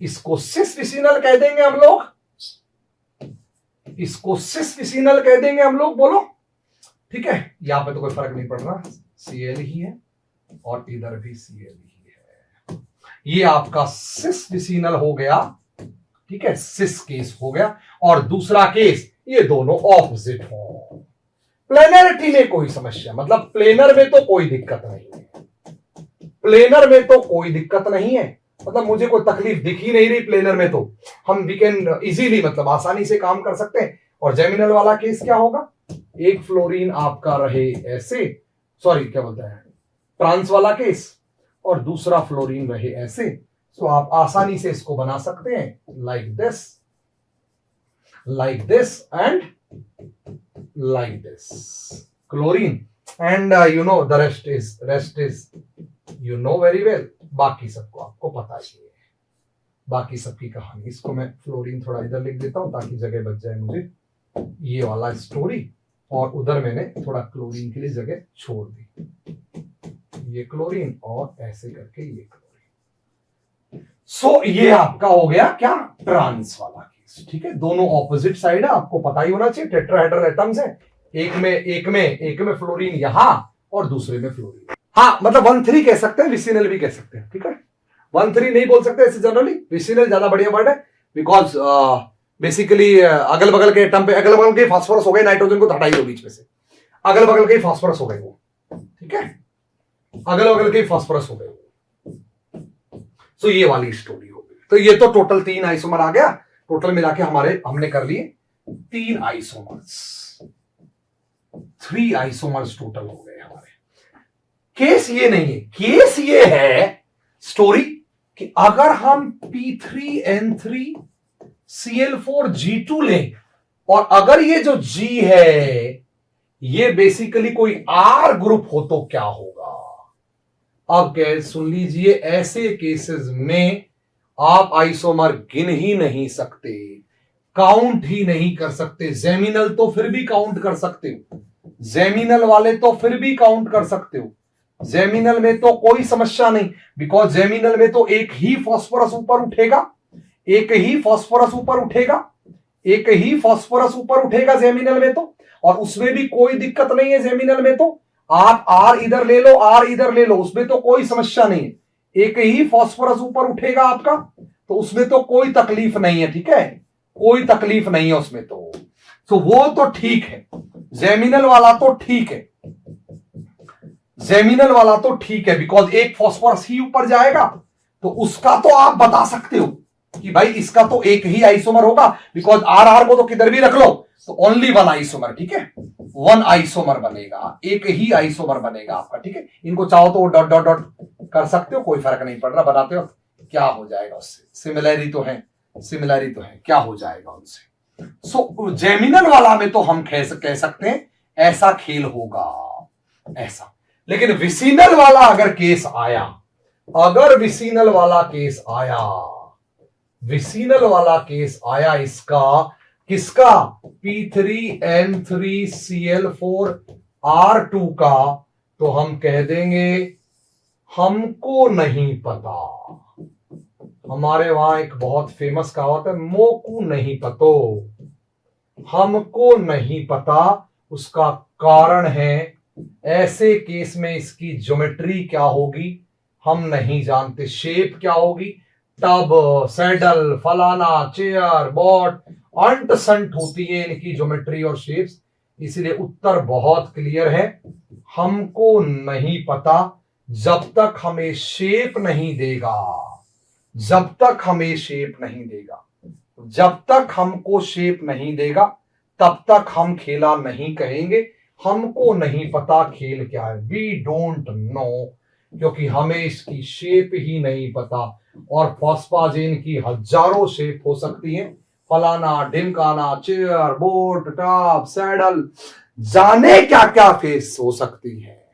इसको सिस विसिनल कह देंगे हम लोग, इसको सिस विसिनल कह देंगे हम लोग, बोलो। ठीक है, यहां पे तो कोई फर्क नहीं पड़ रहा, Cl ही है, और इधर भी Cl ही है। ये आपका सिस विसिनल हो गया, ठीक है, सिस केस हो गया। और दूसरा केस ये दोनों ऑपोजिट हो। प्लेनरिटी में कोई समस्या, मतलब प्लेनर में तो कोई दिक्कत नहीं है, प्लेनर में तो कोई दिक्कत नहीं है, मतलब मुझे कोई तकलीफ दिख ही नहीं रही प्लेनर में, तो हम वी कैन इजीली, मतलब आसानी से काम कर सकते हैं। और जेमिनल वाला केस क्या होगा, एक फ्लोरीन आपका रहे ऐसे, सॉरी क्या बोलते हैं, ट्रांस वाला केस, और दूसरा फ्लोरीन रहे ऐसे। तो आप आसानी से इसको बना सकते हैं like this and like this, chlorine and you know the rest is you know very well. बाकी सबको आपको पता ही है, बाकी सबकी कहानी। इसको मैं फ्लोरीन थोड़ा इधर लिख देता हूं ताकि जगह बच जाए मुझे, ये वाला स्टोरी, और उधर मैंने थोड़ा क्लोरीन के लिए जगह छोड़ दी, ये क्लोरीन और ऐसे करके ये क्लोरीन। सो ये आपका हो गया क्या, ट्रांस वाला केस, ठीक है। दोनों ऑपोजिट साइड है, आपको पता ही होना चाहिए, टेट्राहेड्रल एटम्स है, एक में फ्लोरीन यहां और दूसरे में फ्लोरीन। हाँ, मतलब 1,3 कह सकते हैं, विसिनल भी कह सकते हैं, ठीक है। 1,3 नहीं बोल सकते ऐसे जनरली, विसिनल ज्यादा बढ़िया वर्ड है, बिकॉज बेसिकली अगल बगल के एटम पे अगल बगल के फास्फोरस हो गए, नाइट्रोजन को हटाई दो बीच में से, अगल बगल के फास्फोरस हो गए वो, ठीक है, अगल बगल के फास्फोरस हो गए। सो ये वाली स्टोरी हो गई। तो ये तो टोटल 3 आइसोमर आ गया, टोटल मिला के हमने कर लिए 3 आइसोमर्स, 3 आइसोमर्स टोटल हो गए हमारे। केस ये नहीं है, केस ये है स्टोरी कि अगर हम P3N3Cl4G2 लें, और अगर ये जो G है ये बेसिकली कोई R ग्रुप हो तो क्या होगा। अब सुन लीजिए, ऐसे केसेस में आप आइसोमर गिन ही नहीं सकते, काउंट ही नहीं कर सकते। जेमिनल तो फिर भी काउंट कर सकते हो, जेमिनल वाले तो फिर भी काउंट कर सकते हो, जेमिनल में तो कोई समस्या नहीं, बिकॉज जेमिनल में तो एक ही फास्फोरस ऊपर उठेगा, एक ही फास्फोरस ऊपर उठेगा, एक ही फास्फोरस ऊपर उठेगा जेमिनल में तो, और उसमें भी कोई दिक्कत नहीं है। जेमिनल में तो आप आर इधर ले लो, आर इधर ले लो, उसमें तो कोई समस्या नहीं है, एक ही फास्फोरस ऊपर उठेगा आपका, तो उसमें तो कोई तकलीफ नहीं है, ठीक है, कोई तकलीफ नहीं है उसमें तो वो तो ठीक है। जेमिनल वाला तो ठीक है, जेमिनल वाला तो ठीक है, बिकॉज एक फास्फोरस ही ऊपर जाएगा, तो उसका तो आप बता सकते हो कि भाई इसका तो एक ही आइसोमर होगा, बिकॉज आर को तो किधर भी रख लो तो ओनली 1 आइसोमर, ठीक है, 1 आइसोमर बनेगा, एक ही आइसोमर बनेगा आपका, ठीक है। इनको चाहो तो डॉट डॉट डॉट कर सकते हो, कोई फर्क नहीं पड़ रहा, बनाते हो क्या हो जाएगा उससे, सिमिलैरिटी तो है, क्या हो जाएगा उनसे। सो जेमिनल वाला में तो हम कह सकते हैं ऐसा खेल होगा, ऐसा। लेकिन विसिनल वाला अगर केस आया, अगर विसिनल वाला केस आया इसका, किसका, P3N3Cl4R2 का, तो हम कह देंगे हमको नहीं पता। हमारे वहां एक बहुत फेमस कहावत है, मोकू नहीं पतो, हमको नहीं पता। उसका कारण है ऐसे केस में इसकी ज्योमेट्री क्या होगी हम नहीं जानते, शेप क्या होगी, टब, सैडल, फलाना, चेयर, बॉट, अंट संट होती है इनकी ज्योमेट्री और शेप्स, इसलिए उत्तर बहुत क्लियर है, हमको नहीं पता। जब तक हमें शेप नहीं देगा, जब तक हमको शेप नहीं देगा, तब तक हम खेला नहीं कहेंगे। हमको नहीं पता खेल क्या है, वी डोंट नो, क्योंकि हमें इसकी शेप ही नहीं पता। और फॉस्फाजेन की हजारों शेप हो सकती है, फलाना ढिमकाना, चेयर, बोट, टॉप, सैडल, जाने क्या क्या फेस हो सकती है,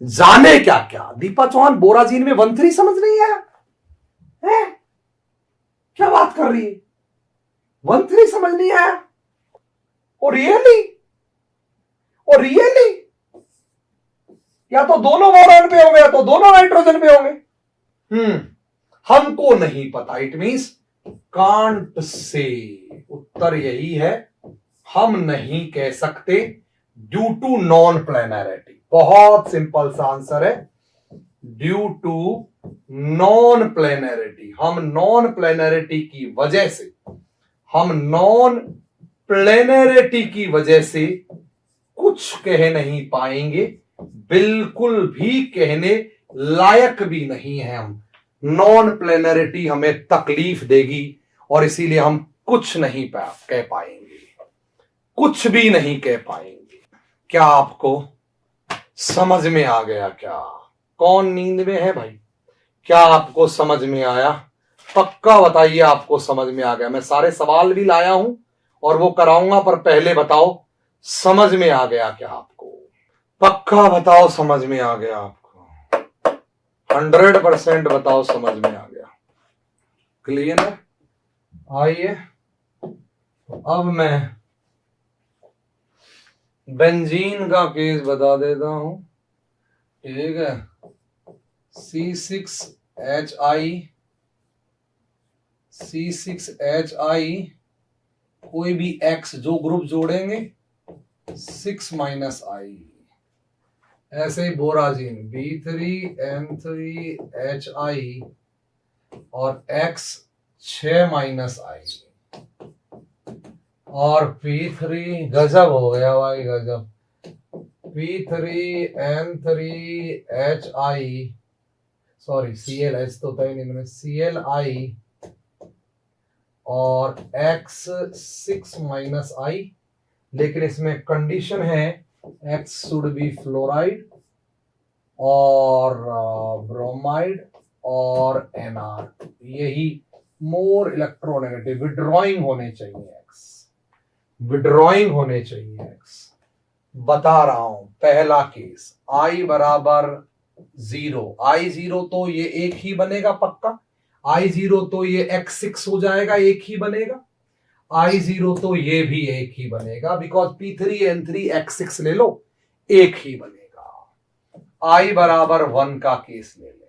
जाने क्या क्या। दीपा चौहान बोराजीन में 1,3 समझ नहीं आया है? क्या बात कर रही है, 1,3 समझ नहीं आया? और रियली या तो दोनों बोरॉन पे होंगे या तो दोनों नाइट्रोजन पे होंगे। हमको नहीं पता, इट मींस कांट से, उत्तर यही है, हम नहीं कह सकते ड्यू टू नॉन प्लेनैरिटी। बहुत सिंपल सा आंसर है, ड्यू टू नॉन प्लेनरिटी। हम नॉन प्लेनरिटी की वजह से, हम नॉन प्लेनरिटी की वजह से कुछ कह नहीं पाएंगे, बिल्कुल भी कहने लायक भी नहीं है हम। नॉन प्लेनरिटी हमें तकलीफ देगी और इसीलिए हम कुछ नहीं कह पाएंगे, कुछ भी नहीं कह पाएंगे। क्या आपको समझ में आ गया? क्या कौन नींद में है भाई? क्या आपको समझ में आया? पक्का बताइए आपको समझ में आ गया। मैं सारे सवाल भी लाया हूं और वो कराऊंगा, पर पहले बताओ समझ में आ गया क्या आपको? पक्का बताओ समझ में आ गया आपको? 100% बताओ समझ में आ गया। क्लियर है? आइए अब मैं बेंजीन का केस बता देता हूं। ठीक है, C6H6 कोई भी X जो ग्रुप जोड़ेंगे 6-I। ऐसे ही बोराजीन B3N3HI और X 6-I और P3, गजब हो गया भाई गजब, P3N3HI, सॉरी CLH तो था ही नहीं, CLI और X 6-I, लेकिन इसमें कंडीशन है X शुड बी फ्लोराइड और ब्रोमाइड और NR, यही मोर इलेक्ट्रोनेगेटिव, विड्रॉइंग होने चाहिए X, विड्रॉइंग होने चाहिए X। बता रहा हूं पहला केस, I बराबर 0, I0 तो ये एक ही बनेगा पक्का, I0 तो ये X6 हो जाएगा, एक ही बनेगा, I0 तो ये भी एक ही बनेगा, बिकॉज P3N3X6 ले लो, एक ही बनेगा। I बराबर 1 का केस ले ले।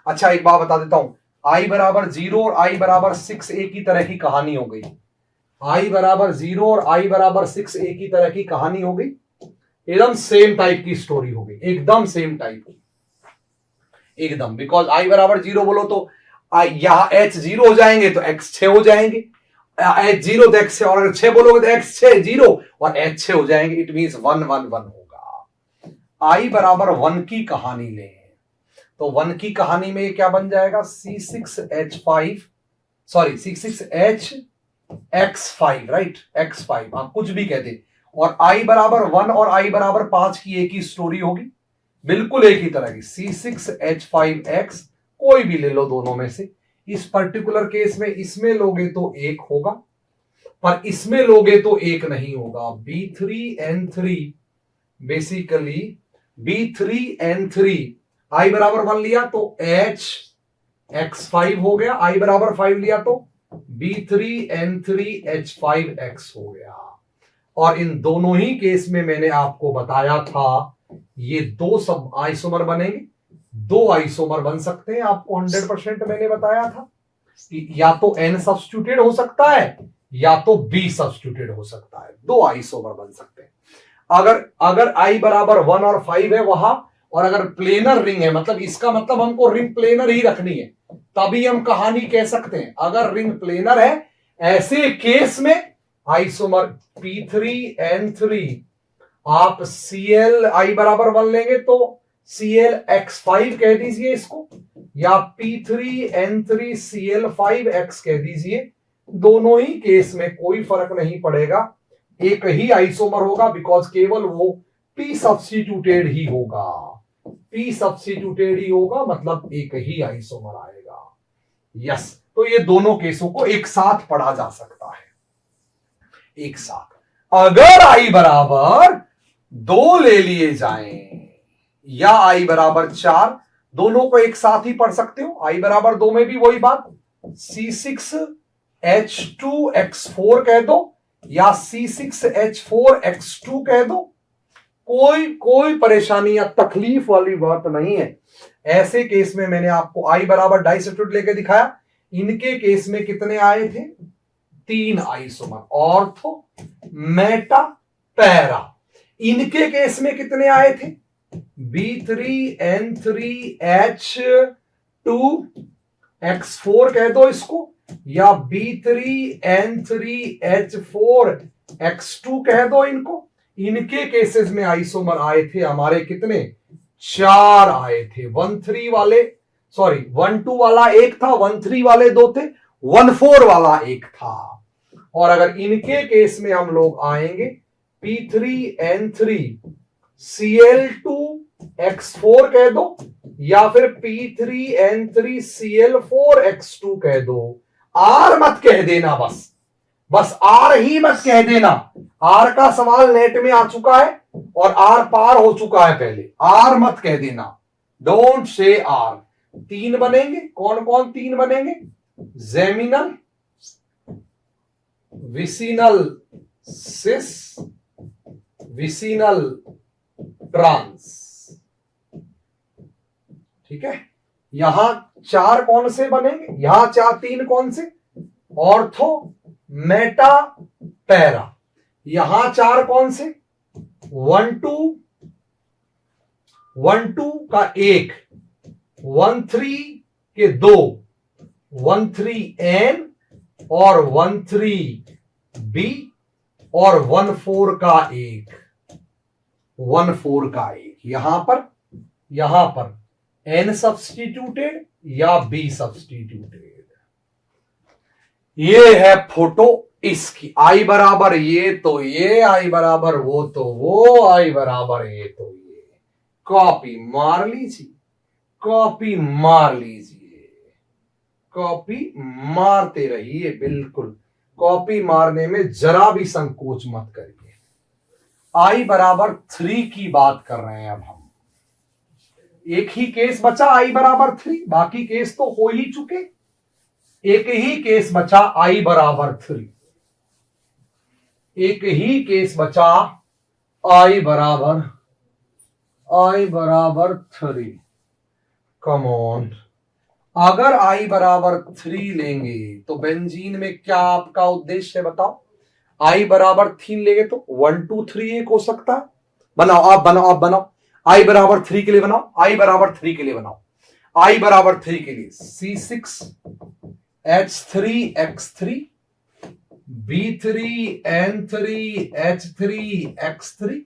अच्छा एक बात बता देता हूं, I बराबर 0 और I बराबर 6 एक ही तरह की कहानी हो गई। I बराबर 0 और I बराबर 6 एक ही तरह की कहानी हो गई, एकदम सेम टाइप की स्टोरी हो गई, एकदम सेम टाइप की, एकदम। बिकॉज I बराबर 0 बोलो तो यहां H 0 हो जाएंगे तो X 6 हो जाएंगे, H 0 तो X 6, और अगर 6 बोलोगे तो X 6 0 और H 6 हो जाएंगे, इट मींस 1 1 1 होगा। I बराबर 1 की कहानी ले तो 1 की कहानी में क्या बन जाएगा, C6H5, sorry C6HX5, right, X5 आप कुछ भी कहते, और I बराबर 1 और I बराबर 5 की एक ही स्टोरी होगी, बिल्कुल एक ही तरह की, C6H5X कोई भी ले लो दोनों में से। इस पर्टिकुलर केस में इसमें लोगे तो एक होगा, पर इसमें लोगे तो एक नहीं होगा। B3N3 बेसिकली B3N3 I बराबर 1 लिया तो HX5 हो गया, I बराबर 5 लिया तो B3N3H5X हो गया। और इन दोनों ही केस में मैंने आपको बताया था ये दो सब आइसोमर बनेंगे, दो आइसोमर बन सकते हैं, आपको 100% मैंने बताया था। या तो N सब्स्टिट्यूटेड हो सकता है या तो B सब्स्टिट्यूटेड हो सकता है, दो आइसोमर बन सकते हैं। अगर I बराबर 1 और 5 है वहां, और अगर प्लेनर रिंग है, मतलब इसका मतलब हमको रिंग प्लेनर ही रखनी है, तभी हम कहानी कह सकते हैं। अगर रिंग प्लेनर है, ऐसे केस में आइसोमर P3N3 आप Cl I बराबर 1 लेंगे तो ClX5 कह दीजिए इसको, या P3N3Cl5X कह दीजिए। दोनों ही केस में कोई फर्क नहीं पड़ेगा, एक ही आइसोमर होगा, बिकॉज केवल वो P सब्स्टिट्यूटेड ही होगा, P सब्स्टिट्यूटेड ही होगा, मतलब एक ही आइसोमर आएगा। यस, तो ये दोनों केसों को एक साथ पढ़ा जा सकता है, एक साथ। अगर I बराबर 2 ले लिए जाएं या I बराबर 4, दोनों को एक साथ ही पढ़ सकते हो। I बराबर 2 में भी वही बात, C6H2X4 कह दो या C6H4X2 कह दो, कोई परेशानी या तकलीफ वाली बात नहीं है। ऐसे केस में मैंने आपको I बराबर डाई सब्स्टिट्यूट लेके दिखाया, इनके केस में कितने आए थे, 3 आइसोमर, ऑर्थो, मेटा, पैरा। इनके केस में कितने आए थे, B3N3H2X4 कह दो इसको, या B3N3H4X2 कह दो इनको। इनके केसेस में आइसोमर आए थे हमारे कितने, 4 आए थे। 1,3 वाले, सॉरी 1,2 वाला एक था, 1,3 वाले 2 थे, 1,4 वाला एक था। और अगर इनके केस में हम लोग आएंगे P3N3Cl2X4 कह दो, या फिर P3N3Cl4X2 कह दो। आर मत कह देना, बस आर ही मत कह देना। आर का सवाल नेट में आ चुका है और आर पार हो चुका है पहले, आर मत कह देना, डोंट से आर। 3 बनेंगे, कौन कौन 3 बनेंगे, जेमिनल, विसिनल सिस, विसिनल ट्रांस। ठीक है, यहां 4 कौन से बनेंगे, यहां 3 कौन से, ऑर्थो, मेटा, पैरा। यहां 4 कौन से, 1,2 का 1, 1,3 के 2, 1,3N और 1,3B और 1,4 का 1, 1,4 का 1। यहां पर N सब्स्टिट्यूटेड या B सब्स्टिट्यूटेड। ये है फोटो इसकी, I बराबर ये तो ये, I बराबर वो तो वो, I बराबर ये तो ये। कॉपी मार लीजिए, कॉपी मार लीजिए, कॉपी मारते रहिए, बिल्कुल कॉपी मारने में जरा भी संकोच मत करिए। I बराबर 3 की बात कर रहे हैं अब हम। एक ही केस बचा I बराबर 3, बाकी केस तो हो ही चुके। एक ही केस बचा I बराबर 3, एक ही केस बचा I बराबर 3। कम ऑन, अगर I बराबर 3 लेंगे तो बेंजीन में क्या आपका उद्देश्य है बताओ। I बराबर 3 लेंगे तो 1 2 3 एक हो सकता है। बनाओ, आप बनाओ I बराबर 3 के लिए बनाओ, I बराबर 3 के लिए बनाओ। I बराबर 3 के लिए C6H3X3, B3N3H3X3,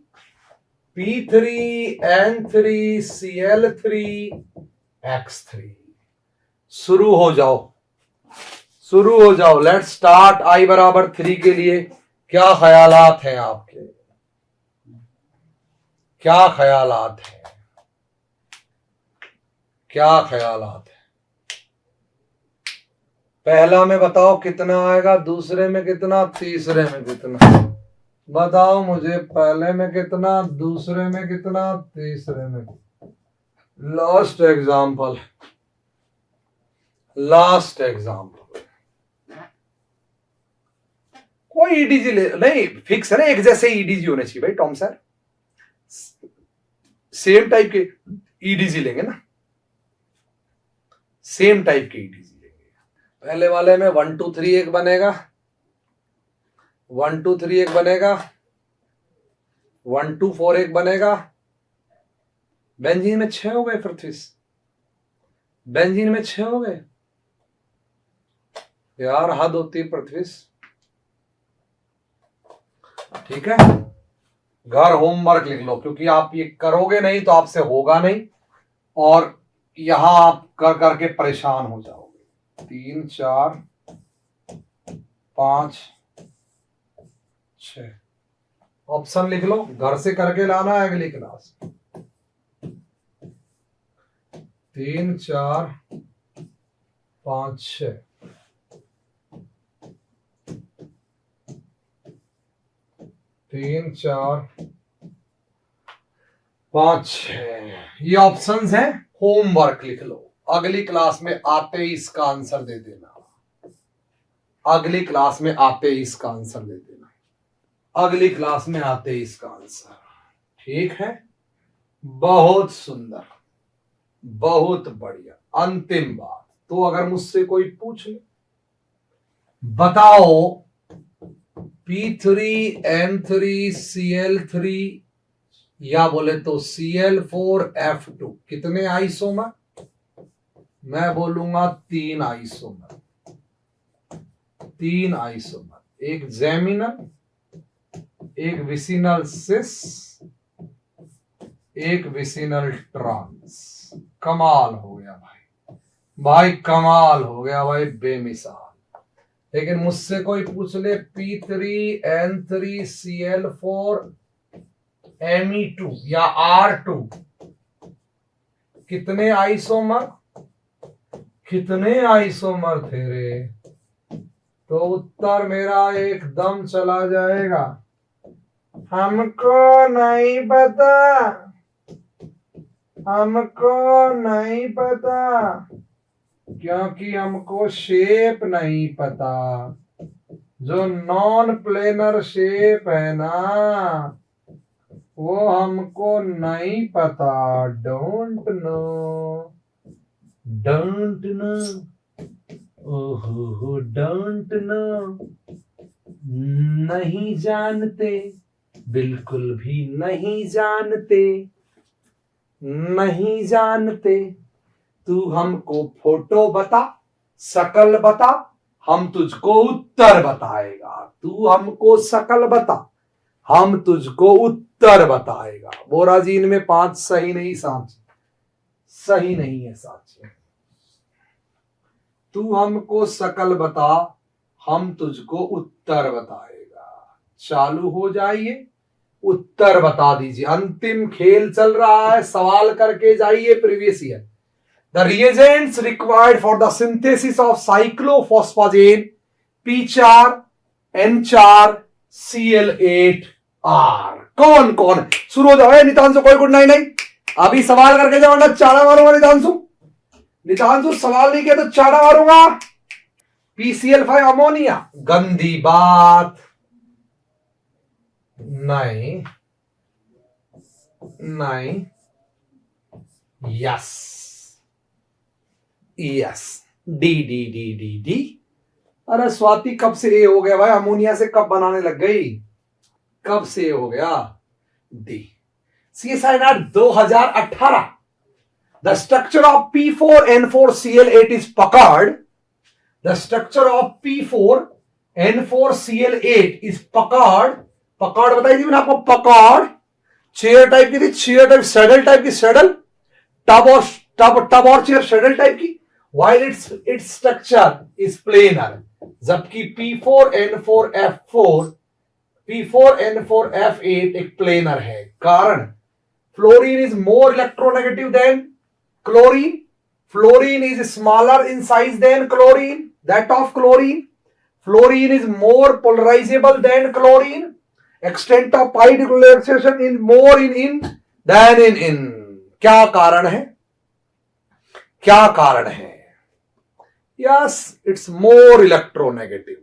P3N3Cl3X3। शुरू हो जाओ, लेट्स स्टार्ट। I बराबर 3 के लिए क्या ख्यालात हैं आपके, क्या ख्यालात है। पहला में बताओ कितना आएगा, दूसरे में कितना, तीसरे में कितना। बताओ मुझे, पहले में कितना, दूसरे में कितना, तीसरे में। लास्ट एग्जाम्पल, कोई ईडीजी नहीं, फिक्स है ना, एक जैसे ईडीजी होने चाहिए भाई टॉम सर, सेम टाइप के ईडीजी लेंगे ना, सेम टाइप के ईडीजी लेंगे। पहले वाले में 1 2 3 एक बनेगा, 1 2 3 एक बनेगा, 1 2 4 एक बनेगा। बेंजीन में 6 हो गए पृथ्वी, बेंजीन में 6 हो गए यार, हद होती है पृथ्वी। ठीक है, घर होमवर्क लिख लो, क्योंकि आप ये करोगे नहीं तो आपसे होगा नहीं, और यहां आप कर करके परेशान हो जाओगे। 3 4 5 6 ऑप्शन लिख लो, घर से करके लाना है अगली क्लास। 3 4 5 6 3 4 5 6 ये ऑप्शंस हैं, होमवर्क लिख लो। अगली क्लास में आते ही इसका आंसर दे देना, अगली क्लास में आते ही इसका आंसर दे देना, अगली क्लास में आते ही इसका आंसर। ठीक है, बहुत सुंदर, बहुत बढ़िया। अंतिम बात, तो अगर मुझसे कोई पूछ ले, बताओ P3N3Cl3 या बोले तो Cl4F2 कितने आइसोमर? मैं बोलूंगा 3 आइसोमर, 3 आइसोमर, एक जेमिनल, एक विसिनल सिस, एक विसिनल ट्रांस। कमाल हो गया भाई, भाई कमाल हो गया भाई, बेमिसाल। लेकिन मुझसे कोई पूछ ले P3N3Cl4Me2 या R2 कितने आइसोमर, कितने आइसोमर थे रे, तो उत्तर मेरा एकदम चला जाएगा, हमको नहीं पता, हमको नहीं पता, क्योंकि हमको शेप नहीं पता। जो नॉन प्लेनर शेप है ना वो हमको नहीं पता। डोंट नो, डोंट नो, ओहो डोंट नो, नहीं जानते, बिल्कुल भी नहीं जानते, नहीं जानते। तू हमको फोटो बता, शकल बता, हम तुझको उत्तर बताएगा। तू हमको शकल बता, हम तुझको उत्तर बताएगा। बोरा जी इनमें 5 सही नहीं साची, सही नहीं है साची। तू हमको शकल बता, हम तुझको उत्तर बताएगा। चालू हो जाइए, उत्तर बता दीजिए। अंतिम खेल चल रहा है, सवाल करके जाइए previous year. The reagents required for the synthesis of cyclophosphagen P4 N4 Cl8R कौन कौन? शुरू हो जाओ नितांशु, कोई गुड नहीं, अभी सवाल करके जाओ ना, चाड़ा मारूंगा नितांशु। नितांशु सवाल नहीं किया तो चाड़ा मारूंगा। PCl5 अमोनिया, गंदी बात, नहीं नहीं, yes yes, D D D D D. अरे स्वाति कब से ए हो गया भाई, अमोनिया से कब बनाने लग गई, कब से ए हो गया? D. CSIR 2018। The structure of P4N4Cl8 is पकड़। The structure of P4N4Cl8 is पकड़। पकड़ बताई थी मैंने आपको, पकड़ चेयर टाइप की थी, चेयर टाइप, सैडल टाइप की, सैडल, टब और टब और चेयर सैडल टाइप की। While its structure is planar, जबकि P4N4F8 एक प्लेनर है। कारण fluorine is more electronegative than chlorine, fluorine is smaller in size than chlorine, that of chlorine, fluorine is more polarisable than chlorine, extent of pi declaration is more in than in. क्या कारण है, क्या कारण है? Yes, it's more electronegative,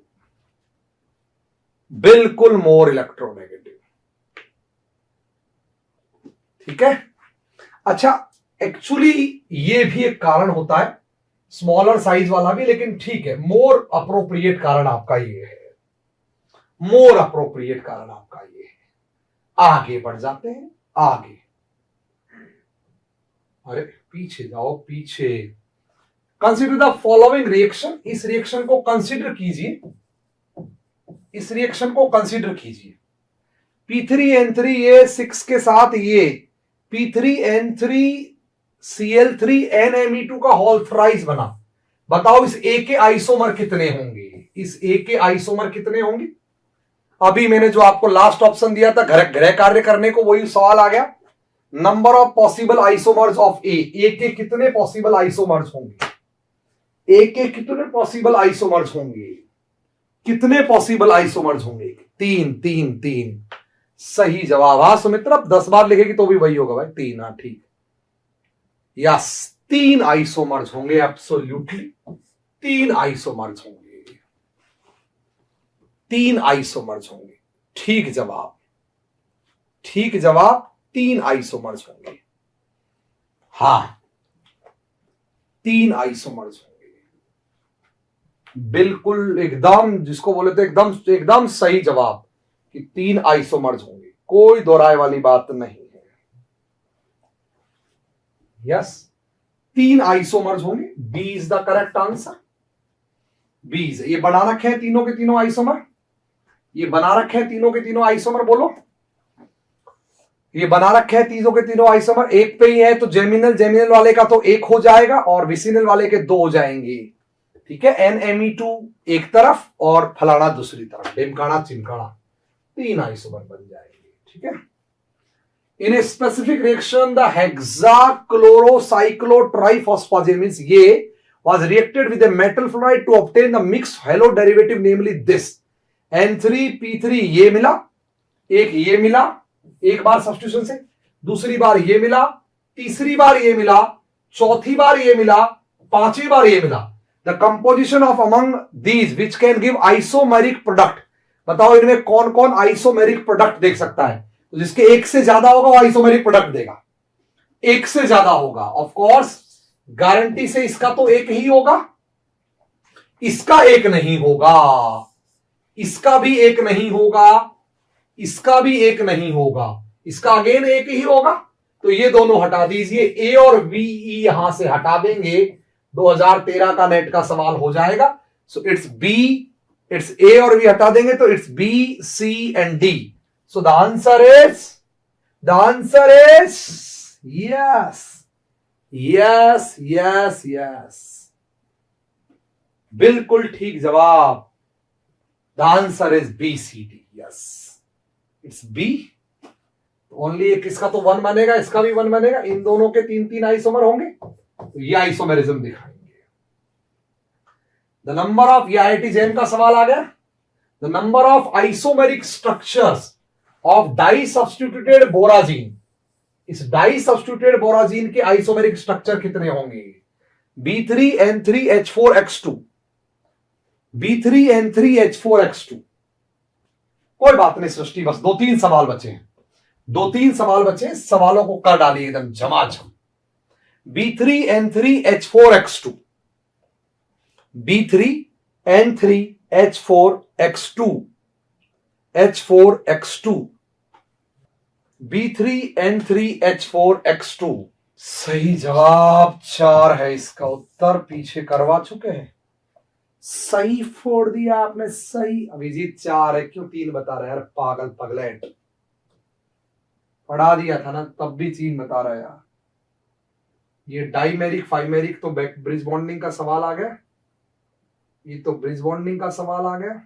बिल्कुल more electronegative. ठीक है, अच्छा एक्चुअली ये भी एक कारण होता है, स्मॉलर साइज वाला भी, लेकिन ठीक है, मोर अप्रोप्रिएट कारण आपका ये है, मोर अप्रोप्रिएट कारण आपका ये है। आगे बढ़ जाते हैं, आगे, अरे पीछे जाओ, पीछे। कंसिडर द फॉलोइंग रिएक्शन, इस रिएक्शन को कंसिडर कीजिए, इस रिएक्शन को कंसिडर कीजिए। P3N3A6 के साथ ये P3N3Cl3NMe2 का होल थ्राइस बना। बताओ इस A के आइसोमर कितने होंगे, इस A के आइसोमर कितने होंगे? अभी मैंने जो आपको लास्ट ऑप्शन दिया था गृह कार्य करने को, वही सवाल आ गया। Number of possible isomers of A के कितने पॉसिबल आइसोमर्स होंगे, ए के कितने पॉसिबल आइसोमर्स होंगे, कितने पॉसिबल आइसोमर्स होंगे? 3 3 3 सही जवाब। हाँ सुमित्रा, 10 बार लिखेगी तो भी वही होगा भाई, 3। हाँ ठीक, यस 3 आइसोमर्स होंगे, एब्सोल्युटली 3 आइसोमर्स होंगे, 3 आइसोमर्स होंगे। ठीक जवाब, ठीक जवाब, 3 आइसोमर्स होंगे। हाँ 3 आइसोमर्स होंगे, बिल्कुल एकदम, जिसको बोले थे एकदम एकदम सही जवाब कि 3 आइसोमर्स होंगे, कोई दोहराए वाली बात नहीं है। यस, 3 आइसोमर्स होंगे। B is the correct answer. B is, ये बना रखे हैं तीनों के तीनों आइसोमर, ये बना रखे हैं तीनों के तीनों आइसोमर, बोलो ये बना रखे हैं तीनों के तीनों आइसोमर। एक पे ही है तो जेमिनल, जेमिनल वाले का तो एक हो जाएगा और विसिनल वाले के 2 हो जाएंगे। ठीक है, NMe2 एक तरफ और फलाना दूसरी तरफ, ढिमकाना चिमकाना, 3 आइसोमर बन जाएंगे। ठीक है, in a specific reaction the hexachlorocyclotriphosphazene means ये was reacted with a metal fluoride to obtain the mixed halo derivative namely this N3P3। ये मिला, एक ये मिला, एक बार सब्स्टिट्यूशन से, दूसरी बार ये मिला, तीसरी बार ये मिला, चौथी बार ये मिला, पांचवी बार ये मिला। The composition of among these which can give isomeric product, बताओ इनमें कौन कौन आइसोमेरिक प्रोडक्ट देख सकता है? तो जिसके एक से ज्यादा होगा वो आइसोमेरिक प्रोडक्ट देगा, एक से ज्यादा होगा। ऑफ कोर्स गारंटी से इसका तो एक ही होगा, इसका एक नहीं होगा, इसका भी एक नहीं होगा, इसका भी एक नहीं होगा, इसका अगेन एक ही होगा। तो ये दोनों हटा दीजिए, ए और बी यहां से हटा देंगे, 2013 का नेट का सवाल हो जाएगा। So it's B, it's A और बी हटा देंगे तो it's B, C and D. So the answer is yes, yes yes yes, बिल्कुल ठीक जवाब। The answer is B C D. Yes, it's B. Only एक इसका तो 1 बनेगा, इसका भी 1 बनेगा, इन दोनों के 3-3 आइसोमर होंगे तो ये आइसोमेरिज्म दिखाएंगे। द नंबर ऑफ, ये IIT जैम का सवाल आ गया, the number of isomeric structures of disubstituted borazine, इस डाई सब्स्टिट्यूटेड बोराजीन के आइसोमेरिक स्ट्रक्चर कितने होंगे? B3N3H4X2, B3N3H4X2। कोई बात नहीं सृष्टि, बस 2-3 सवाल बचे हैं, 2-3 सवाल बचे, सवालों को कर डालिए एकदम झमाझम। B3N3H4X2, B3N3H4X2, H4X2, B3N3H4X2। सही जवाब 4 है, इसका उत्तर पीछे करवा चुके हैं। सही फोड़ दिया आपने, सही। अभिजीत 4 है, क्यों 3 बता रहे यार, पागल पगलेट, पढ़ा दिया था ना तब भी 3 बता रहा है यार। ये डाइमेरिक फाइमेरिक तो ब्रिज बॉन्डिंग का सवाल आ गया, ये तो ब्रिज बॉन्डिंग का सवाल आ गया,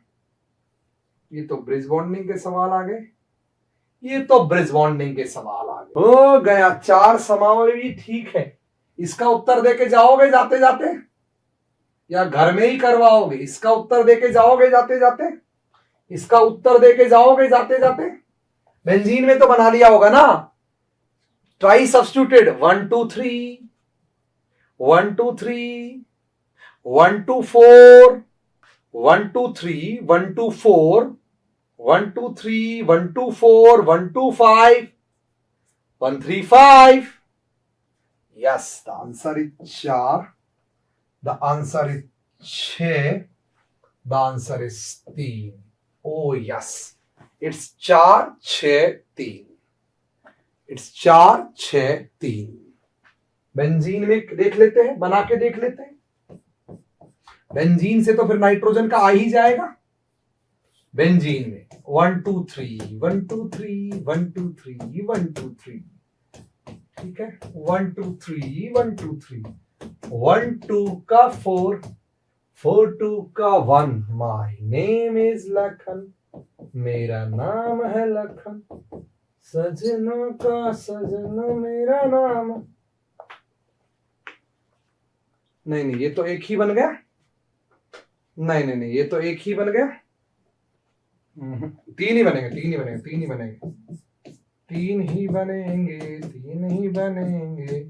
ये तो ब्रिज बॉन्डिंग के सवाल आ गए, ये तो ब्रिज बॉन्डिंग के सवाल आ गए। हो गया, 4 समावली ठीक है। इसका उत्तर देके जाओगे जाते जाते या घर में ही करवाओगे? इसका उत्तर देके जाओगे जाते जाते, इसका उत्तर देके जाओगे जाते जाते। बेंजीन में तो बना लिया होगा ना, try substituted 1 2 3 1 2 3 1 2 4 1 2 3 1 2 4 1 2 3 1 2 4 1 2 5 1 3 5। Yes, the answer is 4, the answer is 6, the answer is 3। Oh yes, it's 4 6 3, it's 4 6 3। Benzene में देख लेते हैं, बना के देख लेते हैं। बेंजीन से तो फिर नाइट्रोजन का आ ही जाएगा। बेंजीन में 1 2 3 1 2 3 1 2 3 1 2 3, ठीक है, 1 2 3 1 2 3, 1 2 का 4 4 2 का 1। माय नेम इज लखन, मेरा नाम है लखन, सजना का सजना मेरा नाम। नहीं ये तो एक ही बन गया, नहीं ये तो एक ही बन गया। 3 ही बनेंगे, 3 ही बनेंगे, 3 ही बनेंगे, 3 ही बनेंगे, 3 ही बनेंगे,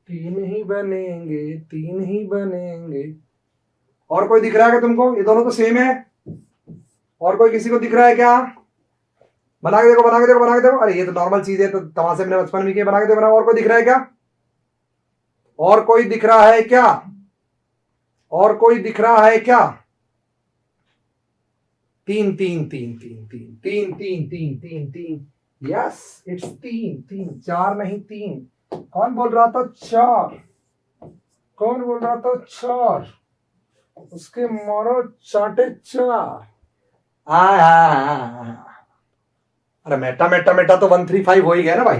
3 ही बनेंगे, 3 ही बनेंगे। और कोई दिख रहा है क्या तुमको? ये दोनों तो सेम है। और कोई किसी को दिख रहा है क्या? बना के देखो, बना के देखो, बना के देखो। अरे ये तो नॉर्मल चीज है, तो तमाशे मैंने बचपन में किए, बना के देखो, बना। और कोई दिख रहा है क्या? और कोई दिख रहा है क्या? और कोई दिख रहा है क्या? 3 3 3 3 3 3 3 3 3 3। यस, इट्स 3 3, 4 नहीं 3। कौन बोल रहा था 4? कौन बोल रहा था 4? उसके मारो चाटे 4। अरे मेटा मेटा मेटा तो 135 हो ही गया ना भाई।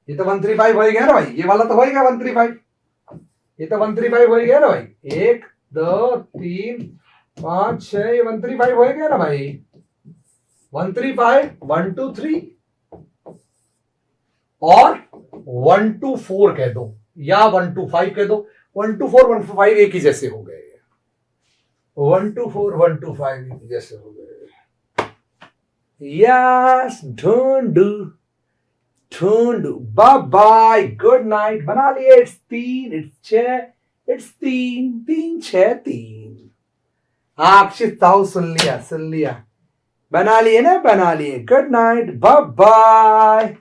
ये तो 135 हो ही गया ना भाई। ये वाला तो हो ही गया 135। ये तो 135 हो ही गया ना भाई। 1 2 3 5 6 ये 135 हो ही गया ना भाई। 135 1 2 3 और 1 2 4 कह दो या 1 2 5 कह दो। 1 2 4 1 2 5 एक ही जैसे हो गए। 1 2 4 1 2 5 एक ही जैसे हो गए। यस ढूंढू ढूंढू। Bye bye good night. बना लिए। It's 3 it's 6 it's 3 3 6 3। Akshit Sahu सुन लिया बना लिए ना बना लिए। Good night bye bye.